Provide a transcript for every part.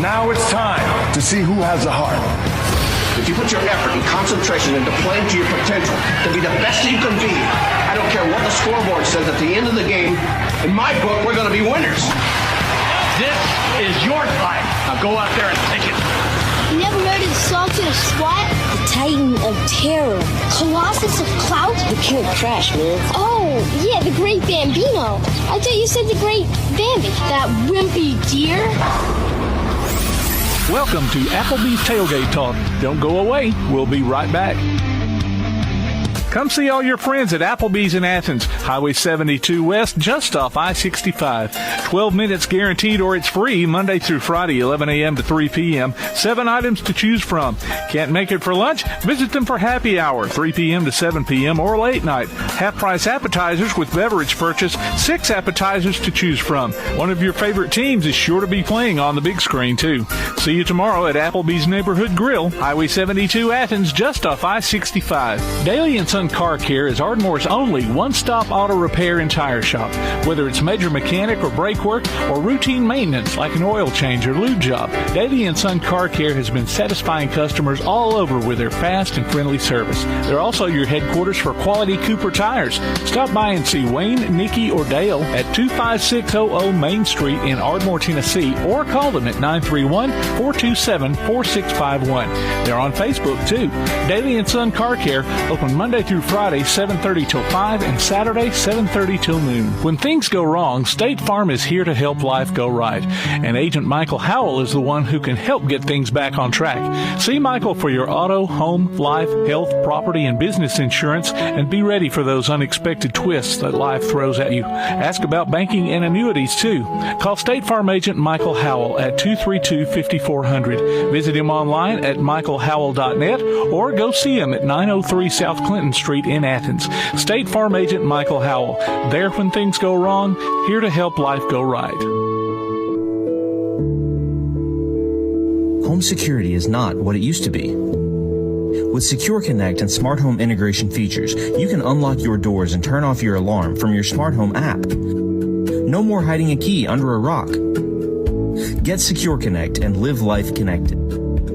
Now it's time to see who has the heart. If you put your effort and concentration into playing to your potential, to be the best you can be, I don't care what the scoreboard says at the end of the game, in my book, we're going to be winners. This is your fight. Now go out there and take it. You never heard of the Sultan of SWAT? The Titan of Terror. Colossus of Clout? The King of Trash, man. Oh, yeah, the Great Bambino. I thought you said the Great Bambi. That wimpy deer. Welcome to Applebee's Tailgate Talk. Don't go away. We'll be right back. Come see all your friends at Applebee's in Athens, Highway 72 West, just off I-65. 12 minutes guaranteed or it's free, Monday through Friday, 11 a.m. to 3 p.m. 7 items to choose from. Can't make it for lunch? Visit them for happy hour, 3 p.m. to 7 p.m. or late night. Half-price appetizers with beverage purchase, 6 appetizers to choose from. One of your favorite teams is sure to be playing on the big screen, too. See you tomorrow at Applebee's Neighborhood Grill, Highway 72 Athens, just off I-65. Daily & Son Car Care is Ardmore's only one-stop auto repair and tire shop. Whether it's major mechanic or brake work or routine maintenance like an oil change or lube job, Daily & Son Car Care has been satisfying customers all over with their fast and friendly service. They're also your headquarters for quality Cooper tires. Stop by and see Wayne, Nikki, or Dale at 25600 Main Street in Ardmore, Tennessee, or call them at 931-427-4651. They're on Facebook, too. Daily & Son Car Care, open Monday through Friday, 7:30 till 5, and Saturday, 7:30 till noon. When things go wrong, State Farm is here to help life go right. And Agent Michael Howell is the one who can help get things back on track. See Michael for your auto, home, life, health, property, and business insurance, and be ready for those unexpected twists that life throws at you. Ask about banking and annuities, too. Call State Farm Agent Michael Howell at 232-5400. Visit him online at michaelhowell.net or go see him at 903 South Clinton Street in Athens. State Farm Agent Michael Howell. There when things go wrong, here to help life go right. Home security is not what it used to be. With Secure Connect and smart home integration features, you can unlock your doors and turn off your alarm from your smart home app. No more hiding a key under a rock. Get Secure Connect and live life connected.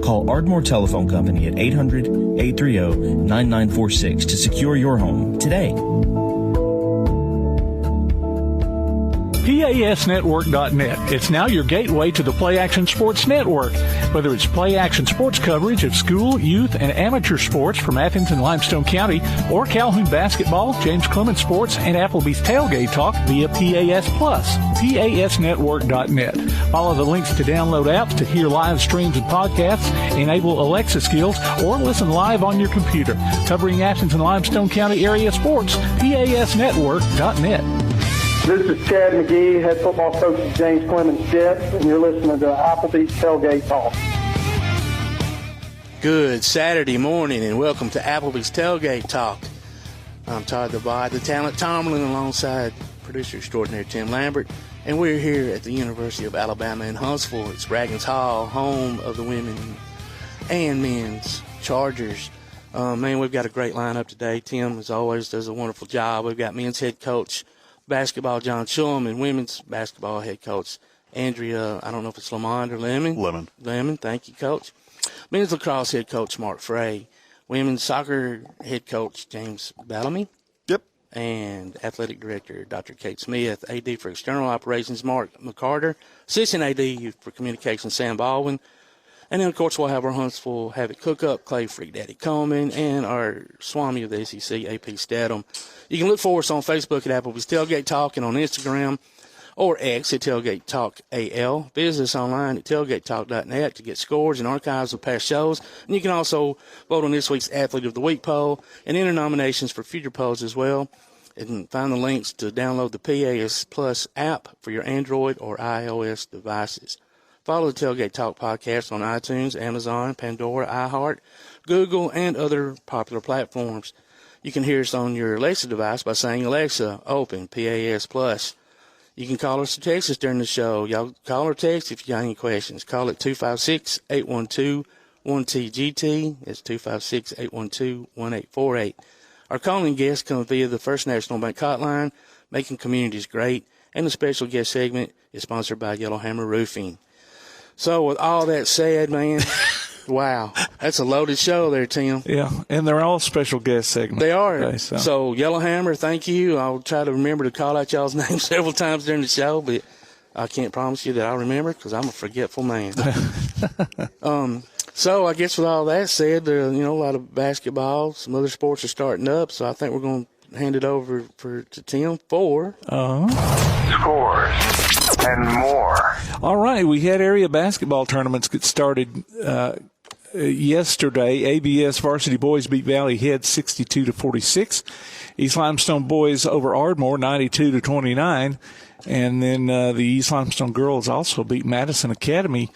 Call Ardmore Telephone Company at 800-830-9946 to secure your home today. PASnetwork.net. It's now your gateway to the Play Action Sports Network. Whether it's Play Action Sports coverage of school, youth, and amateur sports from Athens and Limestone County, or Calhoun basketball, James Clement Sports, and Applebee's Tailgate Talk via PAS Plus. PASnetwork.net. Follow the links to download apps to hear live streams and podcasts, enable Alexa skills, or listen live on your computer. Covering Athens and Limestone County area sports, PASnetwork.net. This is Chad McGee, head football coach of James Clement Jets, and you're listening to Applebee's Tailgate Talk. Good Saturday morning, and welcome to Applebee's Tailgate Talk. I'm Todd DeVod, the talent Tomlin, alongside producer extraordinaire Tim Lambert, and we're here at the University of Alabama in Huntsville. It's Braggins Hall, home of the women and men's Chargers. Man, we've got a great lineup today. Tim, as always, does a wonderful job. We've got men's head coach basketball John Shulman, women's basketball head coach Andrea, I don't know if it's Lemmond or Lemmond. Lemmond, thank you, coach. Men's lacrosse head coach Mark Frey. Women's soccer head coach James Ballamy. Yep. And athletic director Dr. Kate Smith. AD for external operations Mark McCarter. Assistant AD for communications Sam Baldwin. And then, of course, we'll have our Huntsville Havoc cook-up, Clay Freak Daddy Coleman, and our Swami of the SEC, AP Steadham. You can look for us on Facebook at Applebee's Tailgate Talk and on Instagram or X at Tailgate Talk AL. Visit us online at tailgatetalk.net to get scores and archives of past shows. And you can also vote on this week's Athlete of the Week poll and enter nominations for future polls as well. And find the links to download the PAS Plus app for your Android or iOS devices. Follow the Tailgate Talk podcast on iTunes, Amazon, Pandora, iHeart, Google, and other popular platforms. You can hear us on your Alexa device by saying, Alexa, open PAS Plus. You can call us or text us during the show. Y'all call or text if you got any questions. Call it 256-812-1TGT. It's 256-812-1848. Our calling guests come via the First National Bank hotline, making communities great, and the special guest segment is sponsored by Yellowhammer Roofing. So with all that said, man, wow, that's a loaded show there, Tim. Yeah, and they're all special guest segments. They are. Okay, so Yellowhammer, thank you. I'll try to remember to call out y'all's names several times during the show, but I can't promise you that I'll remember because I'm a forgetful man. So I guess with all that said, a lot of basketball, some other sports are starting up, so I think we're going to hand it over to Tim for Scores and more. All right, we had area basketball tournaments get started yesterday. ABS varsity boys beat Valley Head 62-46. East Limestone boys over Ardmore 92-29. And then the East Limestone girls also beat Madison Academy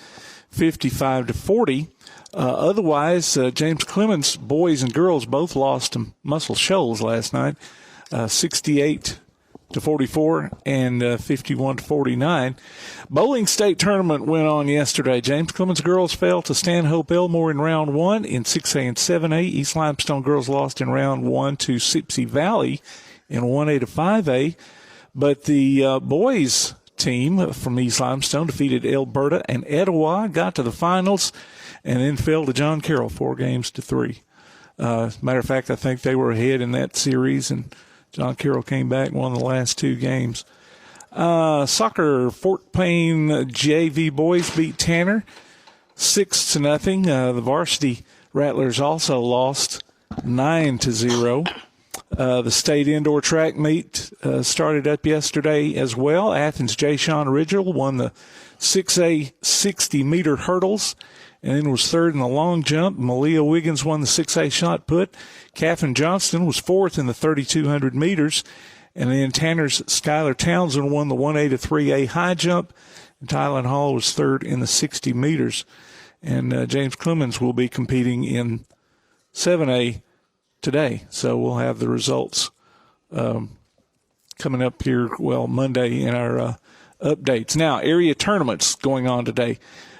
55-40. Otherwise, James Clemens boys and girls both lost to Muscle Shoals last night, 68-44 and 51-49. Bowling state tournament went on yesterday. James Clemens girls fell to Stanhope Elmore in round 1 in 6A and 7A. East Limestone girls lost in round 1 to Sipsey Valley in 1A to 5A. But the boys team from East Limestone defeated Alberta and Etowah, got to the finals, and then fell to John Carroll 4-3. Matter of fact, I think they were ahead in that series, and John Carroll came back and won the last 2 games. Soccer, Fort Payne JV boys beat Tanner 6-0. The varsity Rattlers also lost 9-0. The state indoor track meet started up yesterday as well. Athens' J. Sean Original won the 6A 60-meter hurdles and then was third in the long jump. Malia Wiggins won the 6A shot put. Catherine Johnston was fourth in the 3,200 meters. And then Tanner's Skylar Townsend won the 1A to 3A high jump. And Tylen Hall was third in the 60 meters. And James Clemens will be competing in 7A today. So we'll have the results coming up here, Monday in our updates. Now, area tournaments going on today.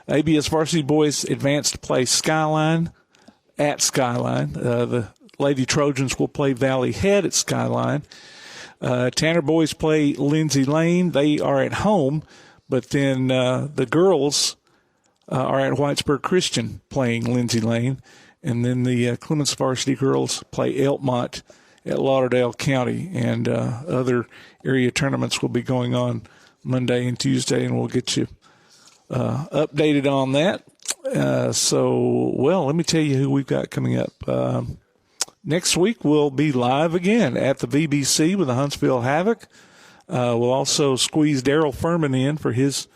ABS varsity boys advanced to play Skyline at Skyline. The Lady Trojans will play Valley Head at Skyline. Tanner boys play Lindsay Lane. They are at home, but then the girls are at Whitesburg Christian playing Lindsay Lane. And then the Clemens varsity girls play Elkmont at Lauderdale County. And other area tournaments will be going on Monday and Tuesday, and we'll get you updated on that. Let me tell you who we've got coming up. Next week we'll be live again at the VBC with the Huntsville Havoc. We'll also squeeze Daryl Furman in for his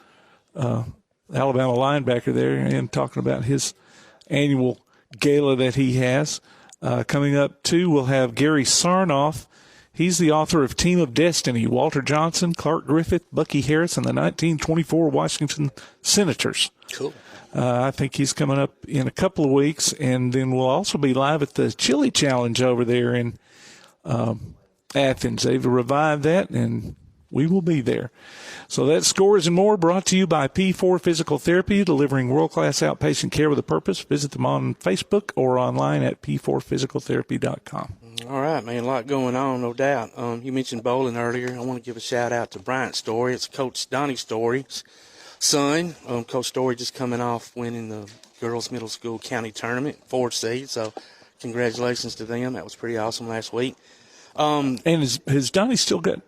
Alabama linebacker there and talking about his annual gala that he has. Coming up, too, we'll have Gary Sarnoff. He's the author of Team of Destiny, Walter Johnson, Clark Griffith, Bucky Harris, and the 1924 Washington Senators. Cool. I think he's coming up in a couple of weeks, and then we'll also be live at the Chili Challenge over there in Athens. They've revived that, and we will be there. So that's Scores and More, brought to you by P4 Physical Therapy, delivering world-class outpatient care with a purpose. Visit them on Facebook or online at p4physicaltherapy.com. All right, man, a lot going on, no doubt. You mentioned bowling earlier. I want to give a shout-out to Bryant Story. It's Coach Donnie Story's son. Coach Story just coming off winning the girls' middle school county tournament, 4th seed, so congratulations to them. That was pretty awesome last week. And has Donnie still got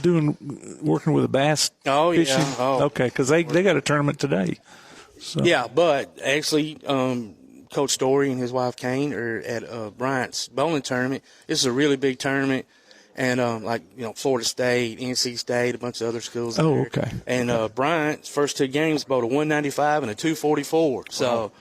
working with a bass fishing? Yeah. Oh. Okay, because they got a tournament today. So. Yeah, but actually Coach Story and his wife Kane are at Bryant's bowling tournament. This is a really big tournament. And, Florida State, NC State, a bunch of other schools. Oh, there. Okay. And Bryant's first 2 games bowled a 195 and a 244. So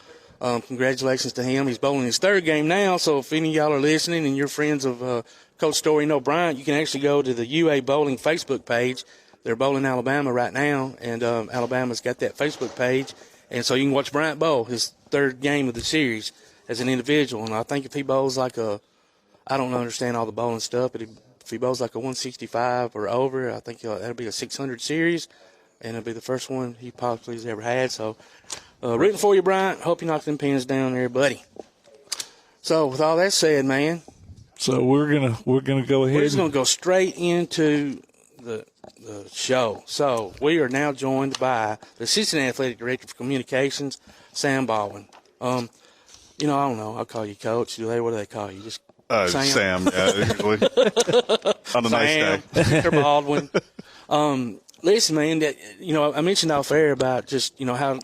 congratulations to him. He's bowling his 3rd game now. So if any of y'all are listening and you're friends of Coach Story, Bryant, you can actually go to the UA Bowling Facebook page. They're bowling Alabama right now, and Alabama's got that Facebook page. And so you can watch Bryant bowl his 3rd game of the series as an individual. And I think if he bowls I don't understand all the bowling stuff, but if he bowls like a 165 or over, I think that'll be a 600 series, and it'll be the first one he possibly has ever had. So rooting for you, Bryant. Hope you knock them pins down there, buddy. So with all that said, man. So we're gonna go ahead. We're just gonna go straight into the the show. So we are now joined by the Assistant Athletic Director for Communications, Sam Baldwin. I don't know. I'll call you Coach. What do they call you? Just Sam, yeah, usually. On a nice day. Mr. Baldwin. Listen, man, I mentioned off air about just, how,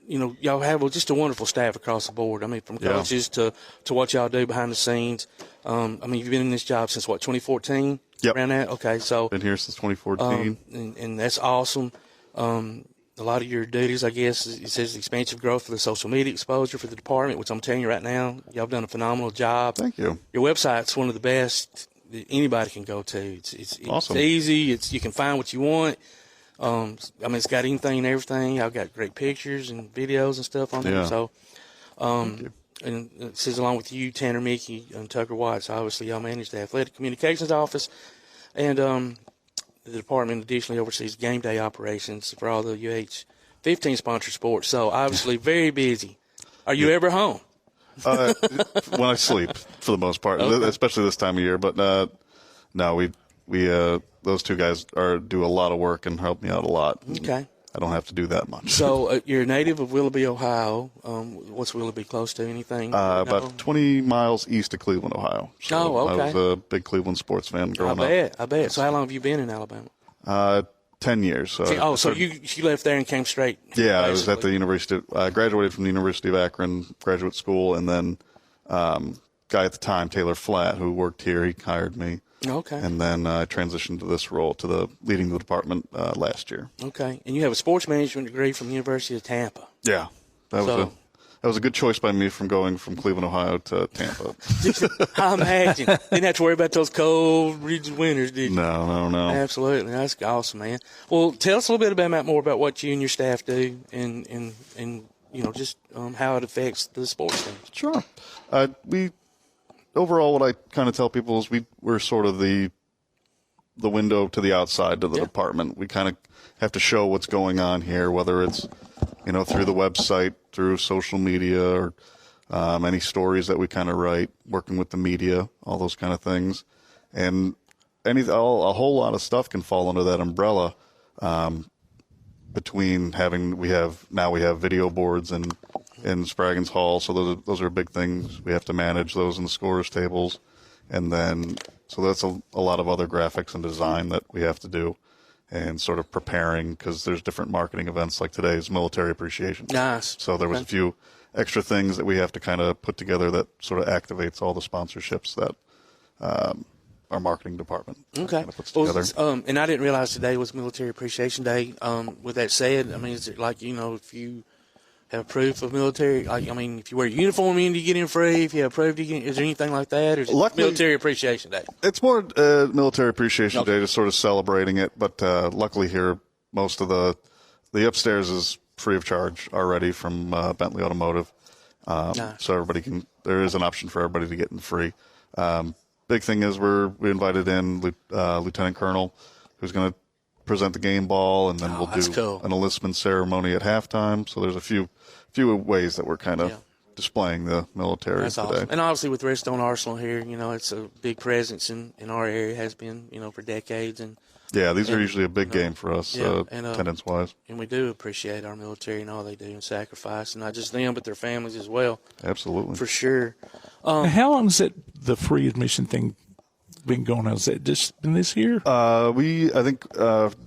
y'all have just a wonderful staff across the board. I mean, from coaches to what y'all do behind the scenes. You've been in this job since, 2014? Yep. Around that? Okay, so. Been here since 2014. And that's awesome. A lot of your duties, I guess, it says expansive growth for the social media exposure for the department, which I'm telling you right now, y'all have done a phenomenal job. Thank you. Your website's one of the best that anybody can go to. It's awesome. It's easy. You can find what you want. It's got anything and everything. I've got great pictures and videos and stuff on there. So, and it says along with you, Tanner Mickey and Tucker Watts, obviously y'all manage the athletic communications office, and the department additionally oversees game day operations for all the UH-15 sponsored sports. So obviously very busy. Are you ever home? When I sleep, for the most part, especially this time of year. But no, we those two guys do a lot of work and help me out a lot. Okay. I don't have to do that much. So you're a native of Willoughby, Ohio. What's Willoughby close to? Anything? About 20 miles east of Cleveland, Ohio. So okay. I was a big Cleveland sports fan growing up. I bet. So how long have you been in Alabama? 10 years. So you left there and came straight? Yeah, I was at the university. I graduated from the University of Akron Graduate School, and then guy at the time, Taylor Flatt, who worked here, he hired me. Okay. And then I transitioned to this role, leading the department last year. Okay. And you have a sports management degree from the University of Tampa. Yeah. That was a good choice by me from going from Cleveland, Ohio to Tampa. I imagine. Didn't have to worry about those cold, rigid winters, did you? No. Absolutely. That's awesome, man. Well, tell us a little bit more about what you and your staff do and just how it affects the sports team. Sure. Overall, what I kind of tell people is we're sort of the window to the outside to the department. We kind of have to show what's going on here, whether it's, through the website, through social media, or any stories that we kind of write, working with the media, all those kind of things. And a whole lot of stuff can fall under that umbrella. Between we have video boards in Spraggins Hall, so those are big things. We have to manage those in the scorers tables, and then so that's a lot of other graphics and design that we have to do, and sort of preparing because there's different marketing events like today's Military Appreciation. Nice. So there was a few extra things that we have to kind of put together that sort of activates all the sponsorships that our marketing department kind of puts together. And I didn't realize today was Military Appreciation Day. With that said, is it like, if you have proof of military, if you wear a uniform in, do you get in free? If you have proof, is there anything like that? Or is it Military Appreciation Day? It's more Military Appreciation Day, just sort of celebrating it. But luckily here, most of the upstairs is free of charge already from Bentley Automotive. Nice. So there is an option for everybody to get in free. Big thing is we invited in Lieutenant Colonel, who's going to present the game ball, and then we'll do an enlistment ceremony at halftime. So there's a few ways that we're kind of displaying the military That's today. Awesome. And obviously with Redstone Arsenal here, it's a big presence in our area, has been, for decades. And these are usually a big game for us, attendance-wise. And we do appreciate our military and all they do and sacrifice, and not just them, but their families as well. Absolutely. For sure. How long has the free admission thing been going on? Is that just in this year? I think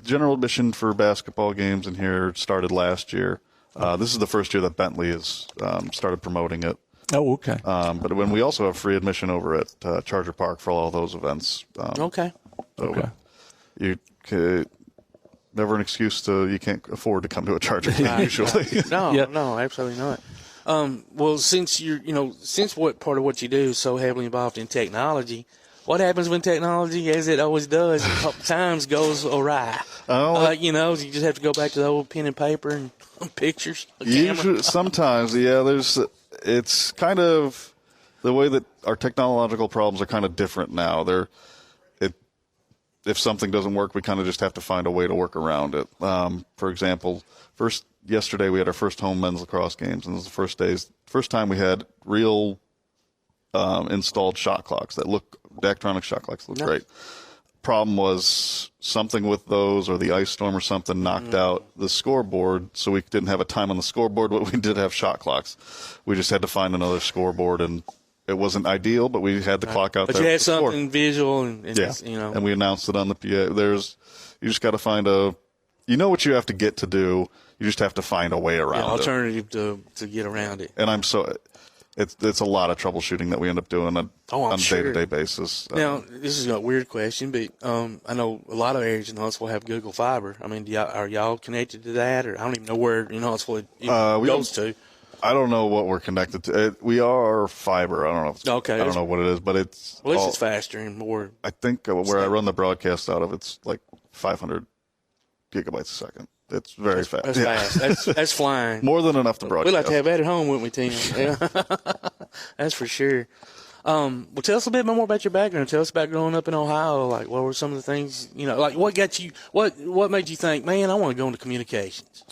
general admission for basketball games in here started last year. This is the first year that Bentley has started promoting it. Oh, okay. But when we also have free admission over at Charger Park for all those events. Okay. You never an excuse you can't afford to come to a Charger game usually. No, absolutely not. Well, since since what part of what you do is so heavily involved in technology, what happens when technology, as it always does, times goes awry? You just have to go back to the old pen and paper and pictures. Usually, sometimes, it's kind of the way that our technological problems are kind of different now. If something doesn't work, we kind of just have to find a way to work around it. For example, yesterday we had our first home men's lacrosse games, and it was the first time we had real installed shot clocks that look, Daktronics shot clocks look great. problem was something with those, or the ice storm or something knocked out the scoreboard, so we didn't have a time on the scoreboard, but we did have shot clocks. We just had to find another scoreboard, and it wasn't ideal, but we had the clock out but there. But you had something visual, and you know. And we announced it on the PA. You just got to find you know what you have to get to do. You just have to find a way around alternative to get around it. And it's a lot of troubleshooting that we end up doing on a day-to-day basis. Now, this is a weird question, but I know a lot of areas in Huntsville have Google Fiber. I mean, are y'all connected to that? Or I don't even know where in Huntsville it goes to. I don't know what we're connected to. We are fiber. I don't know. I don't know what it is, but it's. Well, it's faster and more. I think where I run the broadcast out of, it's like 500 gigabytes a second. It's very fast. That's fast. That's flying. More than enough to broadcast. We'd like to have that at home, wouldn't we, Tim? Yeah. That's for sure. Well, tell us a bit more about your background. Tell us about growing up in Ohio. Like, what were some of the things, like what got you, what made you think, man, I want to go into communications?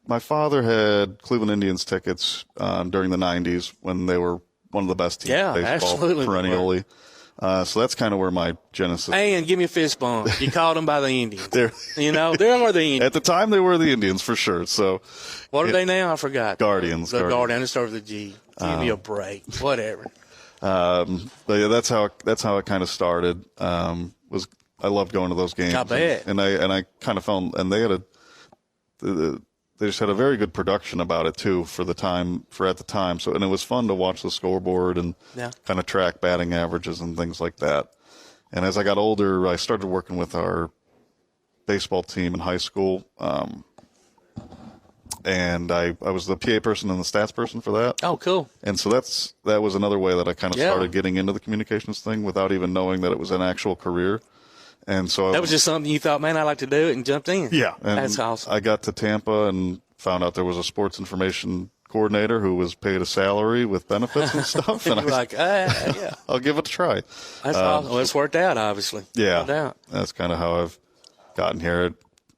My father had Cleveland Indians tickets during the 90s when they were one of the best teams in baseball perennially. So that's kind of where my genesis. And give me a fist bump. You called them by the Indians. They are the Indians. At the time, they were the Indians for sure. So, what are they now? I forgot. Guardians. The Guardians. It started with a G. Give me a break. Whatever. But yeah, that's how it kind of started. I loved going to those games. I bet. And I kind of found, and they had they just had a very good production about it too at the time. So, and it was fun to watch the scoreboard and kind of track batting averages and things like that. And as I got older, I started working with our baseball team in high school. And I was the PA person and the stats person for that. Oh, cool. And so that was another way that I kind of started getting into the communications thing without even knowing that it was an actual career. And so that was just something you thought, man, I'd like to do it, and jumped in. Yeah. And that's awesome. I got to Tampa and found out there was a sports information coordinator who was paid a salary with benefits and stuff. And you're like, yeah. I'll give it a try. That's awesome. Well, it's worked out, obviously. Yeah. No doubt. That's kind of how I've gotten here.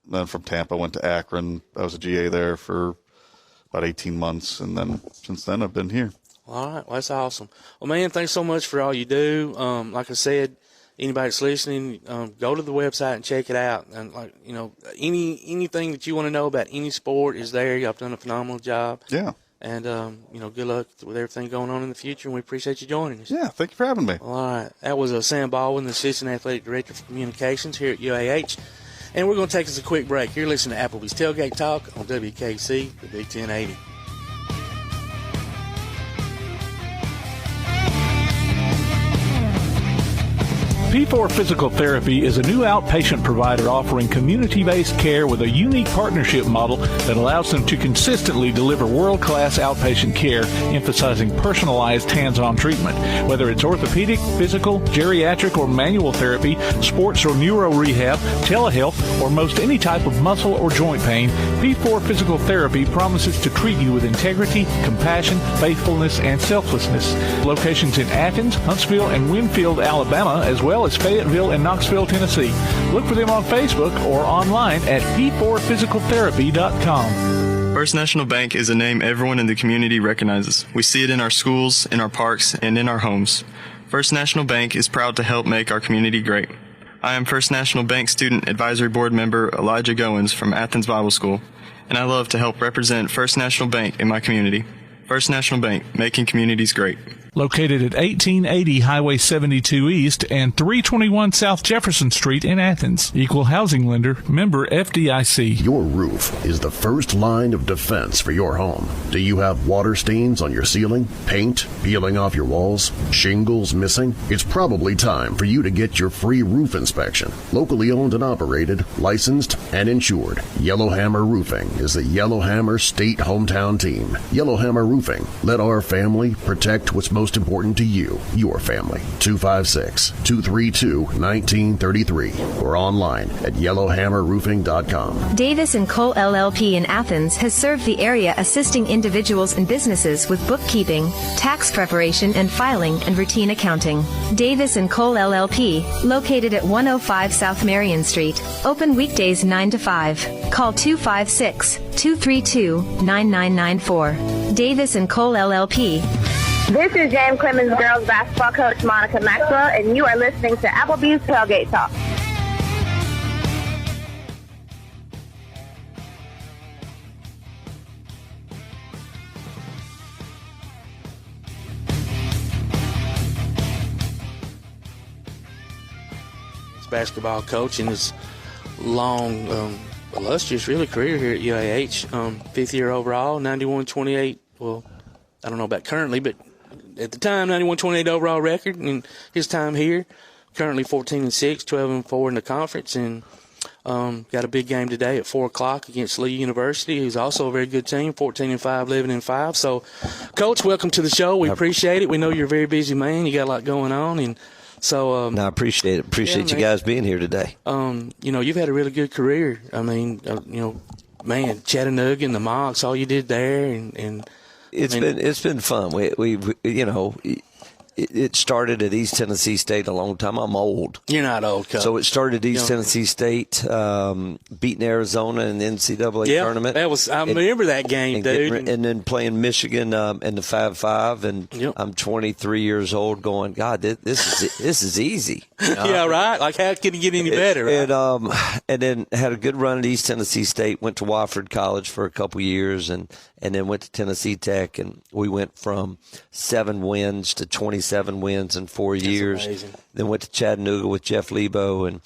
Then from Tampa, went to Akron. I was a GA there for about 18 months. And then since then, I've been here. All right. Well, that's awesome. Well, man, thanks so much for all you do. Like I said, anybody that's listening, go to the website and check it out. And anything that you want to know about any sport is there. Y'all have done a phenomenal job. Yeah. And good luck with everything going on in the future. And we appreciate you joining us. Yeah. Thank you for having me. All right. That was Sam Baldwin, the Assistant Athletic Director for Communications here at UAH. And we're going to take us a quick break. You're listening to Applebee's Tailgate Talk on WKC, the Big 1080. P4 Physical Therapy is a new outpatient provider offering community-based care with a unique partnership model that allows them to consistently deliver world-class outpatient care, emphasizing personalized hands-on treatment. Whether it's orthopedic, physical, geriatric, or manual therapy, sports or neuro rehab, telehealth, or most any type of muscle or joint pain, P4 Physical Therapy promises to treat you with integrity, compassion, faithfulness, and selflessness. Locations in Athens, Huntsville, and Winfield, Alabama, as well as Fayetteville and Knoxville, Tennessee. Look for them on Facebook or online at p4physicaltherapy.com. First National Bank is a name everyone in the community recognizes. We see it in our schools, in our parks, and in our homes. First National Bank is proud to help make our community great. I am First National Bank Student Advisory Board member Elijah Goins from Athens Bible School, and I love to help represent First National Bank in my community. First National Bank, making communities great. Located at 1880 Highway 72 East and 321 South Jefferson Street in Athens. Equal housing lender, member FDIC. Your roof is the first line of defense for your home. Do you have water stains on your ceiling, paint peeling off your walls, shingles missing? It's probably time for you to get your free roof inspection. Locally owned and operated, licensed and insured. Yellowhammer Roofing is the Yellowhammer State hometown team. Yellowhammer Roofing. Let our family protect what's most important to you, your family. 256-232-1933 or online at yellowhammerroofing.com. Davis & Cole LLP in Athens has served the area assisting individuals and businesses with bookkeeping, tax preparation and filing, and routine accounting. Davis & Cole LLP, located at 105 South Marion Street, open weekdays 9 to 5. Call 256-232-9994. Davis & Cole LLP. This is James Clemens girls basketball coach Monica Maxwell, and you are listening to Applebee's Tailgate Talk. Basketball coach in his long, illustrious, really career here at UAH. Fifth year overall, 91-28. Well, I don't know about currently, but at the time, 91-28 overall record. And his time here, currently 14-6, 12-4 in the conference, and got a big game today at 4 o'clock against Lee University, who's also a very good team, 14-5, 11-5. So, Coach, welcome to the show. We appreciate it. We know you're a very busy man. You got a lot going on, and so I appreciate it. Appreciate you guys being here today. You've had a really good career. I mean, man, Chattanooga and the Mocs, all you did there, and it's been fun. We it started at East Tennessee State a long time. I'm old. You're not old, Coach. So it started at East Tennessee State, beating Arizona in the NCAA tournament. I remember that game, dude. And then playing Michigan in the 5-5, and I'm 23 years old going, God, this is easy. Yeah, right? Like, how can it get any better? Right? And then had a good run at East Tennessee State, went to Wofford College for a couple years, and then went to Tennessee Tech, and we went from 7 wins to 27 wins in 4 years. Amazing. Then went to Chattanooga with Jeff Lebo, and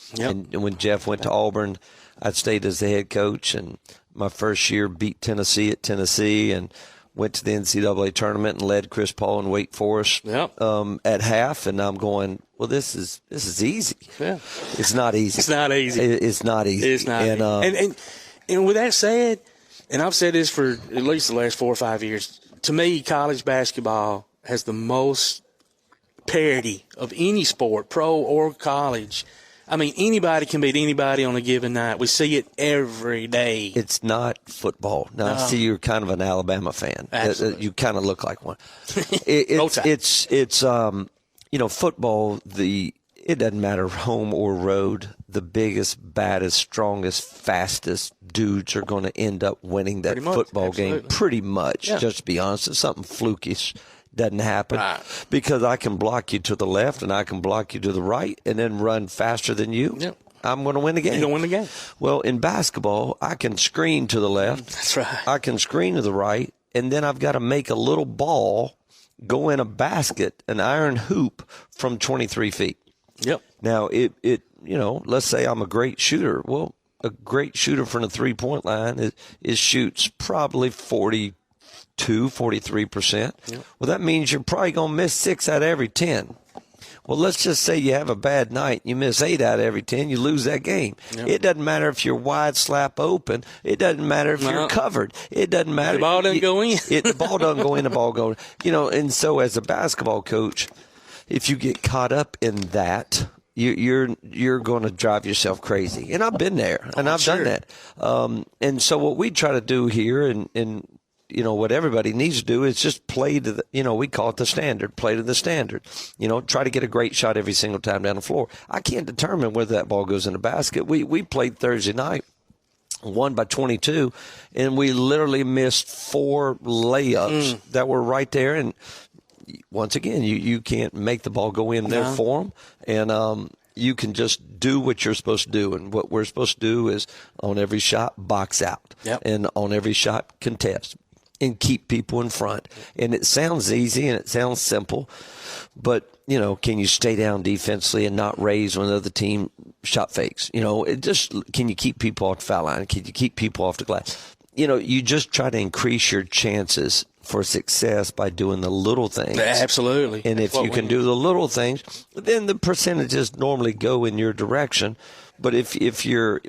when Jeff went to Auburn, I stayed as the head coach, and my first year beat Tennessee at Tennessee, and went to the NCAA tournament and led Chris Paul and Wake Forest at half, and I'm going, well, this is easy. Yeah. It's not easy. It's not easy. It's not easy. It's not easy. And with that said, and I've said this for at least the last 4 or 5 years, to me, college basketball has the most parity of any sport, pro or college. I mean, anybody can beat anybody on a given night. We see it every day. It's not football. Now, I see you're kind of an Alabama fan. Absolutely. You kind of look like one. It's football, it doesn't matter home or road. The biggest, baddest, strongest, fastest dudes are going to end up winning that football game pretty much. Yeah. Just to be honest, it's something flukish. Doesn't happen because I can block you to the left and I can block you to the right and then run faster than you. Yep. I'm going to win the game. You're going to win the game. Well, in basketball, I can screen to the left. That's right. I can screen to the right, and then I've got to make a little ball go in a basket, an iron hoop from 23 feet. Yep. Now, let's say I'm a great shooter. Well, a great shooter from the three-point line shoots probably 43%. Yep. Well, that means you're probably going to miss 6 out of every 10. Well, let's just say you have a bad night. You miss 8 out of every 10. You lose that game. Yep. It doesn't matter if you're wide slap open. It doesn't matter if you're covered. It doesn't matter. The ball doesn't go in. The ball doesn't go in. The ball goes. And so as a basketball coach, if you get caught up in that, you're going to drive yourself crazy. And I've been there, and I've done that. And so what we try to do here, and what everybody needs to do is just play to the, we call it the standard, play to the standard. Try to get a great shot every single time down the floor. I can't determine whether that ball goes in the basket. We played Thursday night, won by 22, and we literally missed 4 layups that were right there. And once again, you can't make the ball go in there for them. And, you can just do what you're supposed to do. And what we're supposed to do is on every shot, box out. Yep. And on every shot, contest. And keep people in front. And it sounds easy and it sounds simple, but, can you stay down defensively and not raise when the other team shot fakes? Can you keep people off the foul line? Can you keep people off the glass? You just try to increase your chances for success by doing the little things. Absolutely. And if you can do the little things, then the percentages normally go in your direction. But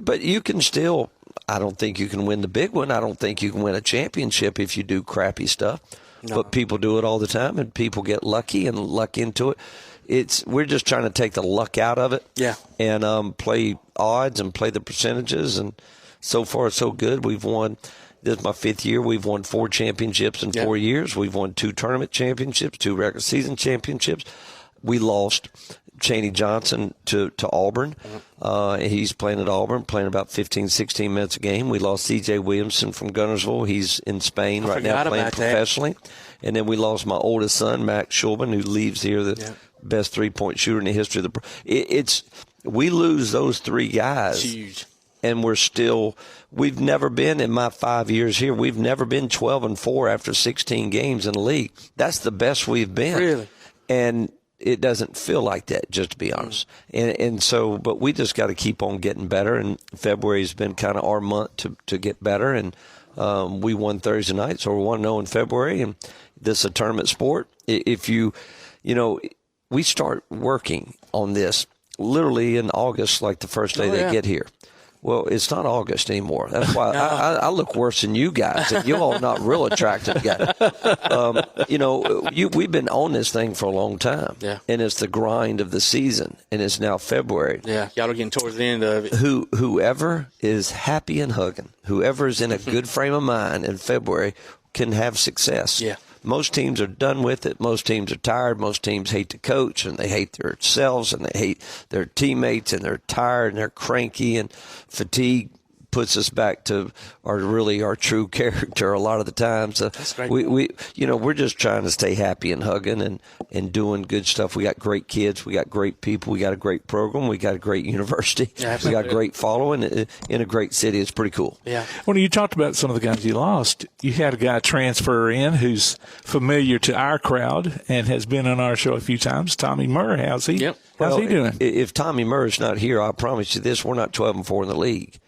but you can still, I don't think you can win the big one. I don't think you can win a championship if you do crappy stuff. No. But people do it all the time, and people get lucky and luck into it. We're just trying to take the luck out of it. Yeah. And play odds and play the percentages. And so far, so good. We've won. This is my 5th year. We've won 4 championships in 4 years. We've won 2 tournament championships, 2 regular season championships. We lost Chaney Johnson to Auburn. He's playing at Auburn, playing about 15, 16 minutes a game. We lost C.J. Williamson from Guntersville. He's in Spain right now playing professionally. And then we lost my oldest son, Max Shulman, who leaves here, the best three-point shooter in the history of the we lose those three guys. It's huge. And we've never been, in my 5 years here, we've never been 12-4 after 16 games in the league. That's the best we've been. Really? And it doesn't feel like that, just to be honest. And so, but we just got to keep on getting better. And February's been kind of our month to get better. And we won Thursday night, so we're 1-0 in February. And this is a tournament sport. If we start working on this literally in August, like the first day they get here. Well, it's not August anymore. That's why I look worse than you guys. You all not real attractive guys. We've been on this thing for a long time. Yeah. And it's the grind of the season, and it's now February. Yeah, y'all are getting towards the end of it. Whoever is happy and hugging, whoever is in a good frame of mind in February can have success. Yeah. Most teams are done with it. Most teams are tired. Most teams hate the coach, and they hate themselves, and they hate their teammates, and they're tired, and they're cranky, and fatigue puts us back to our true character a lot of the times. That's great. We're just trying to stay happy and hugging and doing good stuff. We got great kids. We got great people. We got a great program. We got a great university. Yeah, we got a great following in a great city. It's pretty cool. Yeah. When you talked about some of the guys you lost, you had a guy transfer in who's familiar to our crowd and has been on our show a few times. Tommy Murr, how's he? Yep. How's he doing? If Tommy Murr's not here, I promise you this: we're not 12-4 in the league.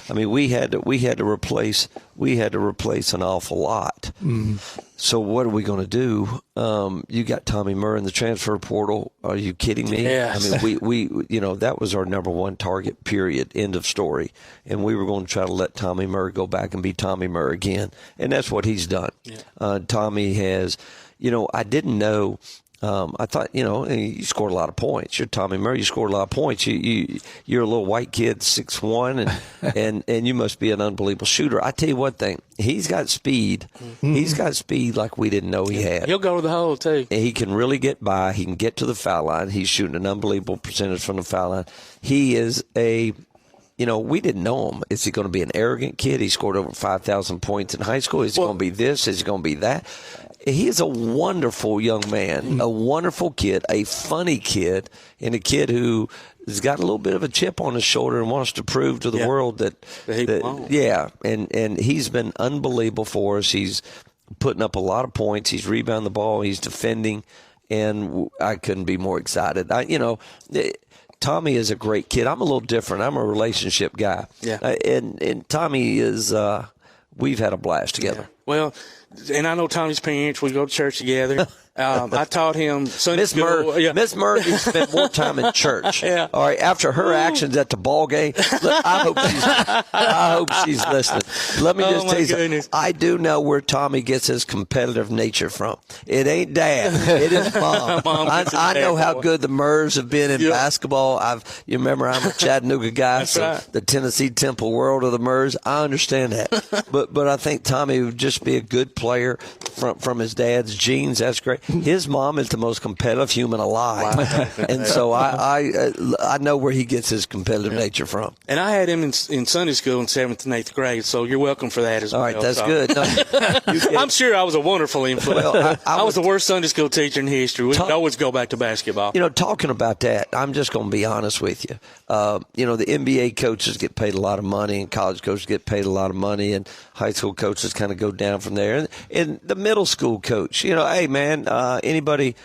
I mean, we had to replace an awful lot. So what are we going to do? You got Tommy Murr in the transfer portal. Are you kidding me? Yes. I mean, we that was our number one target. Period. End of story. And we were going to try to let Tommy Murr go back and be Tommy Murr again, and that's what he's done. Yeah. Tommy has, I didn't know. I thought, you scored a lot of points. You're Tommy Murr. You scored a lot of points. You're a little white kid, 6'1", and you must be an unbelievable shooter. I tell you one thing, he's got speed. Mm-hmm. He's got speed like we didn't know he had. He'll go to the hole too. And he can really get by. He can get to the foul line. He's shooting an unbelievable percentage from the foul line. He is we didn't know him. Is he going to be an arrogant kid? He scored over 5,000 points in high school. Is he going to be this? Is he going to be that? He is a wonderful young man, a wonderful kid, a funny kid, and a kid who has got a little bit of a chip on his shoulder and wants to prove to the world that and he's been unbelievable for us. He's putting up a lot of points. He's rebounding the ball. He's defending, and I couldn't be more excited. Tommy is a great kid. I'm a little different. I'm a relationship guy. Yeah. And Tommy is we've had a blast together. Yeah. Well, and I know Tommy's parents. We go to church together. I taught him Sunday school. Miss Murray spent more time in church. Yeah. All right. After her actions at the ball game, look, I hope she's listening. Let me just tell you something. I do know where Tommy gets his competitive nature from. It ain't Dad. It is Mom. I know how good the Murrs have been in basketball. You remember I'm a Chattanooga guy, the Tennessee Temple world of the Murrs. I understand that. But I think Tommy would just be a good player from his dad's genes. That's great. His mom is the most competitive human alive. Wow. And so I know where he gets his competitive nature from. And I had him in Sunday school in 7th and 8th grade, so you're welcome for that as well. All right, that's good. No, I'm sure I was a wonderful influence. Well, I was the worst Sunday school teacher in history. We could always go back to basketball. Talking about that, I'm just going to be honest with you. The NBA coaches get paid a lot of money, and college coaches get paid a lot of money, and high school coaches kind of go down from there. And the middle school coach, hey, man, anybody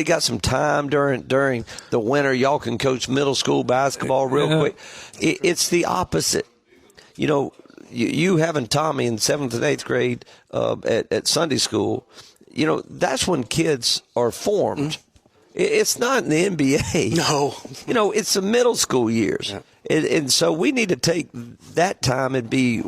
got some time during the winter? Y'all can coach middle school basketball real quick. It's the opposite. You having Tommy in 7th and 8th grade at Sunday school, that's when kids are formed. Mm-hmm. It's not in the NBA. No. It's the middle school years. Yeah. And so we need to take that time and be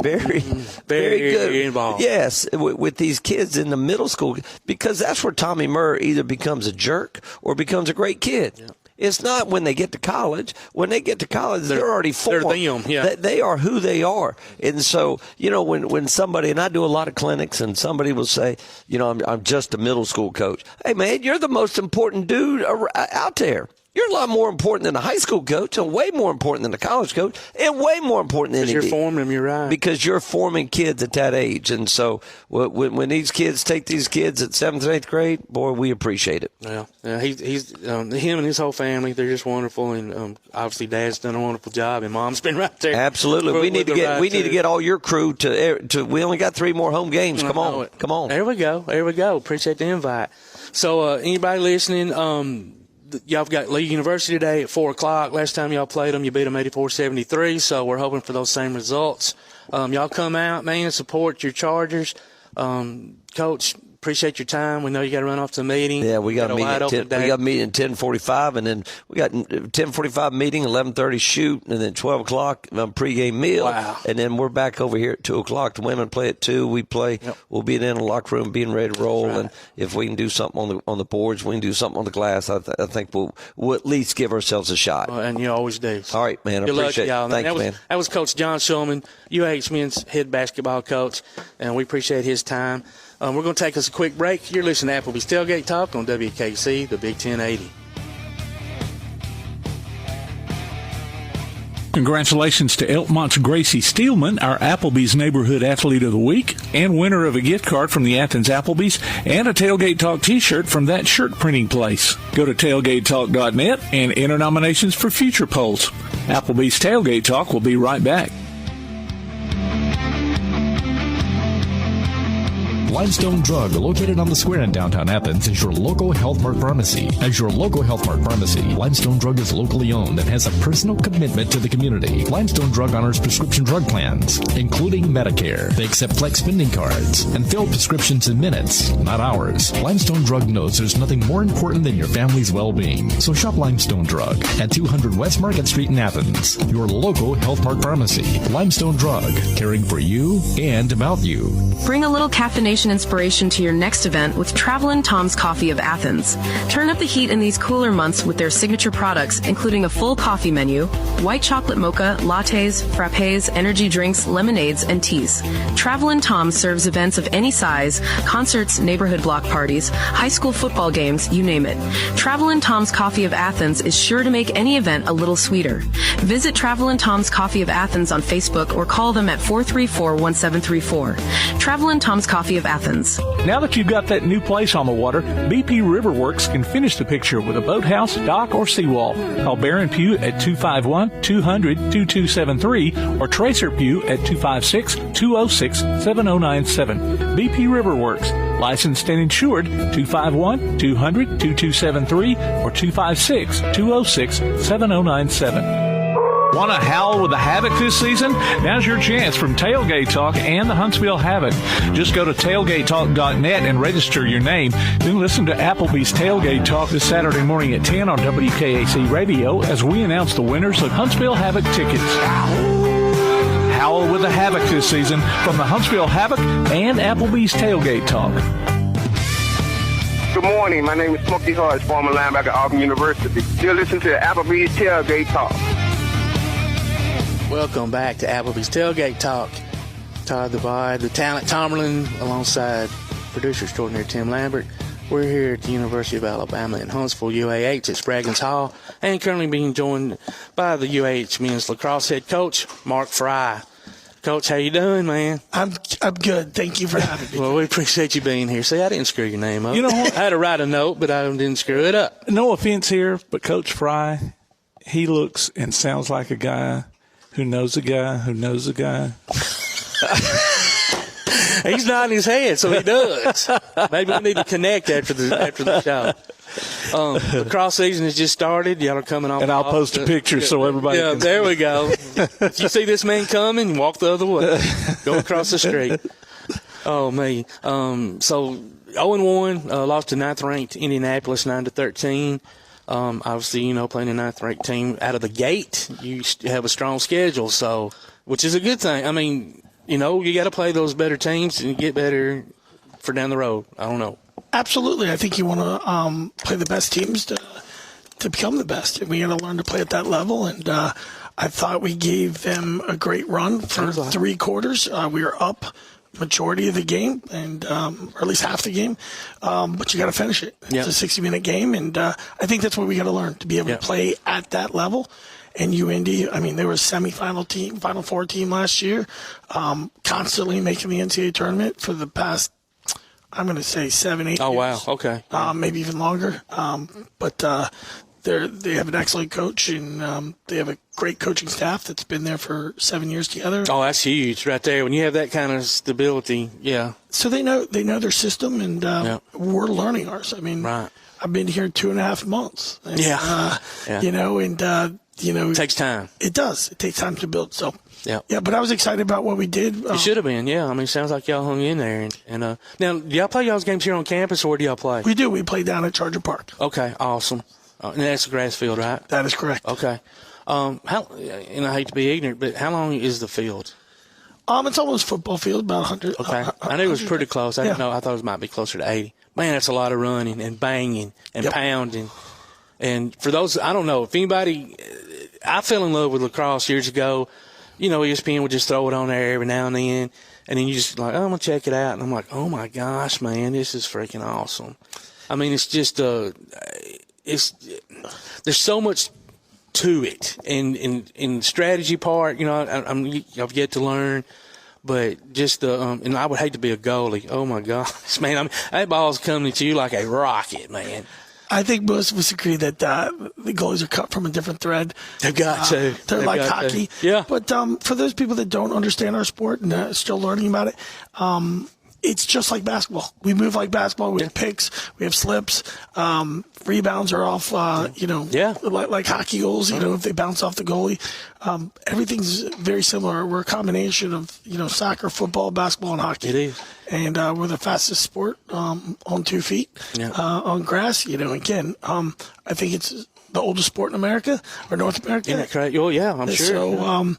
very good involved. Yes, with these kids in the middle school, because that's where Tommy Murr either becomes a jerk or becomes a great kid. Yeah. It's not when they get to college. When they get to college, they're already formed. They're them, yeah. They are who they are. And so, when somebody, and I do a lot of clinics, and somebody will say, I'm just a middle school coach. Hey, man, you're the most important dude out there. You're a lot more important than a high school coach, and way more important than a college coach, and way more important than you're forming them. You're right, because you're forming kids at that age. And so when these kids take these kids at 7th and 8th grade, boy, we appreciate it. Yeah, he's him and his whole family. They're just wonderful, and obviously Dad's done a wonderful job, and Mom's been right there. Absolutely, we need to get all your crew to. We only got 3 more home games. Come on. There we go. Appreciate the invite. So anybody listening, y'all got Lee University today at 4 o'clock. Last time y'all played them, you beat them 84-73. So we're hoping for those same results. Y'all come out, man, support your Chargers. Coach, appreciate your time. We know you got to run off to the meeting. Yeah, we got a meeting at 10:45, and then we got 10:45 meeting, 11:30 shoot, and then 12 o'clock pregame meal. Wow. And then we're back over here at 2 o'clock. The women play at 2. We play. Yep. We'll be in the locker room, being ready to roll. Right. And if we can do something on the boards, we can do something on the glass. I think we'll at least give ourselves a shot. And you always do. All right, man. Good appreciate luck, y'all. it. Thanks, man. That was Coach John Shulman, UH men's head basketball coach, and we appreciate his time. We're going to take us a quick break. You're listening to Applebee's Tailgate Talk on WKC, the Big 1080. Congratulations to Elkmont's Gracie Steelman, our Applebee's Neighborhood Athlete of the Week, and winner of a gift card from the Athens Applebee's and a Tailgate Talk t-shirt from that shirt printing place. Go to tailgatetalk.net and enter nominations for future polls. Applebee's Tailgate Talk will be right back. Limestone Drug, located on the square in downtown Athens, is your local Health Mart pharmacy. As your local Health Mart pharmacy, Limestone Drug is locally owned and has a personal commitment to the community. Limestone Drug honors prescription drug plans, including Medicare. They accept flex spending cards and fill prescriptions in minutes, not hours. Limestone Drug knows there's nothing more important than your family's well-being. So shop Limestone Drug at 200 West Market Street in Athens, your local Health Mart pharmacy. Limestone Drug, caring for you and about you. Bring a little caffeination inspiration to your next event with Travelin' Tom's Coffee of Athens. Turn up the heat in these cooler months with their signature products, including a full coffee menu, white chocolate mocha, lattes, frappes, energy drinks, lemonades, and teas. Travelin' Tom serves events of any size, concerts, neighborhood block parties, high school football games, you name it. Travelin' Tom's Coffee of Athens is sure to make any event a little sweeter. Visit Travelin' Tom's Coffee of Athens on Facebook or call them at 434-1734. Travelin' Tom's Coffee of Athens. Now that you've got that new place on the water, BP Riverworks can finish the picture with a boathouse, dock, or seawall. Call Barron Pugh at 251-200-2273 or Tracer Pugh at 256-206-7097. BP Riverworks, licensed and insured, 251-200-2273 or 256-206-7097. Want to howl with the Havoc this season? Now's your chance from Tailgate Talk and the Huntsville Havoc. Just go to tailgatetalk.net and register your name. Then listen to Applebee's Tailgate Talk this Saturday morning at 10 on WKAC Radio as we announce the winners of Huntsville Havoc tickets. Howl with the Havoc this season from the Huntsville Havoc and Applebee's Tailgate Talk. Good morning. My name is Smokey Hodge, former linebacker at Auburn University. You're listening to Applebee's Tailgate Talk. Welcome back to Applebee's Tailgate Talk. Todd the Bod, the talent Tomerlin, alongside producer extraordinary Tim Lambert. We're here at the University of Alabama in Huntsville, UAH at Spraggins Hall, and currently being joined by the UAH men's lacrosse head coach, Mark Frey. Coach, how you doing, man? I'm good. Thank you for having me. Well, we appreciate you being here. See, I didn't screw your name up. You know what? I had to write a note, but I didn't screw it up. No offense here, but Coach Frey, he looks and sounds like a guy who knows a guy who knows a guy. He's nodding his head, so he does. Maybe we need to connect after the show. Lacrosse season has just started. Y'all are coming off. And I'll post a picture so everybody can see. There we go. If you see this man coming, walk the other way. Go across the street. Oh, me. So 0-1, lost to 9th-ranked Indianapolis 9-13. Obviously, playing a 9th-ranked team out of the gate, you have a strong schedule, so which is a good thing. I mean, you got to play those better teams and get better for down the road. I don't know. Absolutely. I think you want to play the best teams to to become the best. And we got to learn to play at that level. And I thought we gave them a great run for 3 quarters. We were up majority of the game, and or at least half the game. But you got to finish it. It's a 60-minute game, and I think that's what we got to learn, to be able to play at that level. And UND, I mean, they were a semifinal team, Final Four team last year, constantly making the NCAA tournament for the past, I'm going to say 7-8 years. Oh, wow. Okay. Maybe even longer. But they have an excellent coach, and they have a great coaching staff that's been there for 7 years together. Oh, that's huge right there. When you have that kind of stability, So they know their system, and we're learning ours. I mean, I've been here 2.5 months. And, you know, and it takes time. It does. It takes time to build. So but I was excited about what we did. You should have been. I mean, it sounds like y'all hung in there. And now, do y'all play y'all's games here on campus, or where do y'all play? We do. We play down at Charger Park. Okay, awesome. And that's a grass field, right? That is correct. Okay. And I hate to be ignorant, but how long is the field? It's almost football field, about 100. Okay. I knew it was pretty close. I didn't know. I thought it might be closer to 80. Man, that's a lot of running and banging and pounding. And for those, I don't know if anybody. I fell in love with lacrosse years ago. You know, ESPN would just throw it on there every now and then you just like, oh, I'm gonna check it out, and I'm like, oh my gosh, man, this is freaking awesome. I mean, it's just there's so much to it, and in strategy part, you know, I've yet to learn, but just and I would hate to be a goalie. Oh my gosh, man, I mean, that ball's coming at you like a rocket, man. I think most of us agree that the goalies are cut from a different thread. They've got to. They're like hockey. Yeah. But for those people that don't understand our sport and still learning about it, it's just like basketball. We move like basketball. We have picks. We have slips. Rebounds are off, like hockey goals, you know, if they bounce off the goalie. Everything's very similar. We're a combination of, you know, soccer, football, basketball, and hockey. It is. And we're the fastest sport on 2 feet on grass. You know, again, I think it's the oldest sport in America or North America. Isn't that correct? Oh, yeah, I'm sure. So,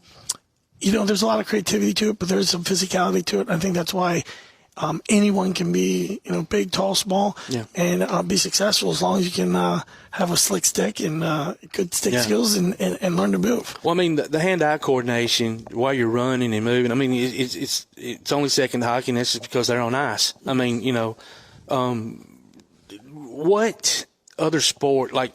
you know, there's a lot of creativity to it, but there's some physicality to it. And I think that's why anyone can be, you know, big, tall, small, and be successful as long as you can have a slick stick and good stick skills and learn to move. Well, I mean, the hand-eye coordination while you're running and moving, I mean, it's only second to hockey, and that's just because they're on ice. I mean, you know, what other sport, like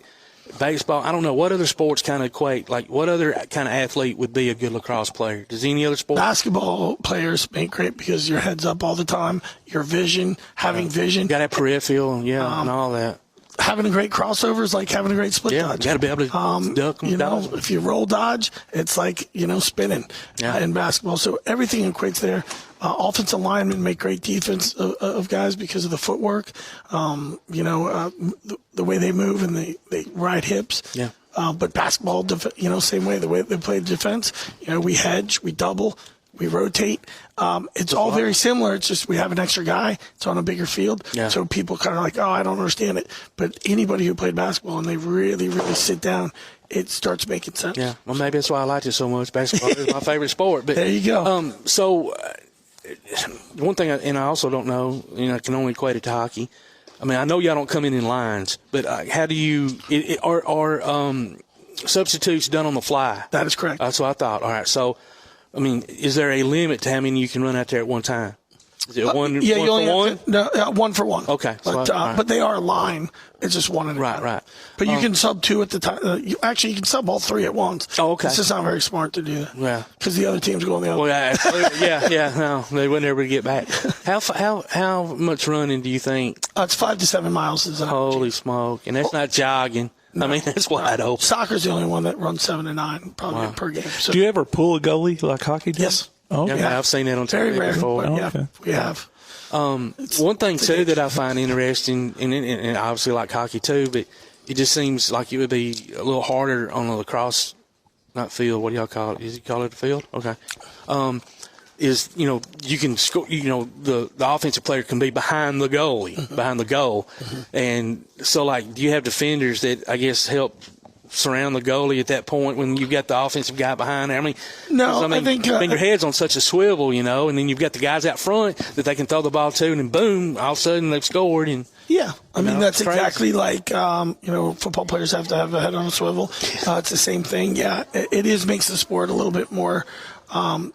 baseball, I don't know, what other sports kind of equate, like what other kind of athlete would be a good lacrosse player? Does any other sport? Basketball players make great because your head's up all the time, your vision, having vision. You got that peripheral, and all that. Having a great crossover is like having a great split dodge. You got to be able to duck them. You know, if you roll dodge, it's like, you know, spinning in basketball. So everything equates there. Offensive linemen make great defense of guys because of the footwork. You know, the way they move and they ride hips. Yeah. But basketball, you know, same way, the way they play defense. You know, we hedge, we double, we rotate. It's all very similar. It's just we have an extra guy. It's on a bigger field. Yeah. So people kind of like, oh, I don't understand it. But anybody who played basketball and they really, really sit down, it starts making sense. Yeah. Well, maybe that's why I liked it so much. Basketball is my favorite sport. But there you go. So one thing, and I also don't know, you know, I can only equate it to hockey. I mean, I know y'all don't come in lines, but how do you are substitutes done on the fly? That is correct. That's what I thought. All right. So, I mean, is there a limit to how many you can run out there at one time? Is it one for one? 1 for 1. Okay. But they are a line. It's just one at a time. Right. But you can sub 2 at the time. You can sub all 3 at once. Oh, okay. It's just not very smart to do that. Yeah. Because the other team's going the other way. Well, no, they wouldn't ever get back. How much running do you think? It's 5 to 7 miles. Holy smoke. And that's not jogging. No. I mean, that's wide open. Soccer's the only one that runs 7 to 9 probably per game. So. Do you ever pull a goalie like hockey does? Yes. Oh, yeah, I've seen that on TV before. But we have. One thing, too, that I find interesting, and obviously like hockey, too, but it just seems like it would be a little harder on a lacrosse, not field, what do y'all call it? Is you call it a field? Okay. Is, you know, you can score, you know, the offensive player can be behind the goalie, behind the goal. And so, like, do you have defenders that, I guess, help surround the goalie at that point when you've got the offensive guy behind there? I mean, I think your head's on such a swivel, you know, and then you've got the guys out front that they can throw the ball to, and then boom, all of a sudden they've scored. And Yeah, I mean, that's exactly like, football players have to have a head on a swivel. It's the same thing. Yeah, it makes the sport a little bit more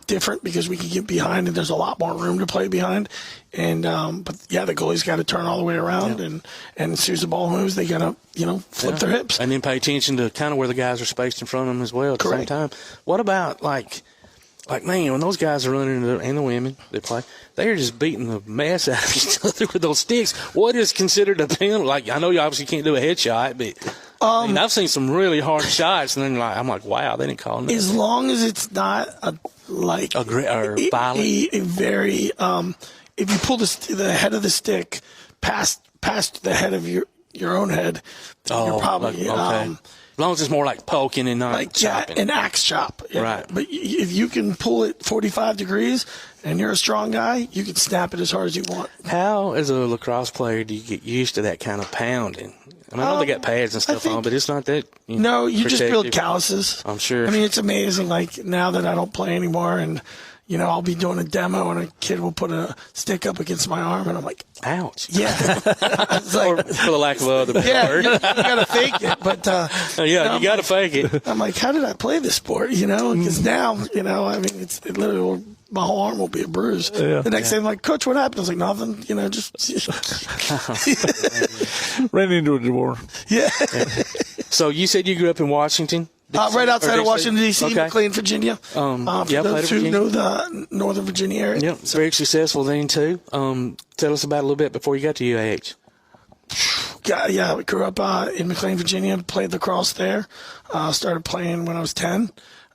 different because we can get behind and there's a lot more room to play behind. And but yeah, the goalie's got to turn all the way around, and as soon as the ball moves, they got to flip their hips and then pay attention to kind of where the guys are spaced in front of them as well at the same time. What about like man, when those guys are running and the women they play, they're just beating the mess out of each other with those sticks. What is considered a penalty? Like, I know you obviously can't do a headshot, but I mean, I've seen some really hard shots, and then I'm like, wow, they didn't call it. As long as it's not violent. A very if you pull the head of the stick past the head of your own head, you're probably okay. As long as it's more like poking and not chopping. An axe chop. Yeah. Right. But if you can pull it 45 degrees and you're a strong guy, you can snap it as hard as you want. How, as a lacrosse player, do you get used to that kind of pounding? I mean, I know they got pads and stuff on, but it's not that. No, you protective. just build calluses. I'm sure. I mean, it's amazing. Like, now that I don't play anymore and, I'll be doing a demo and a kid will put a stick up against my arm and I'm like, ouch. Yeah. It's like, or for the lack of other word. Yeah, you got to fake it. But, you got to fake it. I'm like, how did I play this sport? Because now, I mean, it literally my whole arm will be a bruise. Yeah. The next day, I'm like, Coach, what happened? I was like, nothing. Just ran into a door. Yeah. So you said you grew up in Washington? Right outside of Washington, D.C., okay. McLean, Virginia. For those who know the Northern Virginia area. Yep, very successful then, too. Tell us about it a little bit before you got to UAH. Yeah, we grew up in McLean, Virginia, played lacrosse there. Started playing when I was 10.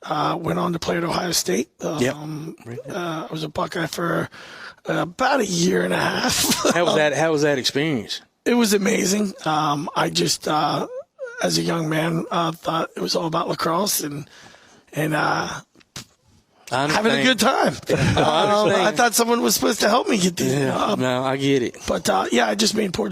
Went on to play at Ohio State. I was a Buckeye for about a year and a half. How was that experience? It was amazing. I just... as a young man, thought it was all about lacrosse and having a good time. I thought someone was supposed to help me get there. No, I get it. But I just made poor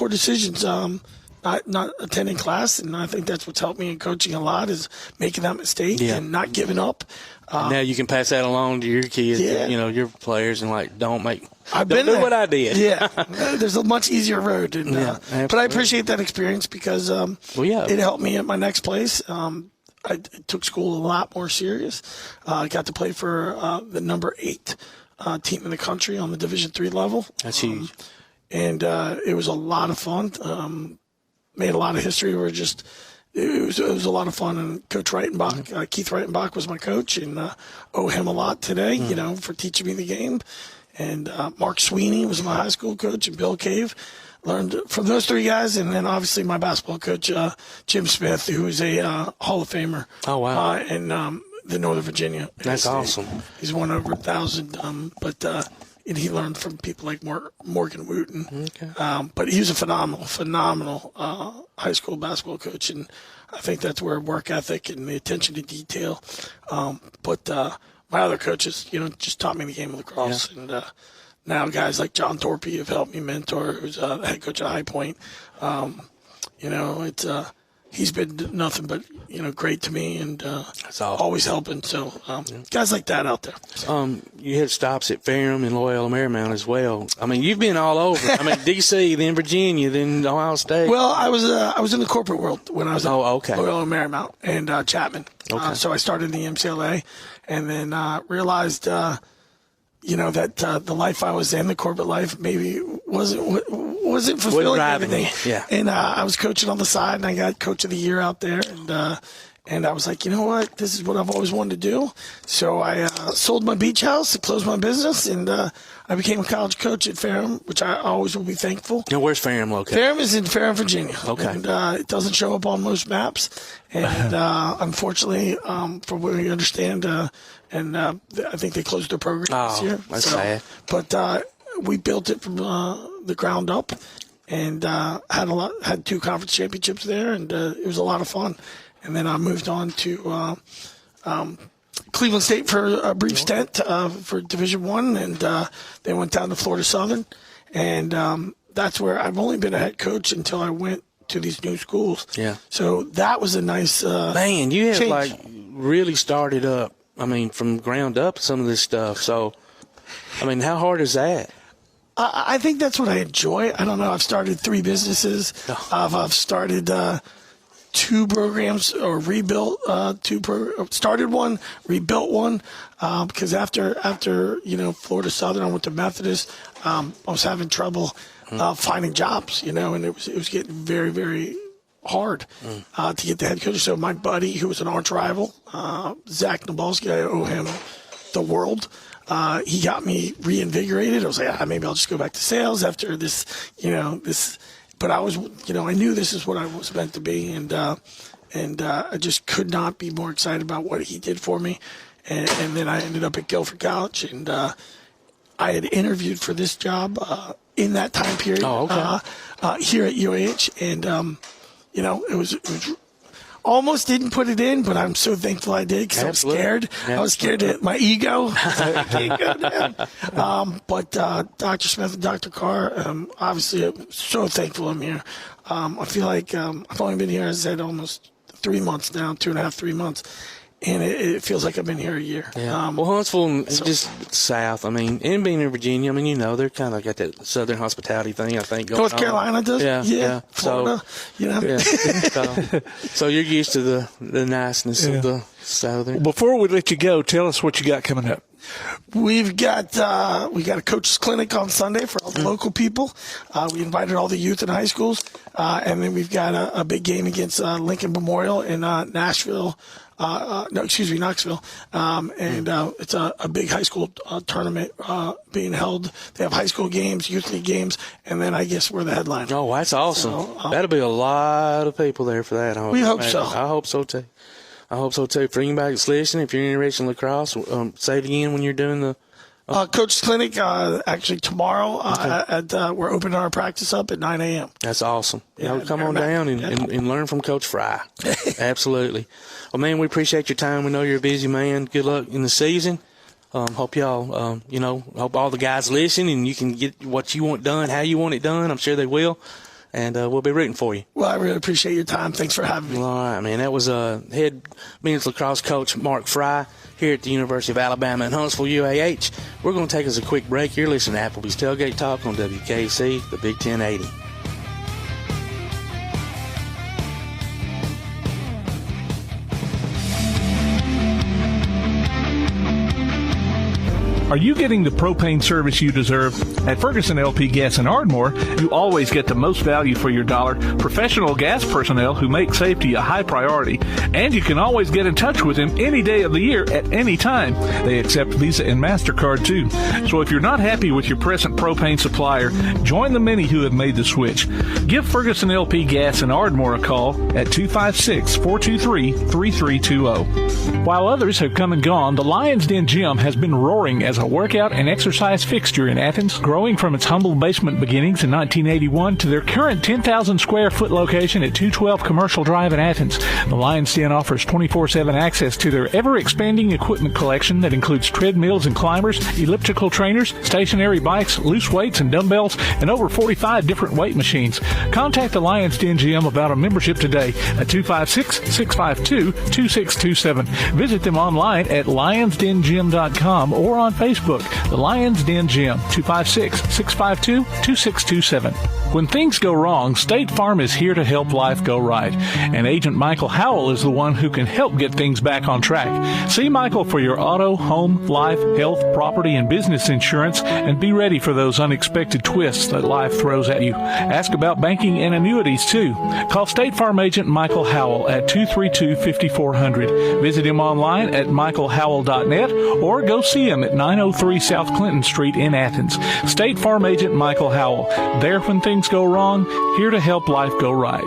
decisions. Not attending class, and I think that's what's helped me in coaching a lot is making that mistake and not giving up. Now you can pass that along to your kids, your players, and don't do what I did. Yeah, there's a much easier road. And, but I appreciate that experience because it helped me at my next place. I took school a lot more serious. I got to play for the number 8 team in the country on the Division III level. That's huge. And it was a lot of fun. Made a lot of history. It was a lot of fun. And Coach Reitenbach, Keith Reitenbach was my coach, and owe him a lot today, for teaching me the game. And Mark Sweeney was my high school coach, and Bill Cave. Learned from those 3 guys, and then obviously my basketball coach, Jim Smith, who is a Hall of Famer. Oh, wow. In the Northern Virginia. That's awesome. He's won over 1,000, and he learned from people like Morgan Wooten. Okay. But he was a phenomenal high school basketball coach, and I think that's where work ethic and the attention to detail. But my other coaches, just taught me the game of lacrosse. Yeah. And now guys like John Torpy have helped me mentor, who's the head coach at High Point. He's been nothing but, great to me and always helping. So guys like that out there. You had stops at Ferrum and Loyola Marymount as well. I mean, you've been all over. I mean, D.C., then Virginia, then Ohio State. Well, I was in the corporate world when I was at okay. Loyola Marymount and Chapman. Okay. So I started in the MCLA and then realized that the life I was in, the corporate life, maybe wasn't fulfilling everything. Yeah. And I was coaching on the side, and I got Coach of the Year out there, and I was like, you know what, this is what I've always wanted to do. So I sold my beach house to close my business, and I became a college coach at Ferrum, which I always will be thankful. Now, where's Ferrum located? Ferrum is in Ferrum, Virginia. Okay. And it doesn't show up on most maps, and unfortunately, from what we understand, I think they closed their program this year. That's sad. But we built it from the ground up, and had 2 conference championships there, and it was a lot of fun. And then I moved on to Cleveland State for a brief stint for Division I, and then went down to Florida Southern, and that's where I've only been a head coach until I went to these new schools. Yeah. So that was a nice man. You have change. Really started up. I mean, from ground up, some of this stuff. So, I mean, how hard is that? I think that's what I enjoy. I don't know. I've started 3 businesses. I've started 2 programs, or rebuilt started one, rebuilt one, because after Florida Southern, I went to Methodist. I was having trouble finding jobs, and it was getting very, very hard to get the head coach. So my buddy, who was an arch rival, Zach Nabalski, I owe him the world. He got me reinvigorated. I was like, maybe I'll just go back to sales after this, But I was, I knew this is what I was meant to be, and I just could not be more excited about what he did for me. And then I ended up at Guilford College, and I had interviewed for this job in that time period here at UAH, and it was almost didn't put it in, but I'm so thankful I did, because I was scared. I was scared to my ego. But Dr. Smith and Dr. Carr, obviously, I'm so thankful I'm here. I feel like I've only been here, as I said, almost 3 months now, 2.5, 3 months. And it feels like I've been here a year. Yeah. Well, Huntsville, just south. I mean, and being in Virginia, I mean, they're kind of got that southern hospitality thing, I think, going on. North Carolina does? Yeah. Florida, So you're used to the niceness of the southern. Before we let you go, tell us what you got coming up. We've got a coach's clinic on Sunday for all the local people. We invited all the youth in high schools, and then we've got a big game against Lincoln Memorial in Knoxville. And it's a big high school tournament being held. They have high school games, youth league games, and then I guess we're the headliner. Oh, that's awesome. So, that'll be a lot of people there for that. We hope so. I hope so too. For anybody that's listening, if you're interested in lacrosse, say it again when you're doing the coach's clinic. Actually, tomorrow we're opening our practice up at 9 a.m. That's awesome. Come on down and learn from Coach Frey. Absolutely. Well, man, we appreciate your time. We know you're a busy man. Good luck in the season. Hope y'all, hope all the guys listen and you can get what you want done, how you want it done. I'm sure they will. And we'll be rooting for you. Well, I really appreciate your time. Thanks for having me. All right, man. That was head men's lacrosse coach Mark Frey here at the University of Alabama in Huntsville, UAH. We're going to take us a quick break. You're listening to Applebee's Tailgate Talk on WKC, the Big 1080. Are you getting the propane service you deserve? At Ferguson LP Gas in Ardmore, you always get the most value for your dollar, professional gas personnel who make safety a high priority, and you can always get in touch with them any day of the year at any time. They accept Visa and MasterCard too. So if you're not happy with your present propane supplier, join the many who have made the switch. Give Ferguson LP Gas in Ardmore a call at 256-423-3320. While others have come and gone, the Lion's Den Gym has been roaring as a workout and exercise fixture in Athens, growing from its humble basement beginnings in 1981 to their current 10,000 square foot location at 212 Commercial Drive in Athens. The Lion's Den offers 24/7 access to their ever-expanding equipment collection that includes treadmills and climbers, elliptical trainers, stationary bikes, loose weights and dumbbells, and over 45 different weight machines. Contact the Lion's Den Gym about a membership today at 256-652-2627. Visit them online at lionsdengym.com or on Facebook, the Lion's Den Gym, 256-652-2627. When things go wrong, State Farm is here to help life go right. And Agent Michael Howell is the one who can help get things back on track. See Michael for your auto, home, life, health, property, and business insurance, and be ready for those unexpected twists that life throws at you. Ask about banking and annuities, too. Call State Farm Agent Michael Howell at 232-5400. Visit him online at michaelhowell.net or go see him at 903 South Clinton Street in Athens. State Farm Agent Michael Howell. There when things go wrong, here to help life go right.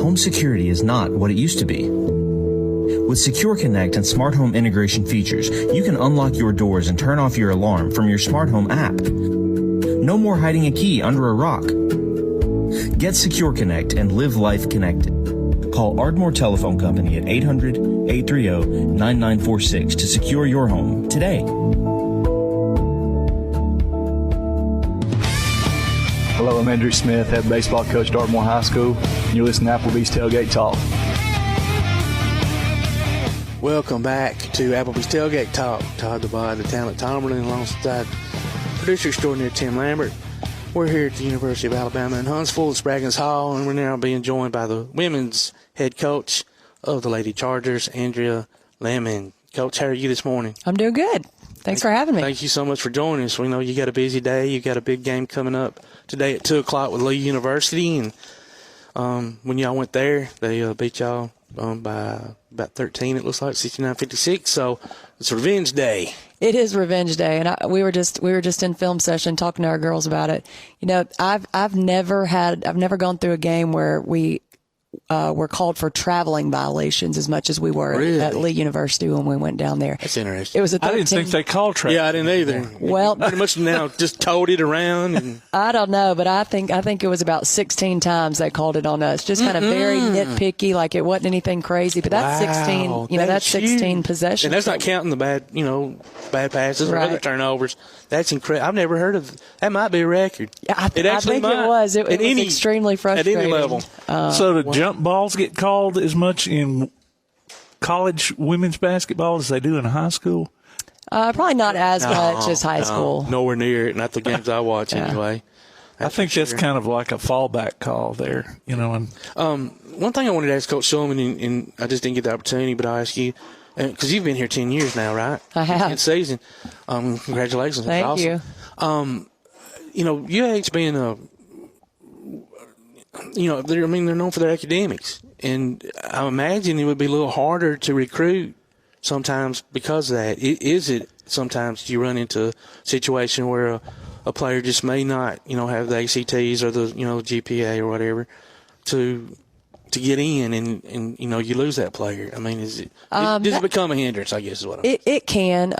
Home security is not what it used to be. With Secure Connect and smart home integration features, you can unlock your doors and turn off your alarm from your smart home app. No more hiding a key under a rock. Get Secure Connect and live life connected. Call Ardmore Telephone Company at 800-830-9946 to secure your home today. Hello, I'm Andrew Smith, head baseball coach at Ardmore High School, and you're listening to Applebee's Tailgate Talk. Welcome back to Applebee's Tailgate Talk. Todd the Bod, the talent Tomberlin, alongside producer extraordinaire Tim Lambert. We're here at the University of Alabama in Huntsville at Spraggins Hall, and we're now being joined by the women's head coach of the Lady Chargers, Andrea Lemmond. Coach, how are you this morning? I'm doing good. Thanks for having me. Thank you so much for joining us. We know you got a busy day. You got a big game coming up today at 2 o'clock with Lee University, and when y'all went there, they beat y'all by about 13, it looks like, 69-56. So it's revenge day. It is revenge day, and we were just in film session talking to our girls about it. You know, I've never gone through a game where we were called for traveling violations as much as we were at Lee University when we went down there. That's interesting. It was a 13. I didn't think they called traveling. Yeah, I didn't either. Well, pretty much now just towed it around. And I don't know, but I think it was about 16 times they called it on us. Just kind of very nitpicky, like it wasn't anything crazy. But that's 16. You know, that's 16 possessions. And that's not counting the bad passes or other turnovers. That's incredible. I've never heard of that. Might be a record. I think it was. It was extremely frustrating. At any level. So the jump balls get called as much in college women's basketball as they do in high school? Probably not as much as high school. Nowhere near it. Not the games I watch anyway. I think that's kind of like a fallback call there, you know. And one thing I wanted to ask Coach Shulman, and I just didn't get the opportunity, but I'll ask you, because you've been here 10 years now, right? I have. 10th season. Congratulations. Thank awesome. you. You know, UH being they're known for their academics, and I imagine it would be a little harder to recruit sometimes because of that. Is it sometimes you run into a situation where a player just may not, have the ACTs or the, GPA or whatever to get in, and you lose that player? I mean, does it become a hindrance, I guess is what I'm saying. It can,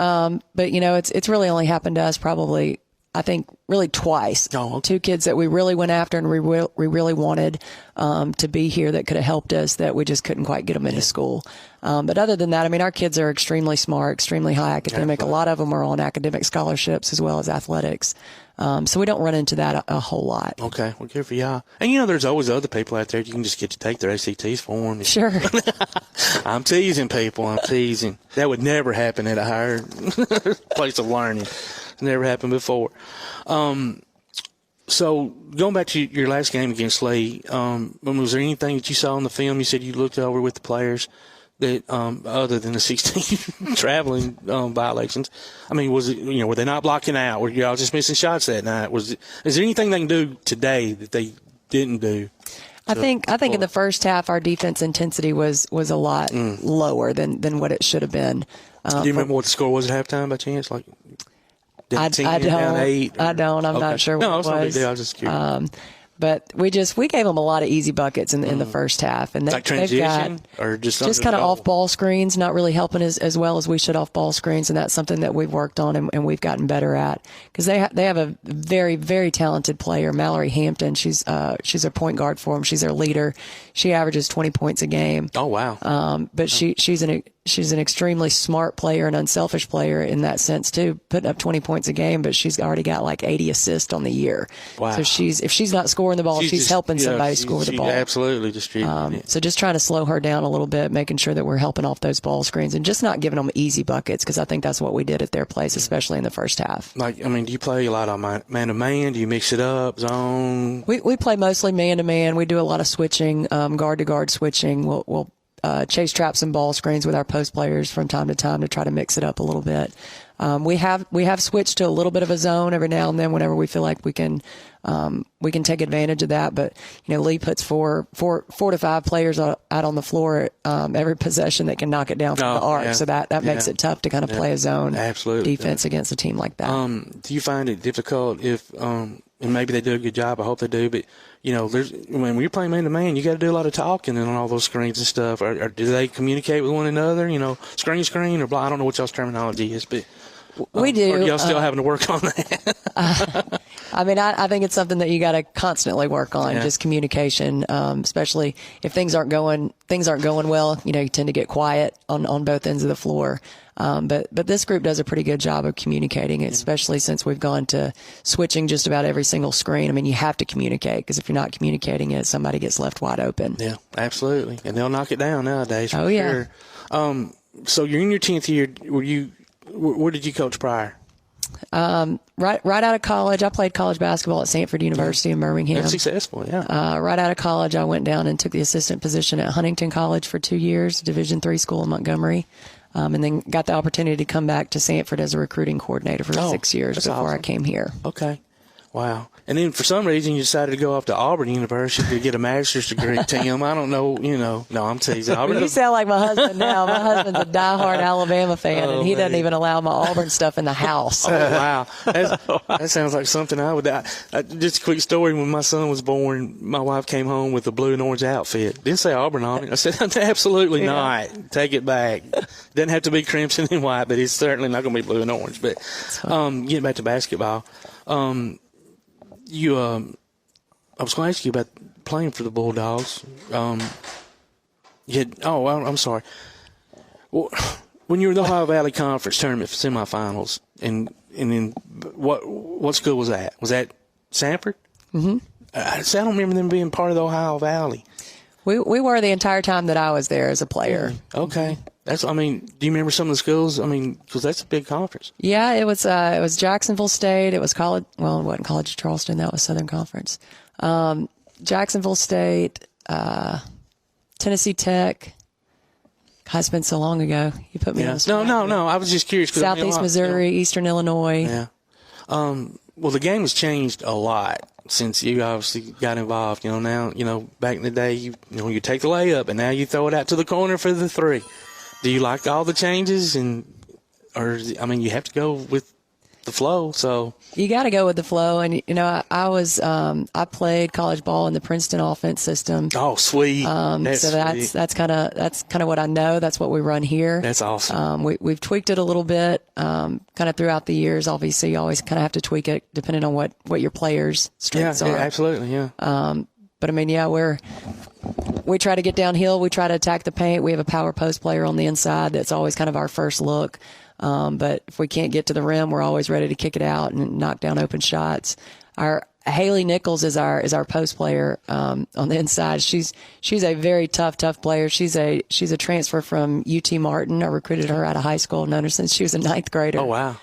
but it's really only happened to us probably, I think, really twice. Oh, okay. 2 kids that we really went after and we really wanted to be here that could have helped us, that we just couldn't quite get them into school. But other than that, I mean, our kids are extremely smart, extremely high academic. A lot of them are on academic scholarships as well as athletics. So we don't run into that a whole lot. Okay, well, good for y'all. And, there's always other people out there you can just get to take their ACTs for them. Sure. I'm teasing people. I'm teasing. That would never happen at a higher place of learning. It's never happened before. So going back to your last game against Lee, was there anything that you saw in the film you said you looked over with the players that other than the 16 traveling violations? I mean, was it, were they not blocking out? Were y'all just missing shots that night? Is there anything they can do today that they didn't do? I think in the first half our defense intensity was a lot lower than what it should have been. Do you remember what the score was at halftime by chance? Like, I don't. Down 8? I don't. I'm not sure what it was. No, it's no big deal. I was just curious. But we gave them a lot of easy buckets in the first half, and like transition or just kind of off ball screens, not really helping as well as we should off ball screens, and that's something that we've worked on and we've gotten better at, because they have a very, very talented player, Mallory Hampton. She's a point guard for them. She's their leader. She averages 20 points a game. Oh wow! But she's an extremely smart player, an unselfish player in that sense too, putting up 20 points a game, but she's already got like 80 assists on the year. Wow. So if she's not scoring the ball, she's helping somebody score the ball. Absolutely distributing it. So just trying to slow her down a little bit, making sure that we're helping off those ball screens and just not giving them easy buckets, because I think that's what we did at their place, especially in the first half. Do you play a lot on man-to-man? Do you mix it up, zone? We play mostly man-to-man. We do a lot of switching, guard-to-guard switching. We'll chase traps and ball screens with our post players from time to time to try to mix it up a little bit. We have switched to a little bit of a zone every now and then whenever we feel like we can take advantage of that. But Lee puts four to five players out on the floor every possession that can knock it down from the arc. Yeah. So that makes it tough to kind of play a zone defense against a team like that. Do you find it difficult if and maybe they do a good job, I hope they do, but when you're playing man to man, you got to do a lot of talking and on all those screens and stuff. Or do they communicate with one another? Screen or blah. I don't know what y'all's terminology is, but we do. Or y'all still having to work on that? I think it's something that you got to constantly work on, just communication, especially if things aren't going well. You tend to get quiet on both ends of the floor. But this group does a pretty good job of communicating, especially since we've gone to switching just about every single screen. You have to communicate, because if you're not communicating it, somebody gets left wide open. Yeah, absolutely. And they'll knock it down nowadays. Oh, yeah. Sure. so you're in your 10th year. Where did you coach prior? Right out of college, I played college basketball at Sanford University in Birmingham. That's successful, yeah. Right out of college, I went down and took the assistant position at Huntington College for 2 years, Division III school in Montgomery, and then got the opportunity to come back to Sanford as a recruiting coordinator for 6 years before I came here. Okay. Wow. And then for some reason you decided to go off to Auburn University to get a master's degree, Tim. I don't know, No, I'm teasing. You sound like my husband now. My husband's a diehard Alabama fan, and he doesn't even allow my Auburn stuff in the house. Oh, wow. That sounds like something I would. Just a quick story. When my son was born, my wife came home with a blue and orange outfit. Didn't say Auburn on it. I said, absolutely not. Take it back. Doesn't have to be crimson and white, but it's certainly not going to be blue and orange. But getting back to basketball, I was going to ask you about playing for the Bulldogs. I'm sorry. Well, when you were in the Ohio Valley Conference tournament for semifinals, and then what school was that? Was that Sanford? Mm-hmm. I don't remember them being part of the Ohio Valley. We were the entire time that I was there as a player. Okay. Do you remember some of the schools? Because that's a big conference. Yeah, it was Jacksonville State. It was college. Well, it wasn't College of Charleston. That was Southern Conference. Jacksonville State, Tennessee Tech. God, it's been so long ago. You put me on the spot. No. I was just curious. Southeast Missouri, Eastern Illinois. Yeah. Well, the game has changed a lot since you obviously got involved. Now, back in the day, you take the layup, and now you throw it out to the corner for the three. Do you like all the changes, you have to go with the flow? So you got to go with the flow, and I played college ball in the Princeton offense system. Oh, sweet! That's kind of what I know. That's what we run here. That's awesome. We've tweaked it a little bit, kind of throughout the years. Obviously, you always kind of have to tweak it depending on what your players' strengths are. Yeah, absolutely, yeah. But we try to get downhill. We try to attack the paint. We have a power post player on the inside. That's always kind of our first look. But if we can't get to the rim, we're always ready to kick it out and knock down open shots. Our Haley Nichols is our post player on the inside. She's a very tough player. She's a transfer from UT Martin. I recruited her out of high school, known her since she was a 9th grader. Oh, wow.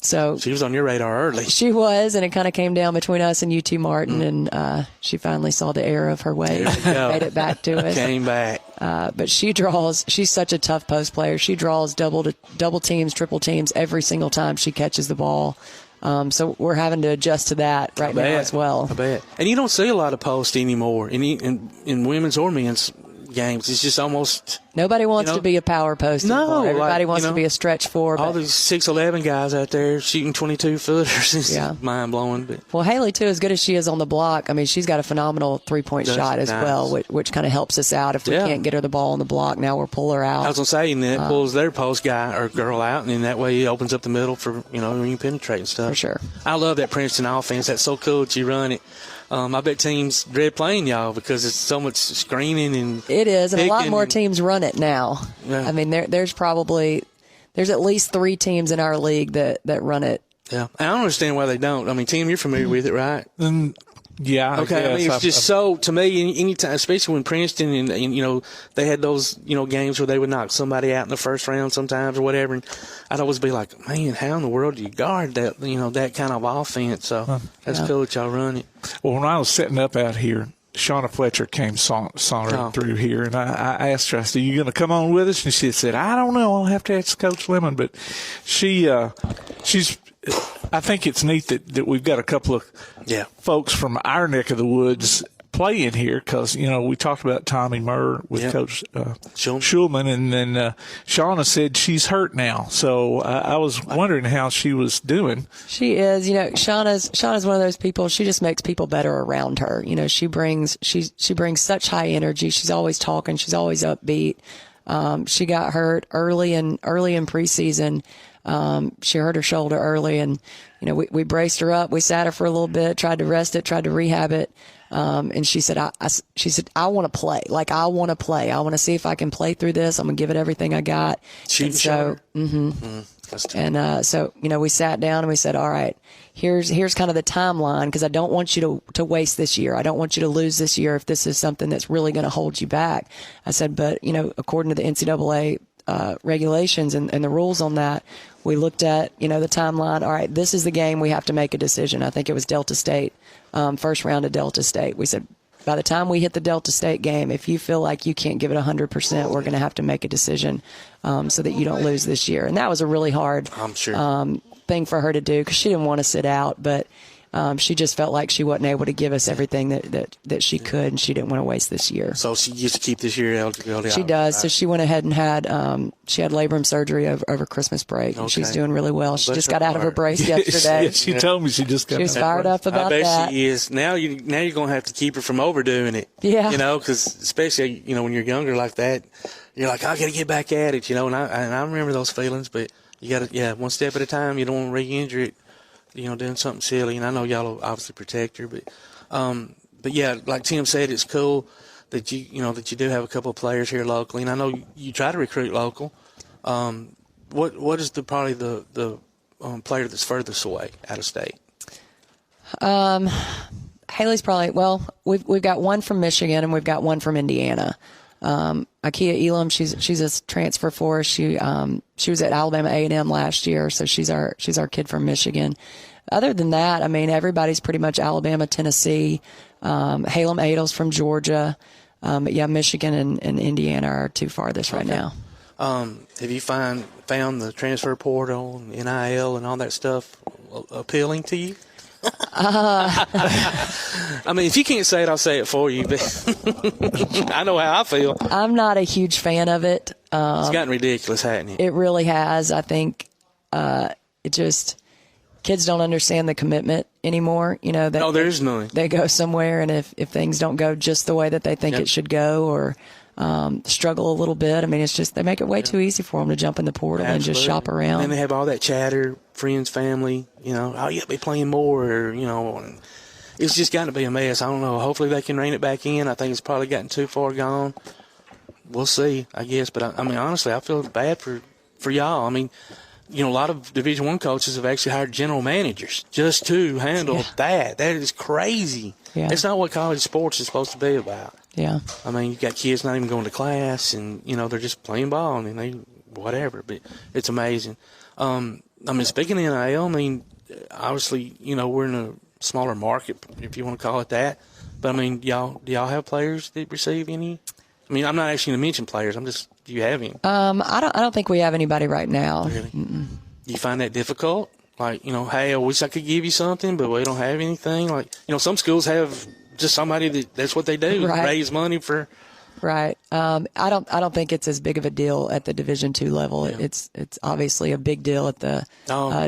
So she was on your radar early. She was, and it kind of came down between us and UT Martin, and she finally saw the error of her ways and made it back to us. Came back. But she's such a tough post player. She draws double teams, triple teams every single time she catches the ball. So we're having to adjust to that now as well. I bet. And you don't see a lot of post anymore in women's or men's games. It's just almost nobody wants to be a power post anymore. Everybody wants to be a stretch four. All these 6'11" guys out there shooting 22-footers is mind blowing. Well, Haley too, as good as she is on the block, she's got a phenomenal 3-point shot as well, which kind of helps us out if we can't get her the ball on the block. Now we'll pull her out. I was gonna say, and then it pulls their post guy or girl out, and then that way it opens up the middle for when you penetrate and stuff. For sure. I love that Princeton offense. That's so cool that you run it. I bet teams dread playing y'all because it's so much screening and it is, and a lot more teams run it now. Yeah. There's at least 3 teams in our league that run it. Yeah, I don't understand why they don't. Tim, you're familiar with it, right? Yeah. Okay. It's just so to me, anytime, especially when Princeton and they had those games where they would knock somebody out in the first round sometimes or whatever, and I'd always be like, man, how in the world do you guard that that kind of offense? So that's cool that y'all run it. Well, when I was setting up out here, Shauna Fletcher came sauntering through here, and I asked her, I said, "You going to come on with us?" And she said, "I don't know. I'll have to ask Coach Lemmond." But she's. I think it's neat that we've got a couple of folks from our neck of the woods playing here because, we talked about Tommy Murr with Coach Shulman, and then Shauna said she's hurt now. So I was wondering how she was doing. She is. Shauna's one of those people, she just makes people better around her. She brings such high energy. She's always talking. She's always upbeat. She got hurt early in preseason. She hurt her shoulder early, and we braced her up. We sat her for a little bit, tried to rest it, tried to rehab it, and she said, "I want to play. I want to play. I want to see if I can play through this. I'm gonna give it everything I got." So we sat down and we said, "All right, here's kind of the timeline because I don't want you to waste this year. I don't want you to lose this year if this is something that's really going to hold you back." I said, "But according to the NCAA." regulations and the rules on that, we looked at, the timeline. All right, this is the game. We have to make a decision. I think it was Delta State, first round of Delta State. We said, by the time we hit the Delta State game, if you feel like you can't give it 100%, we're going to have to make a decision so that you don't lose this year. And that was a really hard thing for her to do because she didn't want to sit out, but she just felt like she wasn't able to give us everything that she could, and she didn't want to waste this year. So she used to keep this year eligibility. She does. So she went ahead and had she had labrum surgery over Christmas break, and she's doing really well. She just got out of her brace yesterday. She told me she just got. She was fired up about that. I bet she is. Now you're going to have to keep her from overdoing it. Yeah. Because especially when you're younger like that, you're like, I got to get back at it. And I remember those feelings, but you got to one step at a time. You don't want to re-injure it. Doing something silly, and I know y'all will obviously protect her, but yeah, like Tim said, it's cool that that you do have a couple of players here locally, and I know you try to recruit local. What is probably the player that's furthest away out of state? Haley's probably we've got one from Michigan and we've got one from Indiana. Ikea Elam, she's a transfer for us. She was at Alabama A&M last year, so she's our kid from Michigan. Other than that, I mean, everybody's pretty much Alabama, Tennessee. Halem Adel's from Georgia. But yeah, Michigan and Indiana are too farthest right now. Have you found the transfer portal, and NIL, and all that stuff appealing to you? I mean, if you can't say it, I'll say it for you. But I know how I feel. I'm not a huge fan of it. It's gotten ridiculous, hasn't it? It really has. I think kids don't understand the commitment anymore. No, there's none. They go somewhere, and if things don't go just the way that they think it should go, or struggle a little bit, I mean, it's just they make it way too easy for them to jump in the portal and just shop around. And they have all that chatter, friends, family, oh, you'll be playing more, or, and it's just got to be a mess. I don't know. Hopefully they can rein it back in. I think it's probably gotten too far gone. We'll see, I guess. But, I mean, honestly, I feel bad for y'all. I mean, a lot of Division I coaches have actually hired general managers just to handle that. That is crazy. Yeah. It's not what college sports is supposed to be about. Yeah. I mean, you got kids not even going to class, and, they're just playing ball, and they whatever. But it's amazing. I mean, speaking of NIL, I mean, obviously, we're in a smaller market, if you want to call it that. But, I mean, do y'all have players that receive any? I mean, I'm not asking you to mention players. Do you have any? I don't think we have anybody right now. Really? Do you find that difficult? Like, hey, I wish I could give you something, but we don't have anything. Like, some schools have just somebody that's what they do, raise money for. Right. I don't think it's as big of a deal at the Division II level. Yeah. It's obviously a big deal at the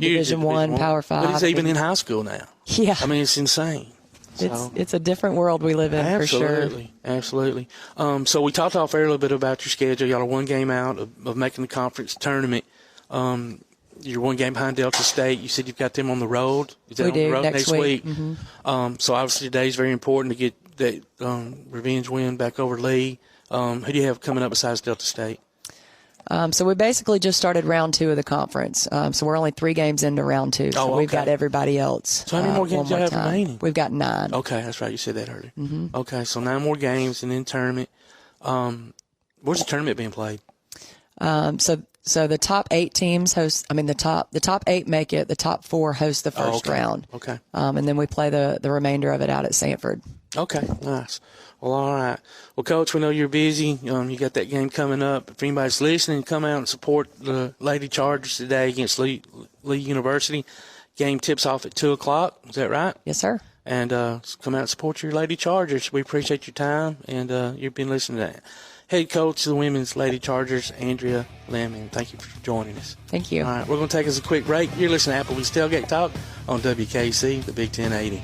Division I, Power 5. But it's even in high school now. Yeah. I mean, it's insane. It's a different world we live in, for sure. Absolutely. So we talked off air a little bit about your schedule. Y'all are one game out of making the conference tournament. You're one game behind Delta State. You said you've got them on the road. Is that we on do, the road next week. Mm-hmm. So obviously today is very important to get that revenge win back over Lee. Who do you have coming up besides Delta State? So we basically just started round 2 of the conference. So we're only 3 games into round 2. So we've got everybody else. So how many more games do you have remaining? We've got 9. Okay, that's right. You said that earlier. Mm-hmm. Okay, so 9 more games and then tournament. Where's the tournament being played? So the top 8 teams host. I mean, the top 8 make it. The top 4 host the first round. Okay. And then we play the remainder of it out at Sanford. Okay, nice. Well, all right. Well, Coach, we know you're busy. You got that game coming up. If anybody's listening, come out and support the Lady Chargers today against Lee University. Game tips off at 2 o'clock. Is that right? Yes, sir. And come out and support your Lady Chargers. We appreciate your time, and you've been listening to that. Head coach of the women's Lady Chargers, Andrea Lemmond. Thank you for joining us. Thank you. All right, we're going to take us a quick break. You're listening to Applebee's Tailgate Talk on WKC, the Big 1080.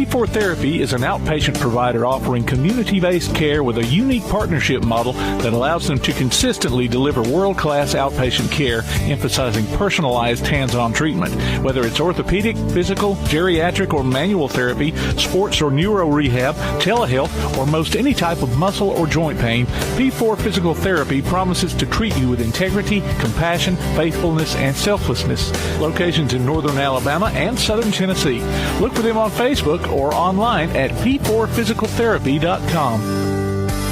P4 Therapy is an outpatient provider offering community-based care with a unique partnership model that allows them to consistently deliver world-class outpatient care, emphasizing personalized hands-on treatment. Whether it's orthopedic, physical, geriatric, or manual therapy, sports or neuro rehab, telehealth, or most any type of muscle or joint pain, P4 Physical Therapy promises to treat you with integrity, compassion, faithfulness, and selflessness. Locations in northern Alabama and southern Tennessee. Look for them on Facebook or online at p4physicaltherapy.com.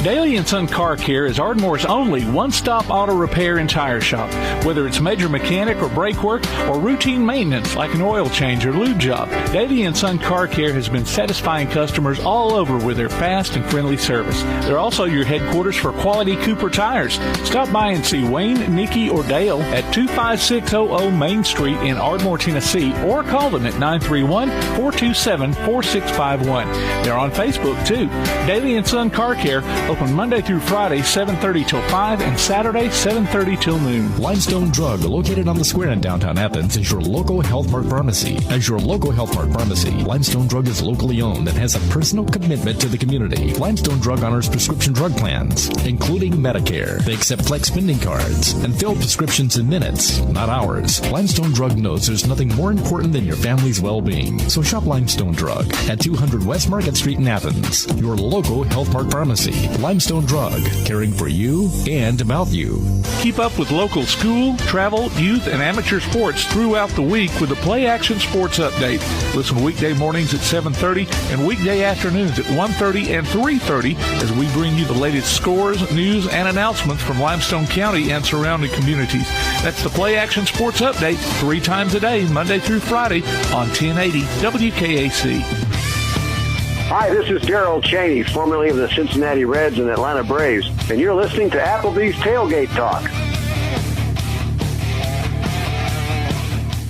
Daly & Son Car Care is Ardmore's only one-stop auto repair and tire shop. Whether it's major mechanic or brake work or routine maintenance like an oil change or lube job, Daly & Son Car Care has been satisfying customers all over with their fast and friendly service. They're also your headquarters for quality Cooper tires. Stop by and see Wayne, Nikki, or Dale at 25600 Main Street in Ardmore, Tennessee, or call them at 931-427-4651. They're on Facebook, too. Daly & Son Car Care, open Monday through Friday, 7:30 till 5, and Saturday, 7:30 till noon. Limestone Drug, located on the square in downtown Athens, is your local Health Mart pharmacy. As your local Health Mart pharmacy, Limestone Drug is locally owned and has a personal commitment to the community. Limestone Drug honors prescription drug plans, including Medicare. They accept flex spending cards and fill prescriptions in minutes, not hours. Limestone Drug knows there's nothing more important than your family's well-being. So shop Limestone Drug at 200 West Market Street in Athens, your local Health Mart pharmacy. Limestone Drug, caring for you and about you. Keep up with local school, travel, youth, and amateur sports throughout the week with the Play Action Sports Update. Listen weekday mornings at 7:30 and weekday afternoons at 1:30 and 3:30 as we bring you the latest scores, news, and announcements from Limestone County and surrounding communities. That's the Play Action Sports Update 3 times a day, Monday through Friday on 1080 WKAC. Hi, this is Darryl Cheney, formerly of the Cincinnati Reds and Atlanta Braves, and you're listening to Applebee's Tailgate Talk.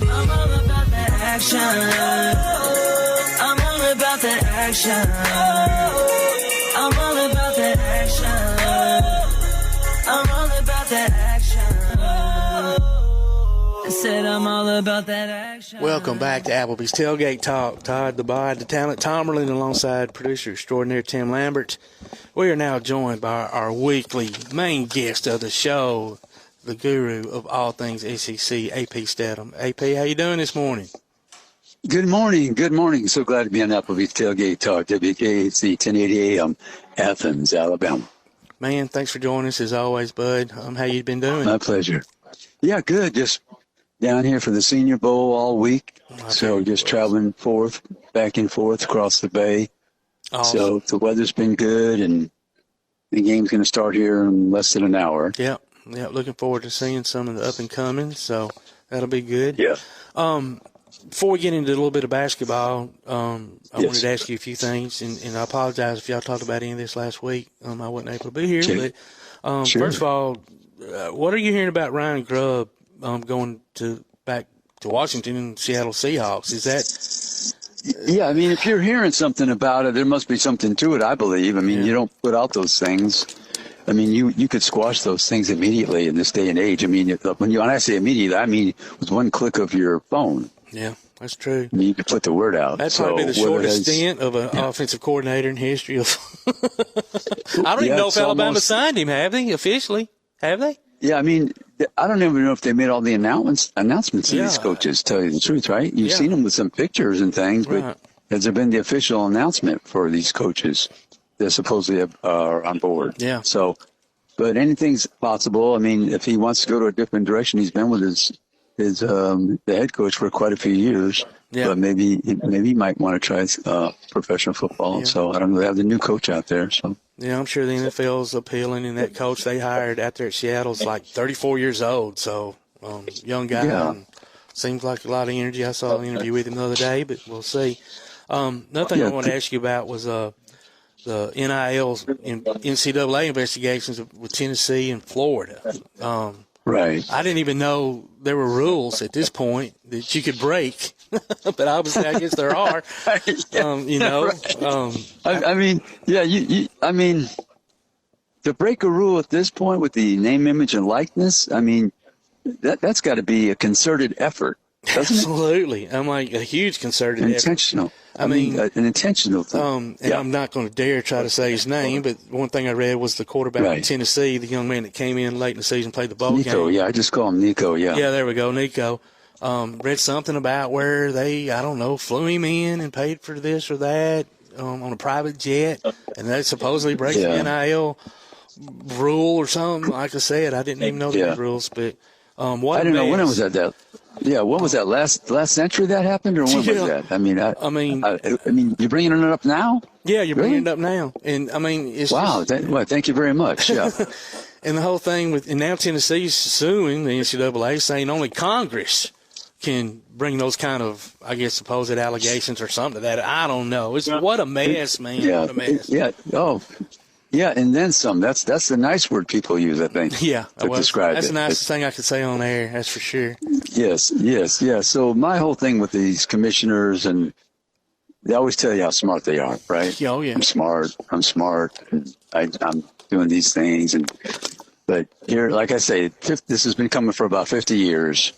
I'm all about that action. I'm all about that action. I'm all about that action. I'm all about that action. I said I'm all about that action. Welcome back to Applebee's Tailgate Talk. Todd the Bod, the talent Tomerlin, alongside producer extraordinaire Tim Lambert. We are now joined by our weekly main guest of the show, the guru of all things SEC, AP Steadham. AP, how you doing this morning? Good morning. Good morning. So glad to be on Applebee's Tailgate Talk, WKAC 1080 AM, Athens, Alabama. Man, thanks for joining us as always, bud. How you been doing? My pleasure. Yeah, good. Just down here for the Senior Bowl all week. So just traveling back and forth across the bay. Awesome. So the weather's been good, and the game's going to start here in less than an hour. Yep. Looking forward to seeing some of the up and coming. So that'll be good. Yeah. Before we get into a little bit of basketball, I wanted to ask you a few things, and I apologize if y'all talked about any of this last week. I wasn't able to be here. Sure. But first of all, what are you hearing about Ryan Grubb going back to Washington and Seattle Seahawks? Is that? Yeah, I mean, if you're hearing something about it, there must be something to it, I believe. I mean, you don't put out those things. I mean, you could squash those things immediately in this day and age. I mean, when I say immediately, I mean with one click of your phone. Yeah, that's true. I mean, you could put the word out. That'd probably be the shortest stint of an offensive coordinator in history of. I don't even know if Alabama signed him. Have they officially? Have they? Yeah, I mean, I don't even know if they made all the announcements of these coaches, tell you the truth, right? You've seen them with some pictures and things, but has there been the official announcement for these coaches that supposedly are on board? Yeah. So, but anything's possible. I mean, if he wants to go to a different direction, he's been with the head coach for quite a few years. Yeah. But maybe he might want to try professional football. Yeah. So I don't know. They have the new coach out there. So. Yeah, I'm sure the NFL's appealing, and that coach they hired out there at Seattle's like 34 years old, so young guy. Yeah. And seems like a lot of energy. I saw an interview with him the other day, but we'll see. Another thing I wanted to ask you about was the NIL and NCAA investigations with Tennessee and Florida. Right. I didn't even know there were rules at this point that you could break. But obviously, I guess there are. I mean, I mean, to break a rule at this point with the name, image, and likeness, I mean, that's got to be a concerted effort. doesn't Absolutely. I'm like a huge concerted effort. Intentional. I mean, an intentional thing. And I'm not going to dare try to say his name, but one thing I read was the quarterback Right. in Tennessee, the young man that came in late in the season, played the bowl Nico, game. I just call him Nico, Yeah, there we go, Nico. Read something about where they, I don't know, flew him in and paid for this or that on a private jet, and that supposedly breaks the NIL rule or something. Like I said, I didn't even know the rules, but what I didn't know when it mess. was at that. Yeah, when was that? Last century that happened, or when was that? I mean, I mean, you're bringing it up now? Yeah, you're bringing it up now, and I mean, it's wow. Just, Thank you very much. Yeah. And the whole thing and now Tennessee's suing the NCAA, saying only Congress can bring those kind of, I guess, supposed allegations or something to that. I don't know. It's what a mess, man. Yeah. What a mess. Yeah. Oh. Yeah, and then some. That's the nice word people use, I think. Yeah, to describe that's it. the nicest thing I could say on air. That's for sure. Yes. Yeah. So my whole thing with these commissioners, and they always tell you how smart they are, right? Oh yeah. I'm smart. And I'm doing these things, but here, like I say, this has been coming for about 50 years,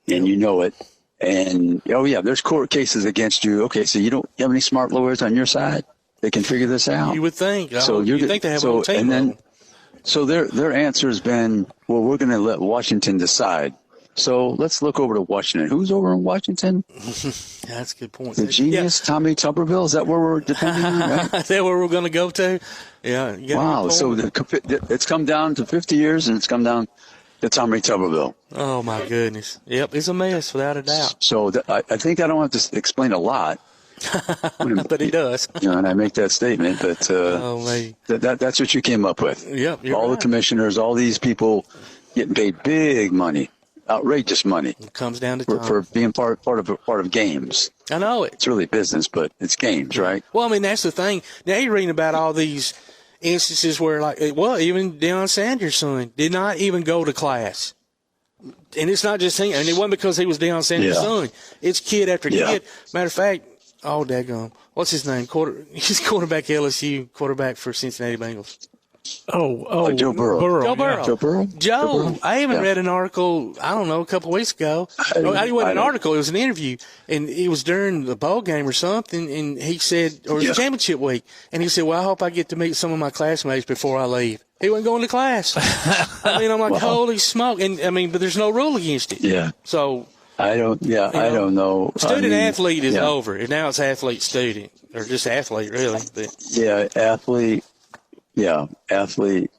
and you know it. And there's court cases against you. Okay, so you don't have any smart lawyers on your side? They can figure this out. You would think. So you think they have a whole team. And then, so their answer has been, well, we're going to let Washington decide. So let's look over to Washington. Who's over in Washington? That's a good point. The genius, Tommy Tuberville. Is that where we're depending on? Right? Is that where we're going to go to? Yeah. Wow. So it's come down to 50 years, and it's come down to Tommy Tuberville. Oh my goodness. Yep, it's a mess without a doubt. So I think I don't have to explain a lot. But he does. And I make that statement, but that's what you came up with. Yep, all right. The commissioners, all these people getting paid big money, outrageous money. It comes down to for being part of games. I know it. It's really business, but it's games, right? Well, I mean, that's the thing. Now you're reading about all these instances where, even Deion Sanders' son did not even go to class. And it's not just him. And it wasn't because he was Deion Sanders' son. It's kid after kid. Matter of fact, daggone. What's his name? He's quarterback LSU, quarterback for Cincinnati Bengals. Joe Burrow. Joe Burrow. I even read an article, I don't know, a couple weeks ago. It wasn't an article, it was an interview. And it was during the bowl game or something, and he said, or it was championship week, and he said, well, I hope I get to meet some of my classmates before I leave. He wasn't going to class. I mean, I'm like, holy smoke. And, I mean, but there's no rule against it. Yeah. So. I don't know. Student athlete is over. And now it's athlete student, or just athlete, really. But. Yeah, athlete. Yeah, athlete.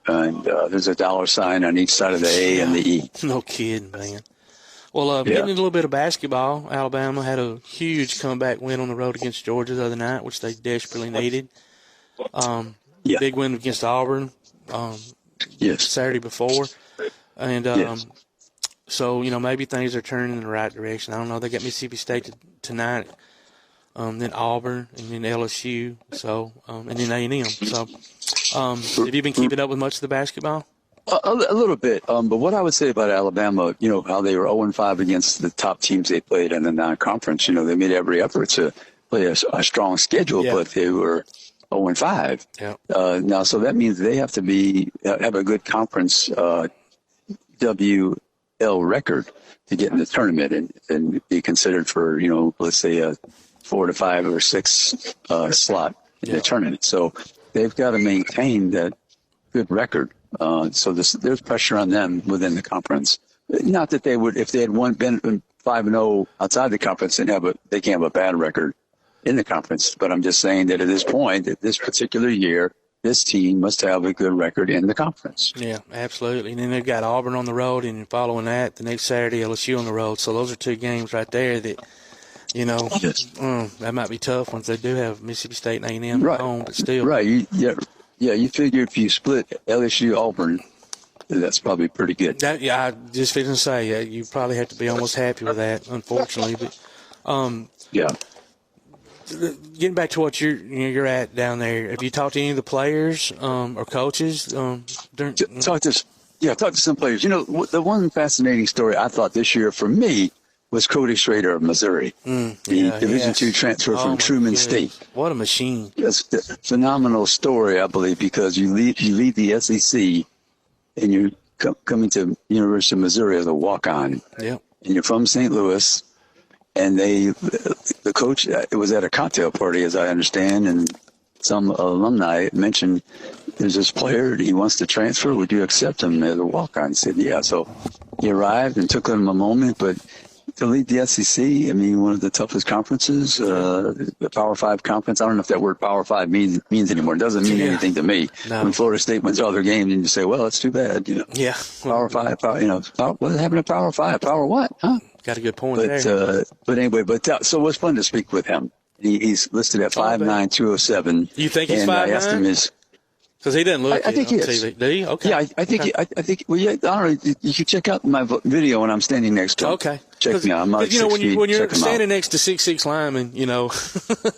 And there's a $sign on each side of the A and the E. No kidding, man. Well, getting into a little bit of basketball, Alabama had a huge comeback win on the road against Georgia the other night, which they desperately needed. Big win against Auburn Saturday before. And so, maybe things are turning in the right direction. I don't know. They got Mississippi State tonight, then Auburn, and then LSU, and then A&M. So have you been keeping up with much of the basketball? A little bit. But what I would say about Alabama, how they were 0-5 against the top teams they played in the non-conference. They made every effort to play a strong schedule, but they were 0-5. Yeah. Now, so that means they have to have a good conference WL record to get in the tournament and be considered for, let's say a 4 to 5 or 6 slot in the tournament. So they've got to maintain that good record. So there's pressure on them within the conference. Not that they would, if they had been 5-0 outside the conference, they can't have a bad record in the conference. But I'm just saying that at this point, at this particular year, this team must have a good record in the conference. Yeah, absolutely. And then they've got Auburn on the road, and following that, the next Saturday, LSU on the road. So those are two games right there that, that might be tough once they do have Mississippi State and A&M at home, but still. Right. You figure if you split LSU Auburn, that's probably pretty good. I just fitting to say, you probably have to be almost happy with that, unfortunately. But getting back to what you're at down there, have you talked to any of the players or coaches? Talk to some players. The one fascinating story I thought this year for me was Cody Schrader of Missouri, the Division II transfer from Truman State. What a machine! It's a phenomenal story, I believe, because you lead the SEC and you're coming to University of Missouri as a walk-on. Yep. and you're from St. Louis, and the coach, it was at a cocktail party, as I understand, and some alumni mentioned there's this player, he wants to transfer. Would you accept him as a walk-on? He said, yeah. So he arrived and took him a moment, but to lead the SEC, I mean, one of the toughest conferences, the Power 5 conference. I don't know if that word Power 5 means anymore. It doesn't mean anything to me. No. When Florida State wins all their games, and you say, well, it's too bad, you know. Yeah. Power 5, what happened to Power 5? Power what? Huh? Got a good point there. But anyway, so it was fun to speak with him. He's listed at 5'9", 207. You think he's 5'9"? I asked him because he doesn't look. I think he is. TV. Do you? Okay. Yeah, I think. I think. Well, yeah. I don't know. You should check out my video when I'm standing next to him. Okay. Check me out. I'm like 6 feet. when you're Check him standing out. next to 6'6" linemen,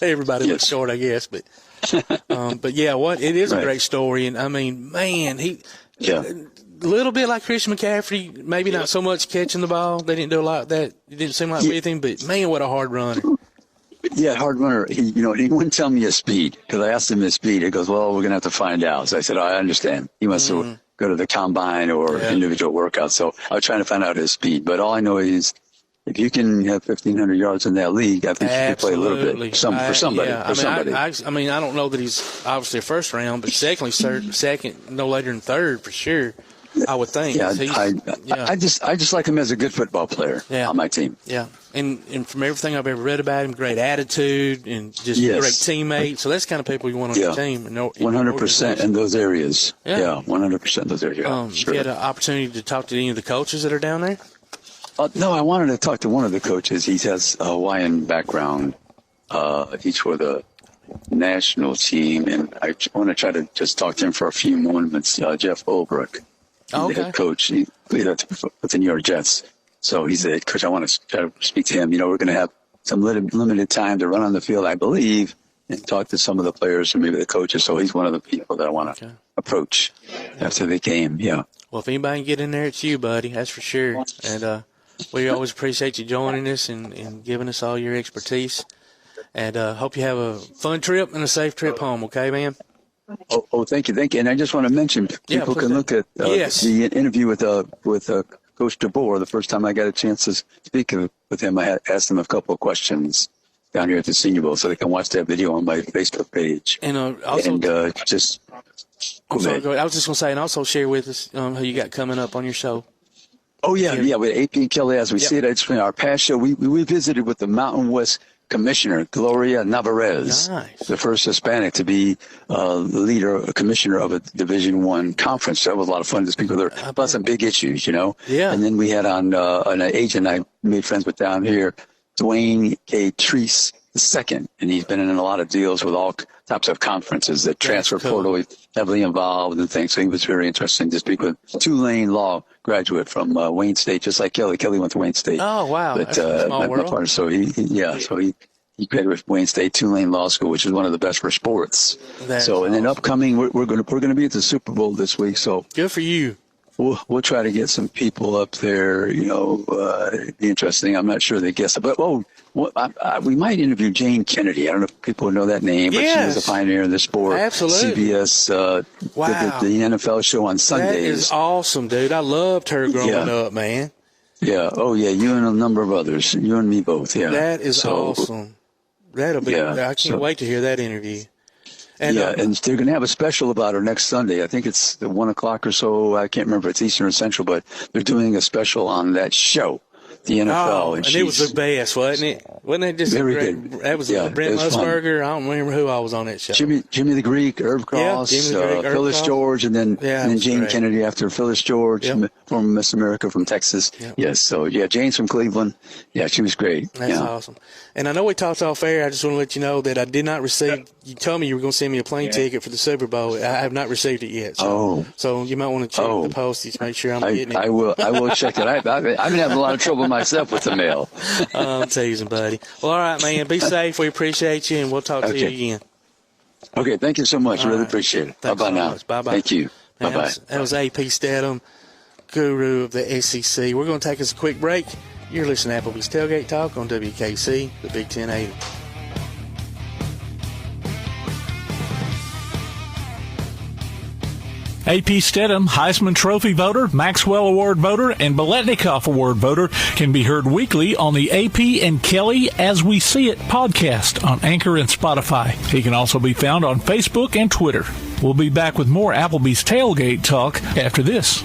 everybody looks short, I guess. But yeah, it is a great story, and I mean, man, a little bit like Christian McCaffrey, maybe not so much catching the ball. They didn't do a lot of that. It didn't seem like with him, but man, what a hard runner. Yeah, hard runner. He wouldn't tell me his speed because I asked him his speed. He goes, well, we're going to have to find out. So I said, I understand. He wants to go to the combine or individual workout. So I was trying to find out his speed. But all I know is if you can have 1,500 yards in that league, I think you can play a little bit for somebody. I mean, I don't know that he's obviously a first round, but second, no later than third for sure. I would think. Yeah, I just like him as a good football player on my team. Yeah, and from everything I've ever read about him, great attitude and just a great teammate. So that's the kind of people you want on your team. 100% in those areas. Yeah, 100% in those areas. Sure. You had an opportunity to talk to any of the coaches that are down there? No, I wanted to talk to one of the coaches. He has a Hawaiian background. He's for the national team, and I want to try to just talk to him for a few moments. Jeff Olbrook. The head coach. He played with the New York Jets. So he said, Coach, I want to try to speak to him. We're going to have some limited time to run on the field, I believe, and talk to some of the players and maybe the coaches. So he's one of the people that I want to approach after the game. Yeah. Well, if anybody can get in there, it's you, buddy. That's for sure. And we always appreciate you joining us and giving us all your expertise. And hope you have a fun trip and a safe trip home. Okay, man? Oh, thank you. And I just want to mention, people can look at the interview with Coach DeBoer. The first time I got a chance to speak with him, I had asked him a couple of questions down here at the Senior Bowl, so they can watch that video on my Facebook page. And also, go ahead. I was just going to say, and also share with us who you got coming up on your show. Oh yeah, with AP and Kelly, as we see it, our past show, we visited with the Mountain West Commissioner Gloria Navarez, the first Hispanic to be commissioner of a Division I conference. That was a lot of fun to speak with her about some big issues, Yeah. And then we had on an agent I made friends with down here, Dwayne K. Treese II, and he's been in a lot of deals with all types of conferences. The transfer portal, he's heavily involved and things. So he was very interesting to speak with. Tulane Law graduate from Wayne State, just like Kelly. Kelly went to Wayne State. Oh, wow. But, that's a small world. So he graduated from Wayne State, Tulane Law School, which is one of the best for sports. And then upcoming, we're going to be at the Super Bowl this week. So good for you. We'll try to get some people up there. It'd be interesting. I'm not sure they guess it, but we might interview Jane Kennedy. I don't know if people know that name, but she was a pioneer in the sport. Absolutely. CBS, the NFL show on Sundays. That is awesome, dude. I loved her growing up, man. Yeah. Oh, yeah. You and a number of others. You and me both. Yeah. That is awesome. That'll be. Yeah, I can't wait to hear that interview. And, and they're going to have a special about her next Sunday. I think it's the 1 o'clock or so. I can't remember if it's Eastern or Central, but they're doing a special on that show, the NFL. Oh, and it was the best, wasn't it? Wasn't it just very good? Good. That was Brent Musburger. I don't remember who I was on that show. Jimmy the Greek, Herb Cross, Phyllis George, and then Jane Kennedy after Phyllis George from Miss America from Texas. Yep. Yes, so Jane's from Cleveland. Yeah, she was great. That's awesome. And I know we talked off air. I just want to let you know that I did not receive. You told me you were going to send me a plane ticket for the Super Bowl. I have not received it yet. So you might want to check the postage, make sure I'm getting it. I will check it. I've been having a lot of trouble myself with the mail. I'm teasing, buddy. Well, all right, man. Be safe. We appreciate you, and we'll talk to you again. Okay, thank you so much. Really appreciate it. Bye-bye now. Bye-bye. Thank you. Man, bye-bye. That was AP Steadham, guru of the SEC. We're going to take us a quick break. You're listening to Applebee's Tailgate Talk on WKC, the Big 1080. AP Steadham, Heisman Trophy voter, Maxwell Award voter, and Biletnikoff Award voter can be heard weekly on the AP and Kelly As We See It podcast on Anchor and Spotify. He can also be found on Facebook and Twitter. We'll be back with more Applebee's Tailgate Talk after this.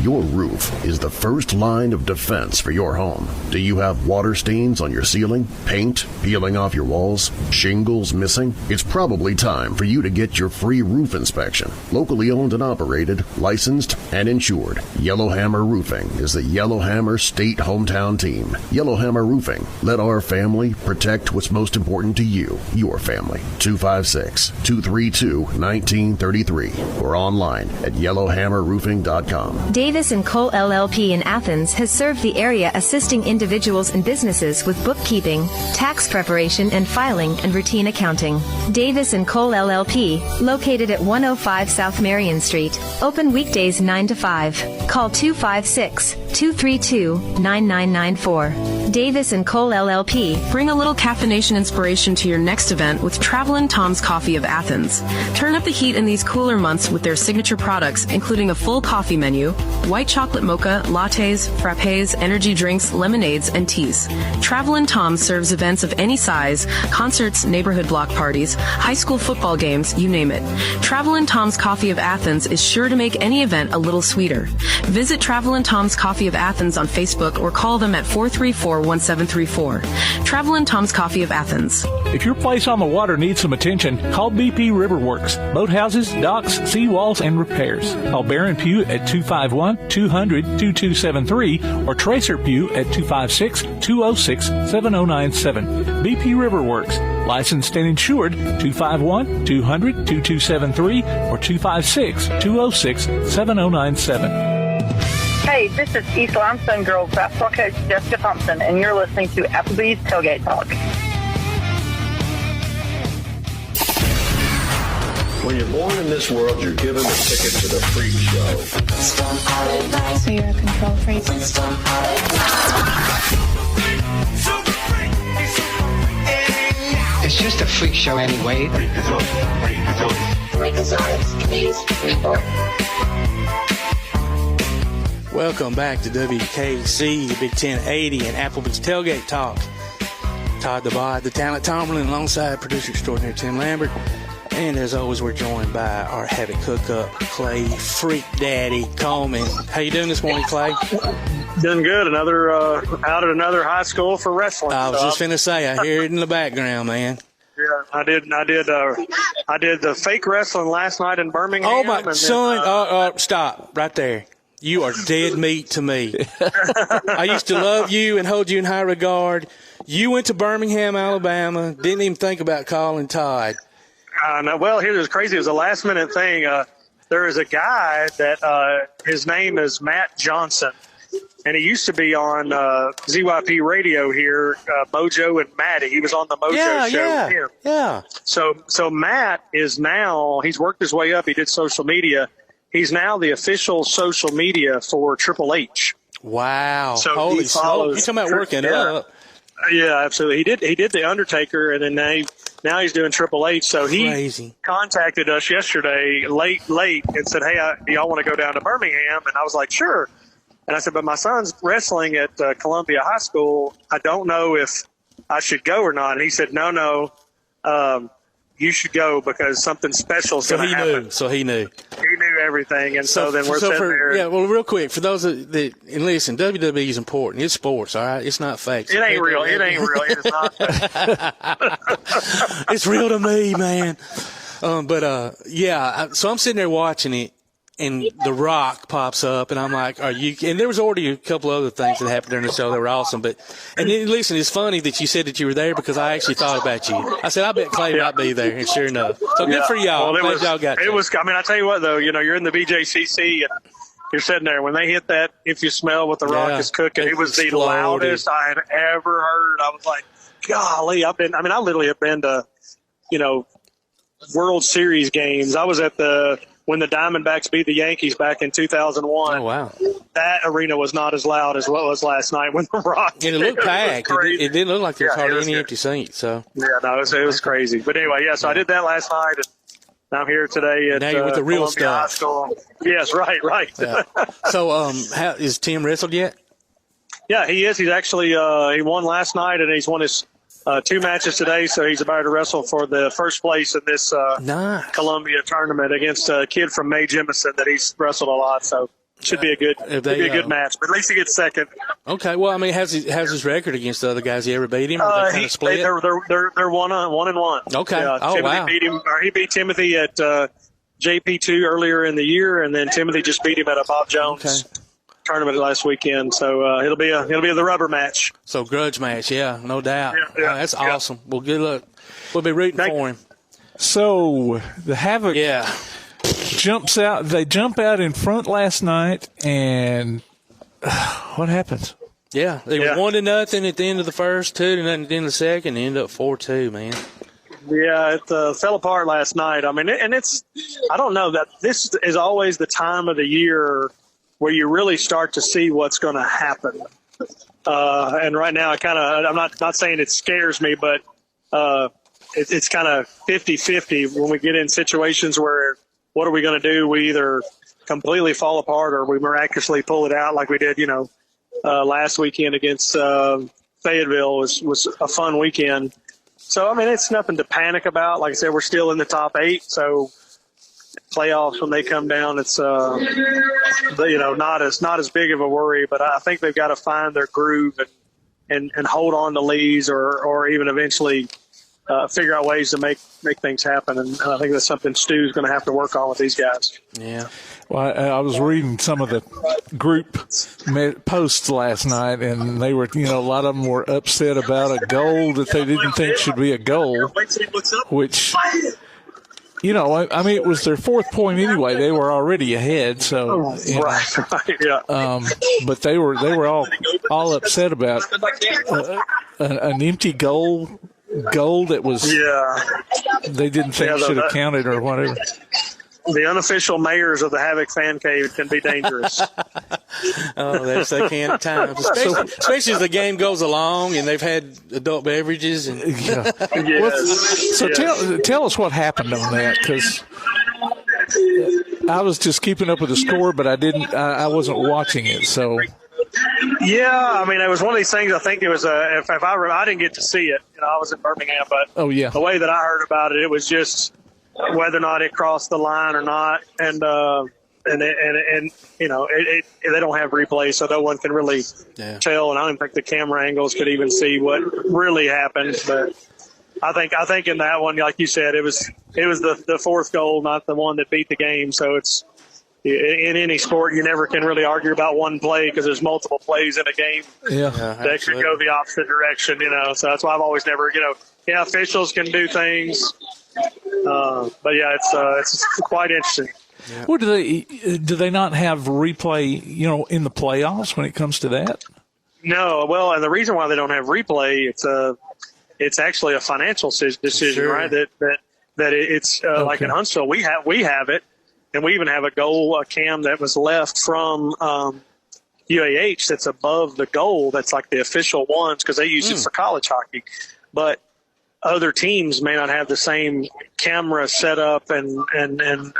Your roof is the first line of defense for your home. Do you have water stains on your ceiling, paint peeling off your walls, shingles missing? It's probably time for you to get your free roof inspection. Locally owned and operated, licensed, and insured, Yellowhammer Roofing is the Yellowhammer State hometown team. Yellowhammer Roofing. Let our family protect what's most important to you, your family. 256-232-1933 or online at yellowhammerroofing.com. Davis & Cole LLP in Athens has served the area assisting individuals and businesses with bookkeeping, tax preparation and filing, and routine accounting. Davis & Cole LLP, located at 105 South Marion Street, open weekdays 9 to 5. Call 256-232-9994. Davis & Cole LLP. Bring a little caffeination inspiration to your next event with Travelin' Tom's Coffee of Athens. Turn up the heat in these cooler months with their signature products, including a full coffee menu, white chocolate mocha, lattes, frappes, energy drinks, lemonades, and teas. Travelin' Tom serves events of any size, concerts, neighborhood block parties, high school football games, you name it. Travelin' Tom's Coffee of Athens is sure to make any event a little sweeter. Visit Travelin' Tom's Coffee of Athens on Facebook or call them at 434-1734. Travelin' Tom's Coffee of Athens. If your place on the water needs some attention, call BP Riverworks. Boathouses, docks, seawalls, and repairs. Call Baron Pugh at 251-200-2273 or Tracer Pugh at 256-206-7097. BP Riverworks. Licensed and insured 251-200-2273 or 256-206-7097. Hey, this is East Limestone Girls basketball coach Jessica Thompson, and you're listening to Applebee's Tailgate Talk. When you're born in this world, you're given a ticket to the freak show. So you're a control freak? It's just a freak show anyway. Welcome back to WKC, Big 1080 and Applebee's Tailgate Talk. Todd the Bot, the Talent Tomlin, alongside producer extraordinaire Tim Lambert. And as always, we're joined by our Havoc hookup, Clay Freak Daddy Coleman. How you doing this morning, Clay? Doing good. Another out at another high school for wrestling. I was just finna say, I hear it in the background, man. Yeah, I did the fake wrestling last night in Birmingham. Oh my son! Stop right there. You are dead meat to me. I used to love you and hold you in high regard. You went to Birmingham, Alabama. Didn't even think about calling Todd. Well, here's what's crazy. It was a last-minute thing. There is a guy that his name is Matt Johnson, and he used to be on ZYP radio here, Mojo and Matty. He was on the Mojo show here. Yeah. So Matt is now, he's worked his way up. He did social media. He's now the official social media for Triple H. Wow. So holy smokes. You're talking about working up. Yeah, absolutely. He did the Undertaker, and then now he's doing Triple H. So he contacted us yesterday late and said, hey, do y'all want to go down to Birmingham? And I was like, sure. And I said, but my son's wrestling at Columbia High School. I don't know if I should go or not. And he said, no, you should go because something special is going to happen. So he knew. He knew everything. And so then we're sitting there. Yeah, well, real quick, for those that, and listen, WWE is important. It's sports, all right? It's not fake. It ain't real. It ain't real. It is not fake. It's real to me, man. So I'm sitting there watching it, and The Rock pops up, and I'm like, are you – and there was already a couple other things that happened during the show that were awesome. But – and then, listen, it's funny that you said that you were there because I actually thought about you. I said, I bet Clay might be there, and sure enough. So good for y'all. Well, Glad y'all got it. I mean, I tell you what, though, you're in the BJCC, and you're sitting there. When they hit that If You Smell What The Rock Is Cooking, it was the loudest I had ever heard. I was like, golly, I literally have been to, World Series games. I was at the when the Diamondbacks beat the Yankees back in 2001. Oh, wow. That arena was not as loud as what was last night when the Rocks. And it looked packed. It didn't look like there was hardly any empty seats. So. Yeah, no, it was crazy. But anyway, so I did that last night, and I'm here today at now you're with the real Columbia High stuff. School. Yes, right. Yeah. So, how, is Tim wrestled yet? Yeah, he is. He's actually he won last night, and he's won his 2 matches today. So he's about to wrestle for the first place in this Columbia tournament against a kid from May Jemison that he's wrestled a lot. So should be a good match. But at least he gets second. Okay. Well, I mean, how's his record against the other guys? He ever beat him? Or they kind of split? They're 1-1. Okay. Yeah, Timothy he beat Timothy at JP2 earlier in the year, and then Timothy just beat him at a Bob Jones tournament last weekend. So it'll be the rubber match. So grudge match, yeah, no doubt. Yeah, that's awesome. Well, good luck. We'll be rooting for him. So the Havoc jumps out. They jump out in front last night, and what happens? Yeah, they were 1-0 at the end of the first, 2-0 at the end of the second, and ended up 4-2, man. Yeah, it fell apart last night. I mean, and I don't know, that this is always the time of the year where you really start to see what's going to happen. And right now, I'm not saying it scares me, but it's kind of 50-50 when we get in situations where what are we going to do? We either completely fall apart or we miraculously pull it out like we did, last weekend against Fayetteville was a fun weekend. So, I mean, it's nothing to panic about. Like I said, we're still in the top 8, so playoffs when they come down, it's not as big of a worry. But I think they've got to find their groove and hold on to leads or even eventually figure out ways to make things happen. And I think that's something Stu's going to have to work on with these guys. Yeah. Well, I was reading some of the group posts last night, and they were, a lot of them were upset about a goal that they didn't think should be a goal, which, I mean, it was their 4th point anyway. They were already ahead, so but they were all upset about an empty goal that was they didn't think should have counted or whatever. The unofficial mayors of the Havoc fan cave can be dangerous. They can at times, especially as the game goes along and they've had adult beverages. And So tell us what happened on that, because I was just keeping up with the score, but I wasn't watching it. So I mean, it was one of these things. I think it was I didn't get to see it. I was in Birmingham, but the way that I heard about it, it was just whether or not it crossed the line or not, and they don't have replay, so no one can really tell. And I don't think the camera angles could even see what really happened. But I think in that one, like you said, it was the 4th goal, not the one that beat the game. So it's in any sport, you never can really argue about one play because there's multiple plays in a game that could go the opposite direction. So that's why I've always never, officials can do things. But it's quite interesting. Yeah. Well, do they not have replay, in the playoffs when it comes to that? No. Well, and the reason why they don't have replay, it's actually a financial decision, right? That it's like in Huntsville, we have it, and we even have a goal cam that was left from UAH that's above the goal. That's like the official ones because they use it for college hockey, but other teams may not have the same camera setup and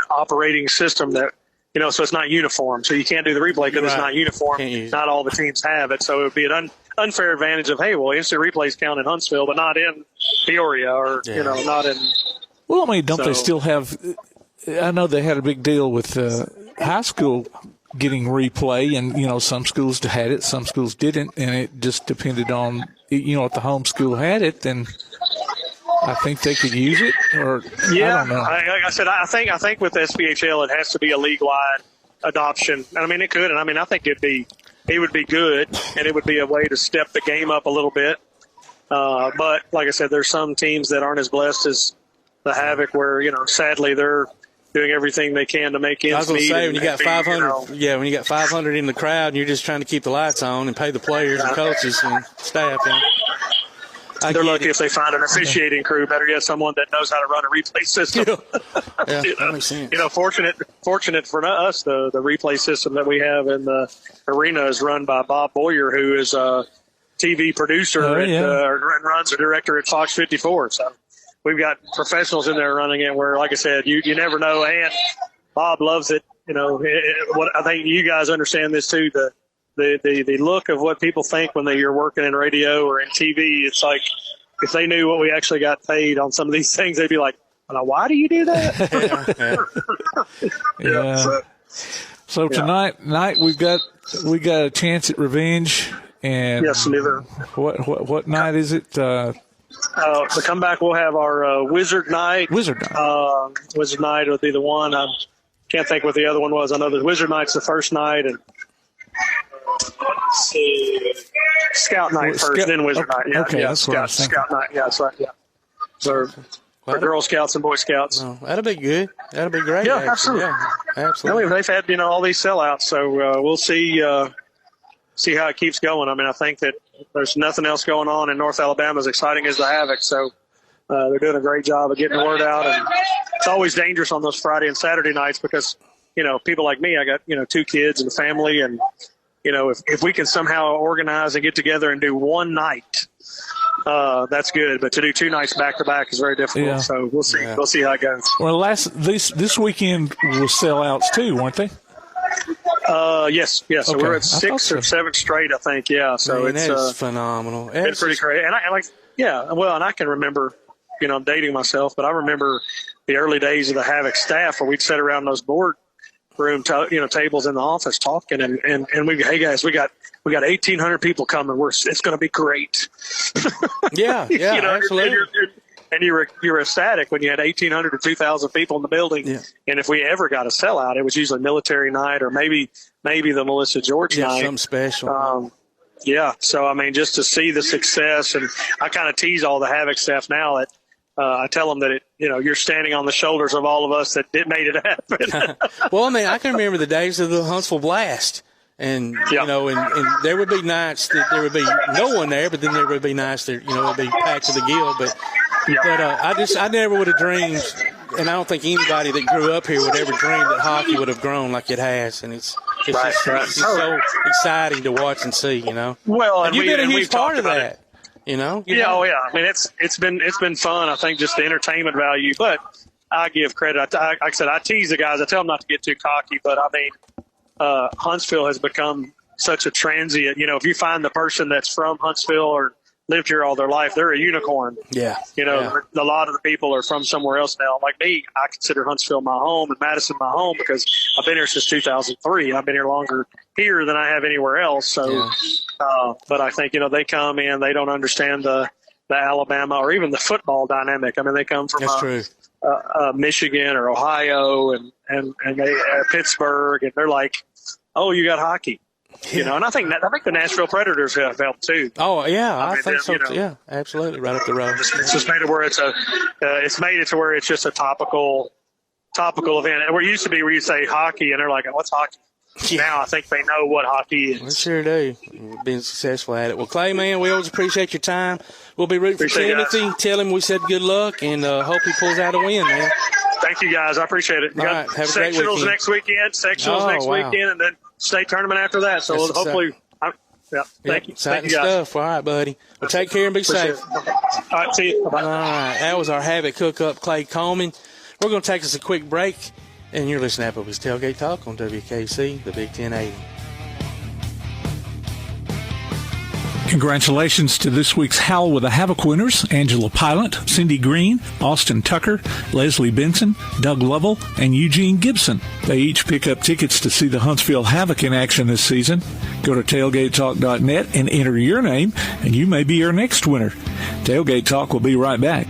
operating system that, so it's not uniform. So you can't do the replay because it's not uniform. Not all the teams have it. So it would be an unfair advantage of, hey, well, instant replays count in Huntsville, but not in Peoria or, not in. Well, I mean, don't they still have – I know they had a big deal with high school getting replay, and, some schools had it, some schools didn't, and it just depended on, if the home school had it, then – I think they could use it, or I don't know. Like I said, I think with SPHL it has to be a league-wide adoption. And I mean, it could, and I mean, I think it would be good, and it would be a way to step the game up a little bit. But like I said, there's some teams that aren't as blessed as the Havoc, where sadly they're doing everything they can to make ends meet. I was going to say, when you got 500, when you got 500 in the crowd, and you're just trying to keep the lights on and pay the players and coaches and staff. They're lucky if they find an officiating crew. Better yet, someone that knows how to run a replay system. Yeah, that makes sense. Fortunate for us, the replay system that we have in the arena is run by Bob Boyer, who is a TV producer and runs a director at Fox 54. So we've got professionals in there running it. Where, like I said, you never know. And Bob loves it. What I think you guys understand this too. The look of what people think when you're working in radio or in TV, it's like if they knew what we actually got paid on some of these things, they'd be like, well, why do you do that? So tonight we've got a chance at revenge. And yes, neither. What night is it? The comeback, we'll have our Wizard Night. Wizard Night will be the one. I can't think what the other one was. I know the Wizard Night's the first night, and let's see, Scout Night first, then Wizard Night. Yeah, okay, that's what I was thinking. Scout Night. Yeah, that's right. Yeah. So for Girl Scouts and Boy Scouts. Oh, that'll be good. That'll be great. Yeah, actually. absolutely. Yeah, absolutely. They've had all these sellouts, so we'll see how it keeps going. I mean, I think that there's nothing else going on in North Alabama as exciting as the Havoc. So they're doing a great job of getting the word out, and it's always dangerous on those Friday and Saturday nights because people like me, I got 2 kids and a family, and if we can somehow organize and get together and do one night, that's good. But to do 2 nights back to back is very difficult. Yeah. So we'll see. Yeah. We'll see how it goes. Well, this weekend was sellouts too, weren't they? Yes. So we're at 6 or 7 straight, I think. Yeah. So it's phenomenal. It's pretty crazy. And I can remember, I'm dating myself, but I remember the early days of the Havoc staff where we'd sit around those board room, tables in the office talking, and we, hey guys, we got 1,800 people coming. It's going to be great. Yeah, absolutely. And you were ecstatic when you had 1,800 to 2,000 people in the building. Yeah. And if we ever got a sellout, it was usually military night or maybe the Melissa George night. Something special. So I mean, just to see the success, and I kind of tease all the Havoc staff now that I tell them that you're standing on the shoulders of all of us that made it happen. Well, I mean, I can remember the days of the Huntsville Blast. And, and there would be nights that there would be no one there, but then there would be nights that, it would be packed to the gill. But I never would have dreamed, and I don't think anybody that grew up here would ever dream that hockey would have grown like it has. And it's just so exciting to watch and see, Well, and you've been a huge part of that, I mean, it's been fun. I think just the entertainment value, but I give credit. Like I said, I tease the guys. I tell them not to get too cocky, but I mean, Huntsville has become such a transient. If you find the person that's from Huntsville or lived here all their life, they're a unicorn. Yeah. A lot of the people are from somewhere else now. Like me, I consider Huntsville my home and Madison my home because I've been here since 2003. I've been here longer here than I have anywhere else. So, but I think, they come in, they don't understand the Alabama or even the football dynamic. I mean, they come from Michigan or Ohio and they Pittsburgh, and they're like, oh, you got hockey. And I think the Nashville Predators have helped too. Oh yeah, I think so too. Yeah, absolutely, right up the road. It's just made it where it's made it to where it's just a topical event. And where it used to be where you say hockey and they're like, what's hockey? Yeah. Now I think they know what hockey is. We sure do. Being successful at it. Well, Clay, man, we always appreciate your time. We'll be rooting for Timothy. Tell him we said good luck and hope he pulls out a win, man. Thank you, guys. I appreciate it. All right, have a great weekend. Sectionals next weekend, and then state tournament after that. So hopefully, thank you. Exciting stuff. All right, buddy. Well, take care and be safe. All right, see you. Bye-bye. All right, that was our Havoc hookup, Clay Coleman. We're going to take us a quick break, and you're listening to Applebee's Tailgate Talk on WKC, the Big 1080. Congratulations to this week's Howl with a Havoc winners, Angela Pilot, Cindy Green, Austin Tucker, Leslie Benson, Doug Lovell, and Eugene Gibson. They each pick up tickets to see the Huntsville Havoc in action this season. Go to tailgatetalk.net and enter your name, and you may be our next winner. Tailgate Talk will be right back.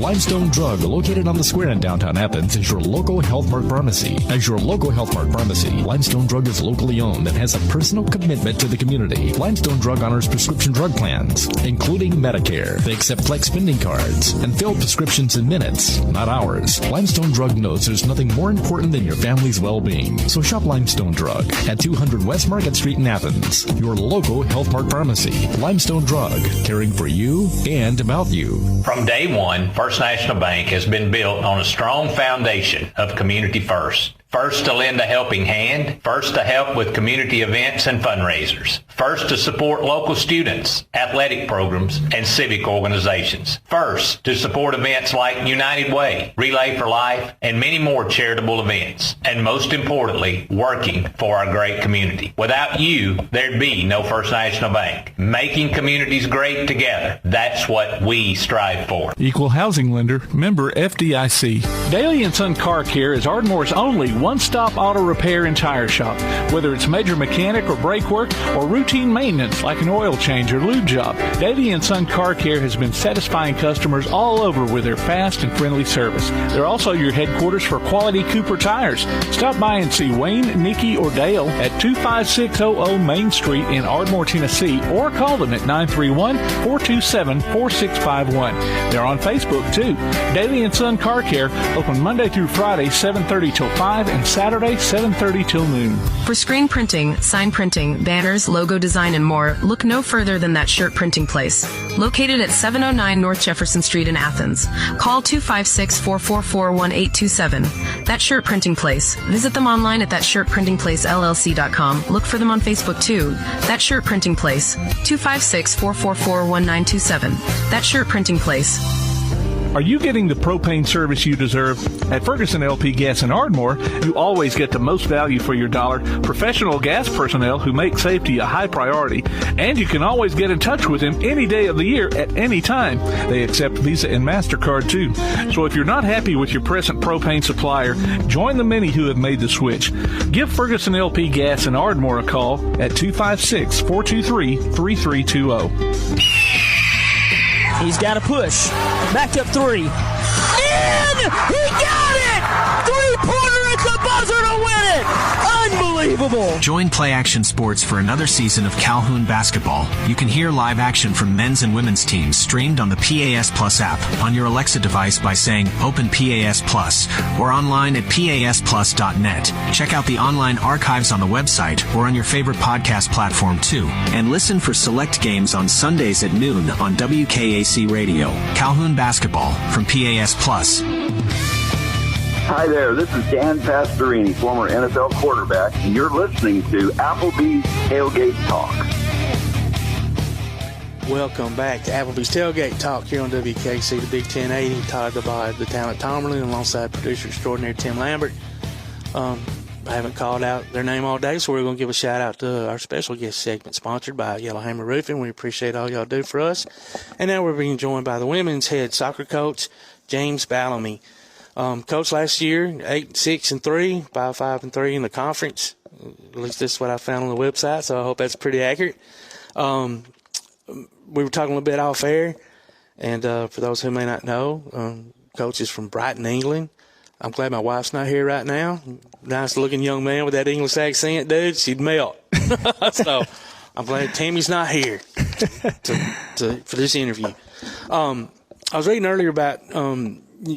Limestone Drug, located on the square in downtown Athens, is your local Health Mart pharmacy. As your local Health Mart pharmacy, Limestone Drug is locally owned and has a personal commitment to the community. Limestone Drug honors prescription drug plans, including Medicare. They accept flex spending cards and fill prescriptions in minutes, not hours. Limestone Drug knows there's nothing more important than your family's well-being. So shop Limestone Drug at 200 West Market Street in Athens, your local Health Mart pharmacy. Limestone Drug, caring for you and about you. From day one, First National Bank has been built on a strong foundation of community first. First to lend a helping hand, first to help with community events and fundraisers, first to support local students, athletic programs, and civic organizations, first to support events like United Way, Relay for Life, and many more charitable events, and most importantly, working for our great community. Without you, there'd be no First National Bank. Making communities great together, that's what we strive for. Equal housing lender, member FDIC. Daly & Son Car Care is Ardmore's only one-stop auto repair and tire shop. Whether it's major mechanic or brake work or routine maintenance like an oil change or lube job, Daly & Son Car Care has been satisfying customers all over with their fast and friendly service. They're also your headquarters for quality Cooper tires. Stop by and see Wayne, Nikki, or Dale at 25600 Main Street in Ardmore, Tennessee, or call them at 931-427-4651. They're on Facebook, too. Daly & Son Car Care, open Monday through Friday, 7:30 till 5, and Saturday, 7:30 till noon. For screen printing, sign printing, banners, logo design, and more, look no further than That Shirt Printing Place. Located at 709 North Jefferson Street in Athens. Call 256-444-1827. That Shirt Printing Place. Visit them online at thatshirtprintingplacellc.com. Look for them on Facebook, too. That Shirt Printing Place. 256-444-1927. That Shirt Printing Place. Are you getting the propane service you deserve? At Ferguson LP Gas in Ardmore, you always get the most value for your dollar, professional gas personnel who make safety a high priority, and you can always get in touch with them any day of the year at any time. They accept Visa and MasterCard too. So if you're not happy with your present propane supplier, join the many who have made the switch. Give Ferguson LP Gas in Ardmore a call at 256-423-3320. He's got a push. Backed up three. In! He got it! Three-pointer at the buzzer to win it! Unbelievable! Join Play Action Sports for another season of Calhoun basketball. You can hear live action from men's and women's teams streamed on the PAS Plus app on your Alexa device by saying Open PAS Plus or online at pasplus.net. Check out the online archives on the website or on your favorite podcast platform too. And listen for select games on Sundays at noon on WKAC Radio. Calhoun basketball from PAS Plus. Hi there, this is Dan Pastorini, former NFL quarterback, and you're listening to Applebee's Tailgate Talk. Welcome back to Applebee's Tailgate Talk here on WKC, the Big 1080, talked by the talent Tomerlin alongside producer extraordinary Tim Lambert. I haven't called out their name all day, so we're going to give a shout-out to our special guest segment sponsored by Yellowhammer Roofing. We appreciate all y'all do for us. And now we're being joined by the women's head soccer coach, James Ballamy. Coach last year, 8-6-3, 5-5-3 in the conference. At least this is what I found on the website, so I hope that's pretty accurate. We were talking a little bit off air, and for those who may not know, Coach is from Brighton, England. I'm glad my wife's not here right now. Nice-looking young man with that English accent, dude. She'd melt. So I'm glad Tammy's not here for this interview. I was reading earlier about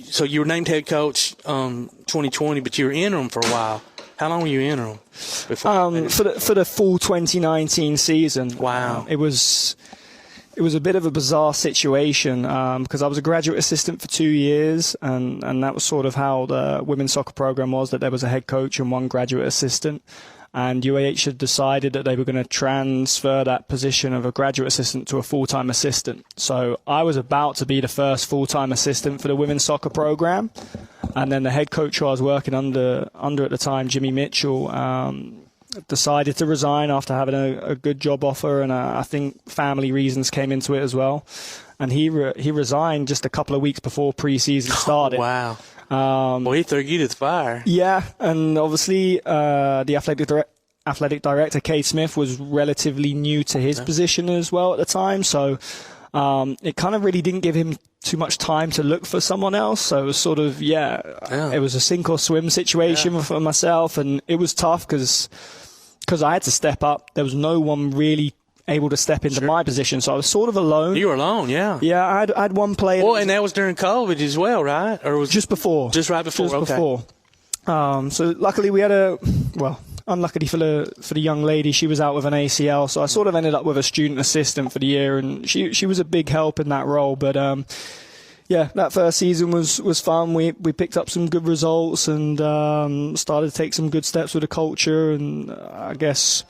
so you were named head coach 2020, but you were interim for a while. How long were you interim? For the full 2019 season. Wow. It was a bit of a bizarre situation because I was a graduate assistant for 2 years, and that was sort of how the women's soccer program was, that there was a head coach and one graduate assistant. And UAH had decided that they were going to transfer that position of a graduate assistant to a full-time assistant. So I was about to be the first full-time assistant for the women's soccer program. And then the head coach who I was working under at the time, Jimmy Mitchell, decided to resign after having a good job offer. And I think family reasons came into it as well. And he resigned just a couple of weeks before pre-season started. Oh, wow. Well, he threw you to the fire. Yeah, and obviously the athletic director, Kate Smith, was relatively new to his position as well at the time. So it kind of really didn't give him too much time to look for someone else. So it was sort of, it was a sink or swim situation for myself. And it was tough because I had to step up. There was no one really able to step into my position. So I was sort of alone. You were alone, yeah. Yeah, I had one player. Well, and that was during COVID as well, right? Or was just before. Just right before, before. So luckily we had unluckily for the young lady, she was out with an ACL, so I sort of ended up with a student assistant for the year, and she was a big help in that role. But that first season was fun. We picked up some good results and started to take some good steps with the culture, and I guess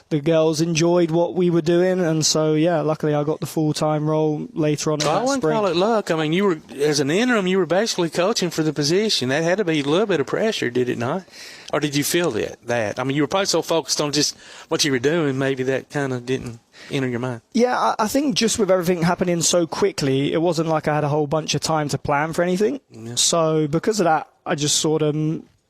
the girls enjoyed what we were doing, and so luckily I got the full-time role later on in that I wouldn't spring. call it luck. I mean, you were, as an interim, you were basically coaching for the position. That had to be a little bit of pressure, did it not? Or did you feel that? I mean, you were probably so focused on just what you were doing, maybe that kind of didn't enter your mind. Yeah, I think just with everything happening so quickly, it wasn't like I had a whole bunch of time to plan for anything. Yeah. So because of that, I just sort of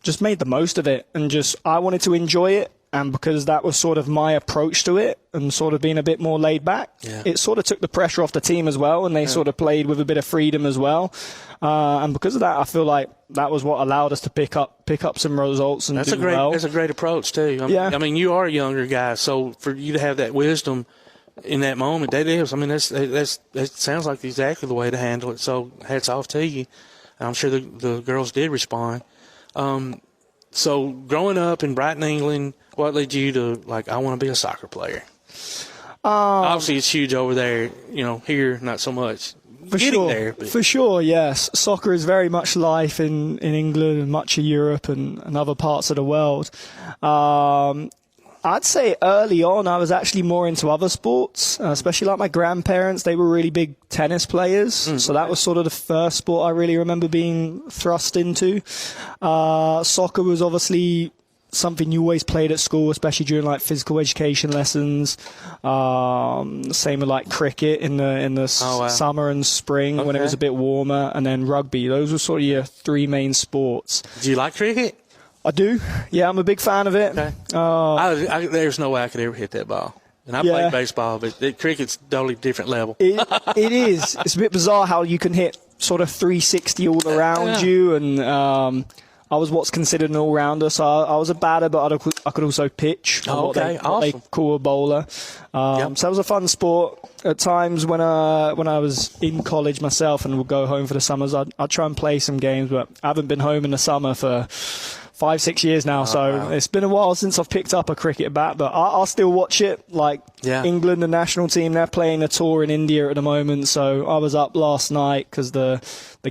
just made the most of it, and I wanted to enjoy it. And because that was sort of my approach to it and sort of being a bit more laid back, it sort of took the pressure off the team as well, and they sort of played with a bit of freedom as well. And because of that, I feel like that was what allowed us to pick up some results and do well. That's a great approach too. I mean, you are a younger guy, so for you to have that wisdom in that moment, that is. I mean, that sounds like exactly the way to handle it. So hats off to you. I'm sure the girls did respond. So growing up in Brighton, England, what led you to, I want to be a soccer player? Obviously, it's huge over there. Here, not so much. For sure, yes. Soccer is very much life in England and much of Europe and other parts of the world. I'd say early on I was actually more into other sports, especially like my grandparents. They were really big tennis players, so that was sort of the first sport I really remember being thrust into. Soccer was obviously something you always played at school, especially during physical education lessons. Same with cricket in the summer and spring when it was a bit warmer, and then rugby. Those were sort of your three main sports. Do you like cricket? I do. Yeah, I'm a big fan of it. Okay. There's no way I could ever hit that ball. And I played baseball, but cricket's a totally different level. It is. It's a bit bizarre how you can hit sort of 360 all around you, and I was what's considered an all-rounder, so I was a batter, but I could also pitch. What they call a bowler. So that was a fun sport. At times when I was in college myself and would go home for the summers, I'd try and play some games, but I haven't been home in the summer for 5-6 years now, It's been a while since I've picked up a cricket bat, but I'll still watch it. England, the national team, they're playing a tour in India at the moment, so I was up last night because the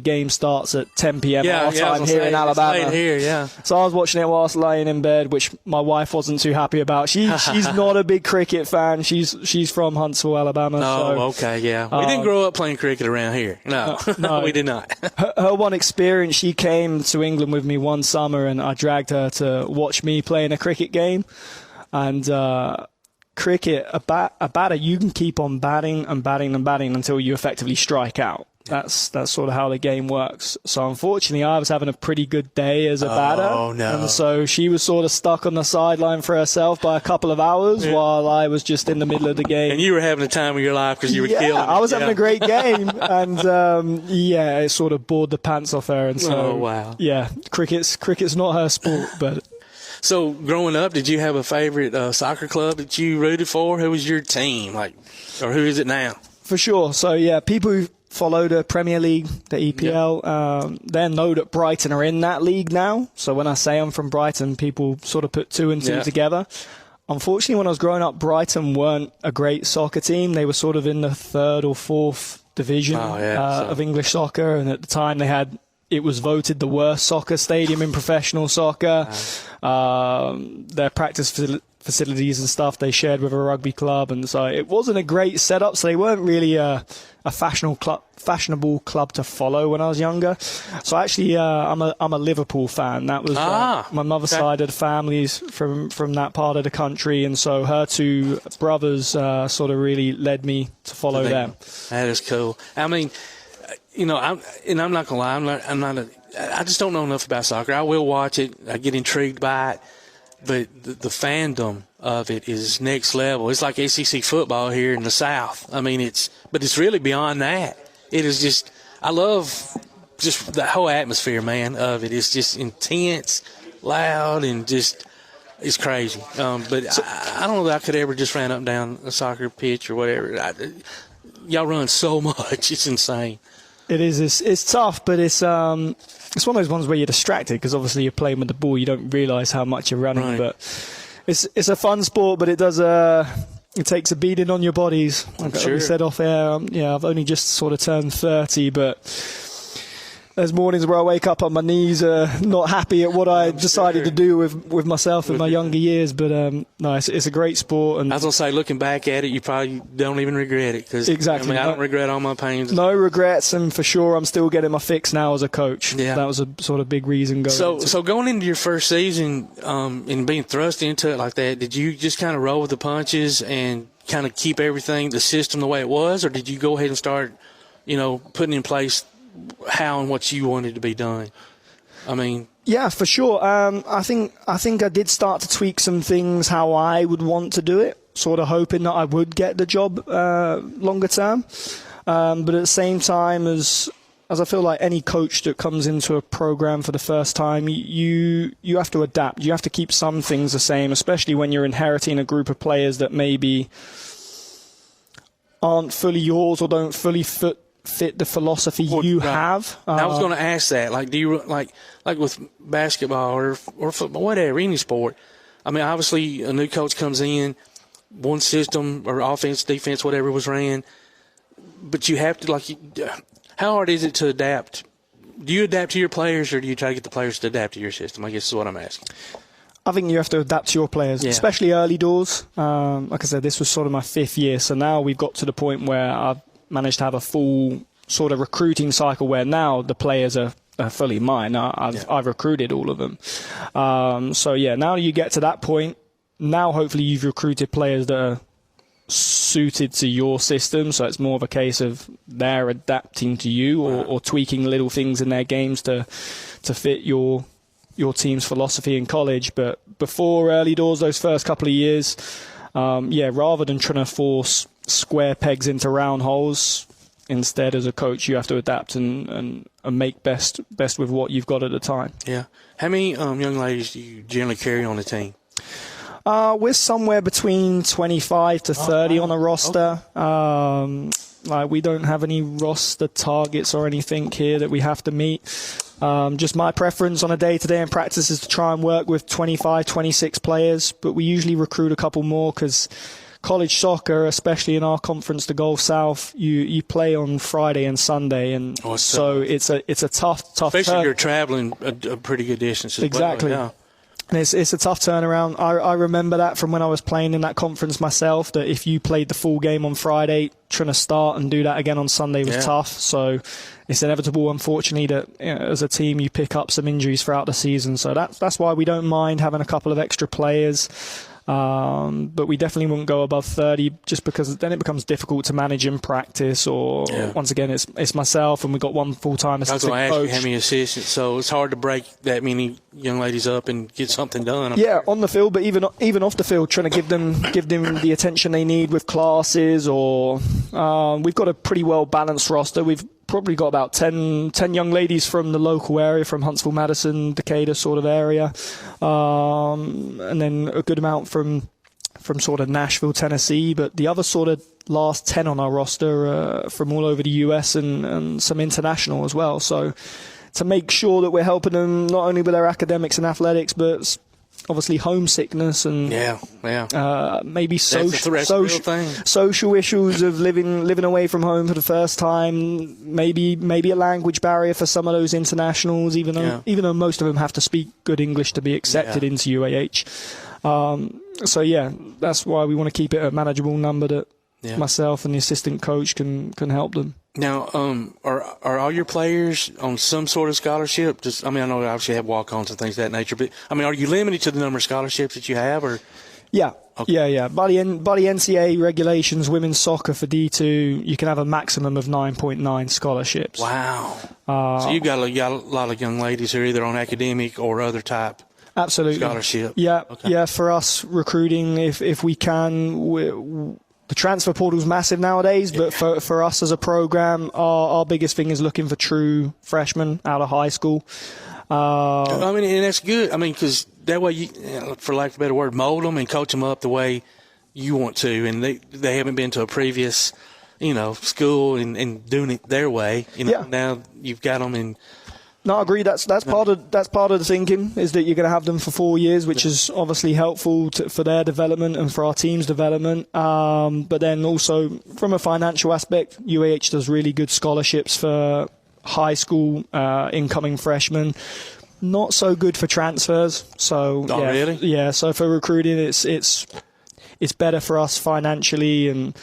game starts at 10 p.m. our time here in Alabama. Late here, So I was watching it whilst laying in bed, which my wife wasn't too happy about. She's not a big cricket fan. She's from Huntsville, Alabama. We didn't grow up playing cricket around here. No, we did not. Her one experience, she came to England with me one summer, and I dragged her to watch me playing a cricket game. And cricket, a batter, you can keep on batting and batting and batting until you effectively strike out. That's sort of how the game works. So unfortunately, I was having a pretty good day as a batter. Oh, no. And so she was sort of stuck on the sideline for herself by a couple of hours while I was just in the middle of the game. And you were having the time of your life because you were killing it. I was having a great game. And, it sort of bored the pants off her. And so, cricket's not her sport, but... So growing up, did you have a favorite soccer club that you rooted for? Who was your team? Or who is it now? For sure. So, people who follow the Premier League, the EPL, they know that Brighton are in that league now. So when I say I'm from Brighton, people sort of put two and two together. Unfortunately, when I was growing up, Brighton weren't a great soccer team. They were sort of in the third or fourth division of English soccer. And at the time, it was voted the worst soccer stadium in professional soccer. Their practice facilities and stuff they shared with a rugby club, and so it wasn't a great setup. So they weren't really a fashionable club to follow when I was younger. So actually, I'm a Liverpool fan. That was my mother's side of the family's from that part of the country, and so her two brothers sort of really led me to follow them. That is cool. I mean, I'm not gonna lie, I just don't know enough about soccer. I will watch it. I get intrigued by it. but the fandom of it is next level. It's like SEC football here in the South. I mean, but it's really beyond that. It is just, I love just the whole atmosphere, man, of it. It's just intense, loud, and just, it's crazy. But I don't know that I could ever just run up and down a soccer pitch or whatever. Y'all run so much. It's insane. It is. It's tough, but it's one of those ones where you're distracted because obviously you're playing with the ball. You don't realise how much you're running, Right. but it's a fun sport. But it does it takes a beating on your bodies. Like Sure. we said off air, I've only just sort of turned 30, but there's mornings where I wake up on my knees, not happy at what I decided to do with myself in my younger years. But no, it's a great sport. And I was going to say, looking back at it, you probably don't even regret it. Cause, Exactly. I don't regret all my pains. No regrets, and for sure I'm still getting my fix now as a coach. Yeah. That was a sort of big reason going into it. So going into your first season and being thrust into it like that, did you just kind of roll with the punches and kind of keep everything, the system the way it was, or did you go ahead and start, putting in place how and what you wanted to be done? I mean, yeah, for sure. I think I did start to tweak some things how I would want to do it, sort of hoping that I would get the job longer term. But at the same time, as I feel like any coach that comes into a program for the first time, you have to adapt. You have to keep some things the same, especially when you're inheriting a group of players that maybe aren't fully yours or don't fully fit the philosophy you have. I was going to ask that. Like, do you like with basketball or football, whatever, any sport? I mean, obviously, a new coach comes in, one system or offense, defense, whatever was ran, but you have to how hard is it to adapt? Do you adapt to your players, or do you try to get the players to adapt to your system? I guess is what I'm asking. I think you have to adapt to your players, especially early doors. Like I said, this was sort of my 5th year, so now we've got to the point where I've managed to have a full sort of recruiting cycle where now the players are fully mine. I've recruited all of them. So now you get to that point. Now hopefully you've recruited players that are suited to your system, so it's more of a case of they're adapting to you or tweaking little things in their games to fit your team's philosophy in college. But before early doors, those first couple of years, rather than trying to force square pegs into round holes, instead as a coach you have to adapt and make best with what you've got at the time. Yeah. How many young ladies do you generally carry on the team? We're somewhere between 25 to 30 on a roster. We don't have any roster targets or anything here that we have to meet. Just my preference on a day-to-day in practice is to try and work with 25, 26 players, but we usually recruit a couple more because college soccer, especially in our conference, the Gulf South, you play on Friday and Sunday, and so it's a tough. Especially if you're traveling a pretty good distance. Exactly. Well, yeah. And it's a tough turnaround. I remember that from when I was playing in that conference myself, that if you played the full game on Friday, trying to start and do that again on Sunday was tough. So it's inevitable, unfortunately, that as a team you pick up some injuries throughout the season. So that's why we don't mind having a couple of extra players. But we definitely wouldn't go above 30 just because then it becomes difficult to manage in practice, or once again it's myself and we've got one full-time assistant coach. I was going to ask you how many assistants, so it's hard to break that many young ladies up and get something done. On the field, but even off the field, trying to give them the attention they need with classes, or we've got a pretty well balanced roster. We've probably got about 10 young ladies from the local area, from Huntsville, Madison, Decatur sort of area, and then a good amount from sort of Nashville, Tennessee. But the other sort of last 10 on our roster from all over the US and some international as well. So to make sure that we're helping them not only with their academics and athletics, but obviously homesickness and maybe social issues of living away from home for the first time, maybe a language barrier for some of those internationals, even though most of them have to speak good English to be accepted into UAH. That's why we want to keep it a manageable number that myself and the assistant coach can help them. Now, are all your players on some sort of scholarship? I know obviously you have walk-ons and things of that nature, but are you limited to the number of scholarships that you have, or? Yeah. Okay. Yeah. By the NCAA regulations, women's soccer for D2, you can have a maximum of 9.9 scholarships. Wow. So you've got a lot of young ladies who are either on academic or other type. Absolutely. scholarship? Yeah, yeah. For us recruiting, if we can, the transfer portal is massive nowadays. But for us as a program, our biggest thing is looking for true freshmen out of high school. I mean, and that's good. I mean, because that way you, for lack of a better word, mold them and coach them up the way you want to, and they haven't been to a previous, school and doing it their way. Now you've got them in. No, I agree. That's part of the thinking, is that you're going to have them for 4 years, which is obviously helpful for their development and for our team's development. But then also from a financial aspect, UAH does really good scholarships for high school incoming freshmen. Not so good for transfers. So really? Yeah. So for recruiting, it's better for us financially and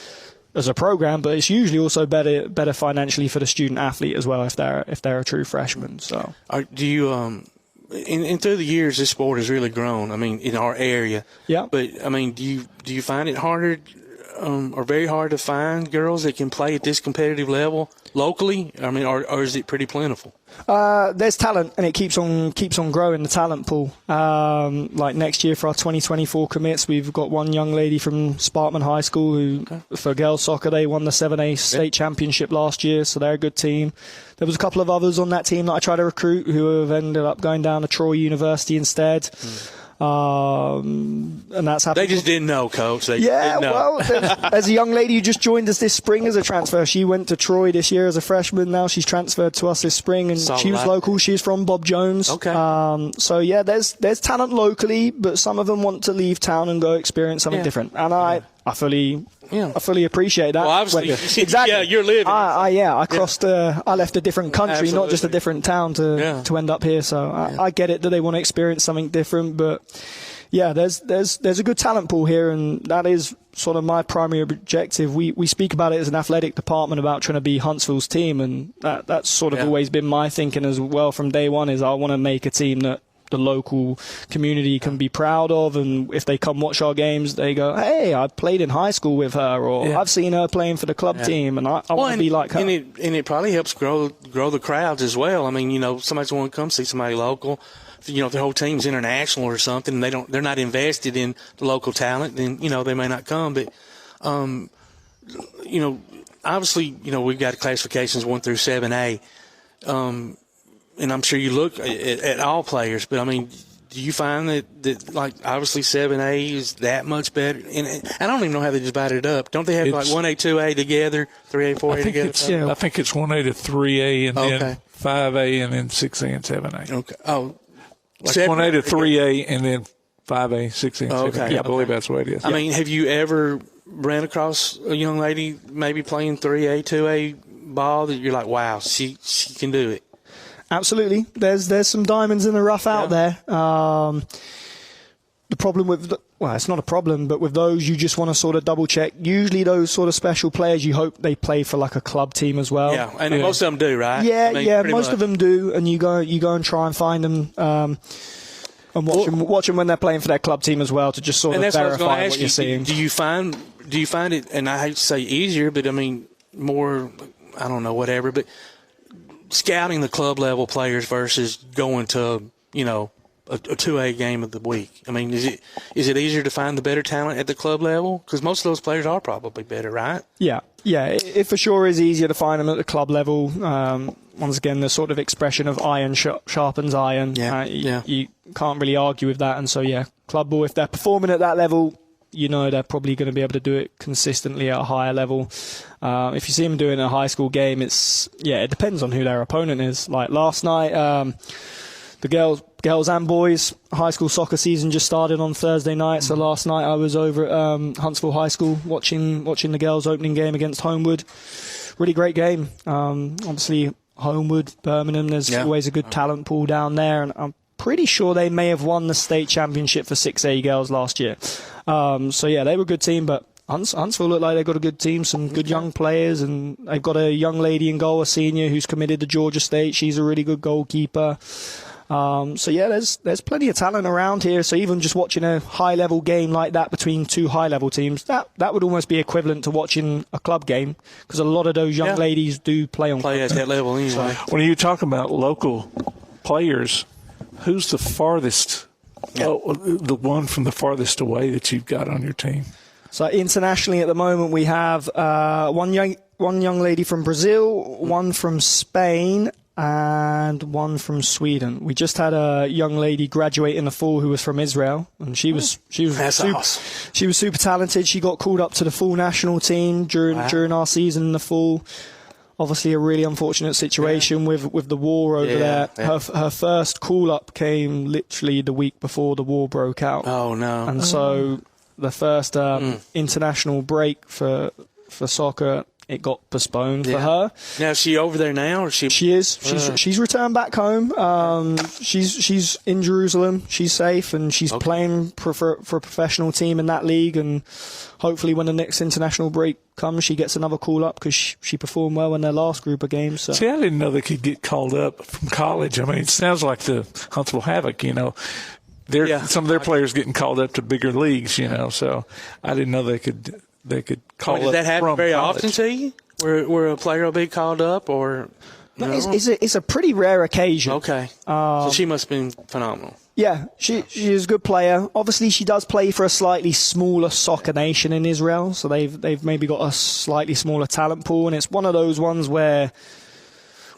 as a program, but it's usually also better financially for the student athlete as well if they're a true freshman. So do you and through the years this sport has really grown, I mean, in our area. Yeah. But I mean, do you find it harder or very hard to find girls that can play at this competitive level locally? I mean, or is it pretty plentiful? There's talent, and it keeps on growing, the talent pool. Like next year for our 2024 commits, we've got one young lady from Sparkman High School who, for girls soccer, they won the 7A state championship last year, so they're a good team. There was a couple of others on that team that I tried to recruit who have ended up going down to Troy University instead. And that's happened. They just didn't know, Coach. Well, there's a young lady who just joined us this spring as a transfer. She went to Troy this year as a freshman. Now she's transferred to us this spring, and she was local. She's from Bob Jones. Okay. So yeah, there's talent locally, but some of them want to leave town and go experience something different. And I fully appreciate that. Well, obviously, exactly. Yeah, you're living. I crossed. I left a different country, not just a different town to end up here. So I get it that they want to experience something different, but yeah, there's a good talent pool here, and that is sort of my primary objective. We speak about it as an athletic department about trying to be Huntsville's team, and that's sort of always been my thinking as well from day one. Is I want to make a team that the local community can be proud of, and if they come watch our games, they go, hey, I played in high school with her, or I've seen her playing for the club team, and I want to be like her. And it probably helps grow the crowds as well. I mean, somebody's want to come see somebody local. If their whole team's international or something, and they're not invested in the local talent, then they may not come. But obviously, we've got classifications 1 through 7A. And I'm sure you look at all players, but I mean, do you find that like obviously 7A is that much better? And I don't even know how they divide it up. Don't they have like 1A, 2A together, 3A, 4A together? I think it's 1A to 3A, and then 5A, and then 6A and 7A. Okay. Oh, like 1A to 3A, and then 5A, 6A, and 7A. Okay. I believe that's the way it is. I mean, have you ever ran across a young lady maybe playing 3A, 2A ball that you're like, wow, she can do it? Absolutely. There's some diamonds in the rough out there. The problem with, it's not a problem, but with those, you just want to sort of double check. Usually those sort of special players, you hope they play for like a club team as well. Yeah, and most of them do, right? Yeah, most of them do, and you go and try and find them and watch them when they're playing for their club team as well, to just sort of verify what you're seeing. Do you find it, and I hate to say easier, but I mean more, I don't know, whatever, but scouting the club level players versus going to a 2A game of the week? I mean, is it easier to find the better talent at the club level? Because most of those players are probably better, right? Yeah, it for sure is easier to find them at the club level. Once again, the sort of expression of iron sharpens iron. You can't really argue with that. And so club ball, if they're performing at that level, they're probably going to be able to do it consistently at a higher level. If you see them doing a high school game, it depends on who their opponent is. Like last night, the girls and boys high school soccer season just started on Thursday night. So last night I was over at Huntsville High School watching the girls' opening game against Homewood. Really great game. Obviously, Homewood, Birmingham, there's always a good talent pool down there, and I'm pretty sure they may have won the state championship for 6A girls last year. They were a good team, but Huntsville look like they've got a good team, some good young players, and they've got a young lady in goal, a senior, who's committed to Georgia State. She's a really good goalkeeper. There's plenty of talent around here. So even just watching a high-level game like that between two high-level teams, that would almost be equivalent to watching a club game, because a lot of those young ladies do play at that level anyway. When you talk about local players, who's the farthest the one from the farthest away that you've got on your team? So internationally at the moment we have one young lady from Brazil, one from Spain, and one from Sweden. We just had a young lady graduate in the fall who was from Israel, and she was super talented. She got called up to the full national team during our season in the fall. Obviously, a really unfortunate situation with the war over there. Yeah. Her first call up came literally the week before the war broke out. Oh no! And so the first international break for soccer, it got postponed for her. Now, is she over there now? Or She is. She's returned back home. She's in Jerusalem. She's safe, and she's playing for a professional team in that league. And hopefully, when the next international break comes, she gets another call up because she performed well in their last group of games. So. See, I didn't know they could get called up from college. I mean, it sounds like the Huntsville Havoc, some of their players getting called up to bigger leagues, so I didn't know they could call up. Does that happen very college. often to you, where a player will be called up, or? No, it's a pretty rare occasion. Okay, so she must have been phenomenal. Yeah, she is a good player. Obviously, she does play for a slightly smaller soccer nation in Israel, so they've maybe got a slightly smaller talent pool, and it's one of those ones where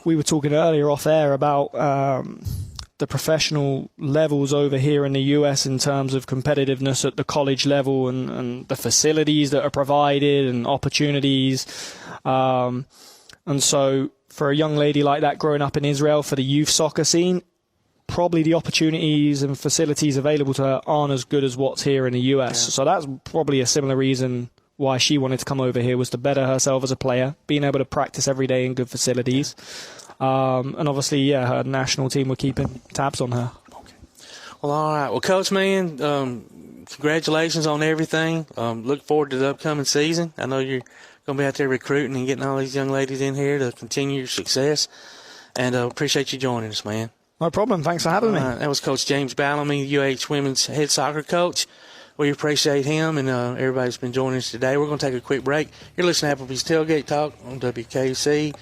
we were talking earlier off air about the professional levels over here in the US in terms of competitiveness at the college level and the facilities that are provided and opportunities. And so for a young lady like that growing up in Israel for the youth soccer scene, probably the opportunities and facilities available to her aren't as good as what's here in the US. Yeah. So that's probably a similar reason why she wanted to come over here, was to better herself as a player, being able to practice every day in good facilities. And obviously, her national team were keeping tabs on her. Okay. Well, all right. Well, Coach, man, congratulations on everything. Look forward to the upcoming season. I know you're going to be out there recruiting and getting all these young ladies in here to continue your success. And appreciate you joining us, man. No problem. Thanks for having me. That was Coach James Ballamy, UH women's head soccer coach. We appreciate him and everybody's been joining us today. We're going to take a quick break. You're listening to Applebee's Tailgate Talk on WKC.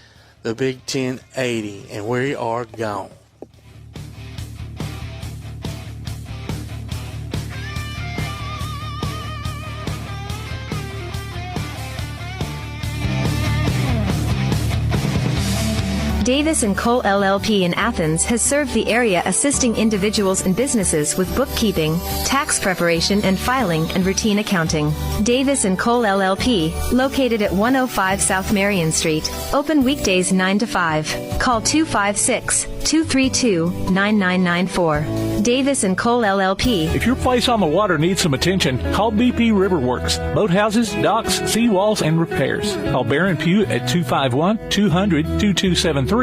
The Big 1080, and we are gone. Davis & Cole LLP in Athens has served the area assisting individuals and businesses with bookkeeping, tax preparation and filing, and routine accounting. Davis & Cole LLP, located at 105 South Marion Street, open weekdays 9 to 5. Call 256-232-9994. Davis & Cole LLP. If your place on the water needs some attention, call BP Riverworks. Boathouses, docks, seawalls, and repairs. Call Barron Pugh at 251-200-2273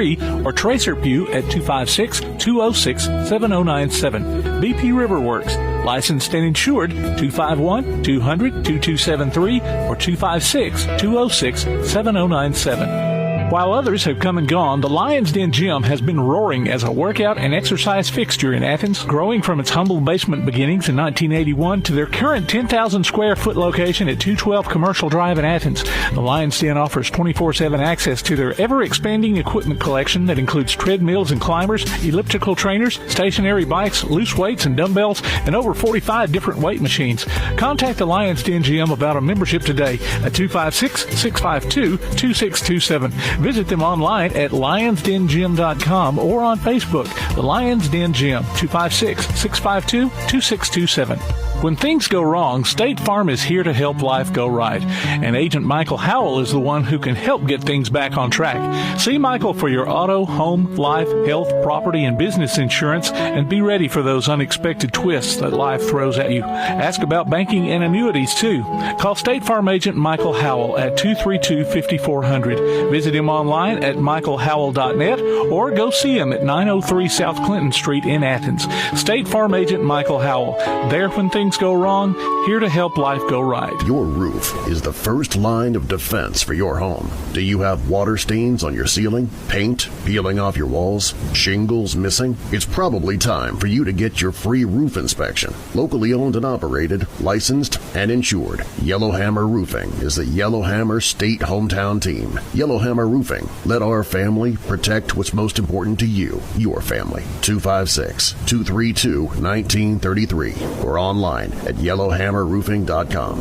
or Tracer Pugh at 256-206-7097. BP Riverworks. Licensed and insured 251-200-2273 or 256-206-7097. While others have come and gone, the Lion's Den Gym has been roaring as a workout and exercise fixture in Athens, growing from its humble basement beginnings in 1981 to their current 10,000 square foot location at 212 Commercial Drive in Athens. The Lion's Den offers 24/7 access to their ever-expanding equipment collection that includes treadmills and climbers, elliptical trainers, stationary bikes, loose weights and dumbbells, and over 45 different weight machines. Contact the Lion's Den Gym about a membership today at 256-652-2627. Visit them online at lionsdengym.com or on Facebook. The Lions Den Gym, 256-652-2627. When things go wrong, State Farm is here to help life go right. And Agent Michael Howell is the one who can help get things back on track. See Michael for your auto, home, life, health, property, and business insurance, and be ready for those unexpected twists that life throws at you. Ask about banking and annuities, too. Call State Farm Agent Michael Howell at 232-5400. Visit him online at michaelhowell.net or go see him at 903 South Clinton Street in Athens. State Farm Agent Michael Howell. There when things things go wrong, here to help life go right. Your roof is the first line of defense for your home. Do you have water stains on your ceiling? Paint peeling off your walls? Shingles missing? It's probably time for you to get your free roof inspection. Locally owned and operated, licensed and insured, Yellowhammer Roofing is the Yellowhammer State hometown team. Yellowhammer Roofing. Let our family protect what's most important to you, your family. 256-232-1933 or online at yellowhammerroofing.com.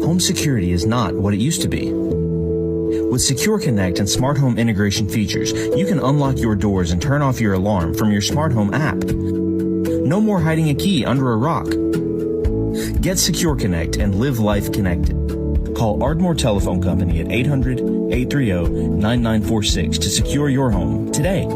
Home security is not what it used to be. With Secure Connect and smart home integration features, you can unlock your doors and turn off your alarm from your smart home app. No more hiding a key under a rock. Get Secure Connect and live life connected. Call Ardmore Telephone Company at 800-830-9946 to secure your home today.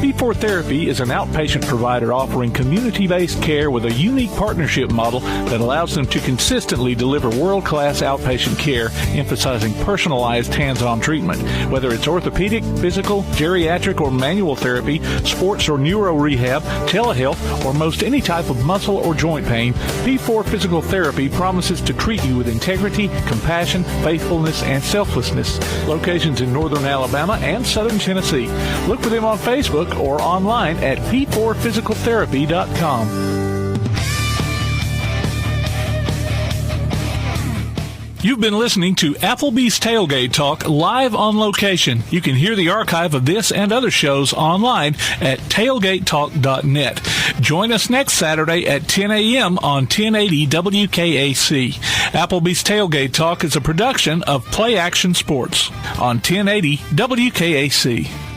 B4 Therapy is an outpatient provider offering community-based care with a unique partnership model that allows them to consistently deliver world-class outpatient care, emphasizing personalized hands-on treatment. Whether it's orthopedic, physical, geriatric, or manual therapy, sports or neuro rehab, telehealth, or most any type of muscle or joint pain, B4 Physical Therapy promises to treat you with integrity, compassion, faithfulness, and selflessness. Locations in northern Alabama and southern Tennessee. Look for them on Facebook or online at p4physicaltherapy.com. You've been listening to Applebee's Tailgate Talk live on location. You can hear the archive of this and other shows online at tailgatetalk.net. Join us next Saturday at 10 a.m. on 1080 WKAC. Applebee's Tailgate Talk is a production of Play Action Sports on 1080 WKAC.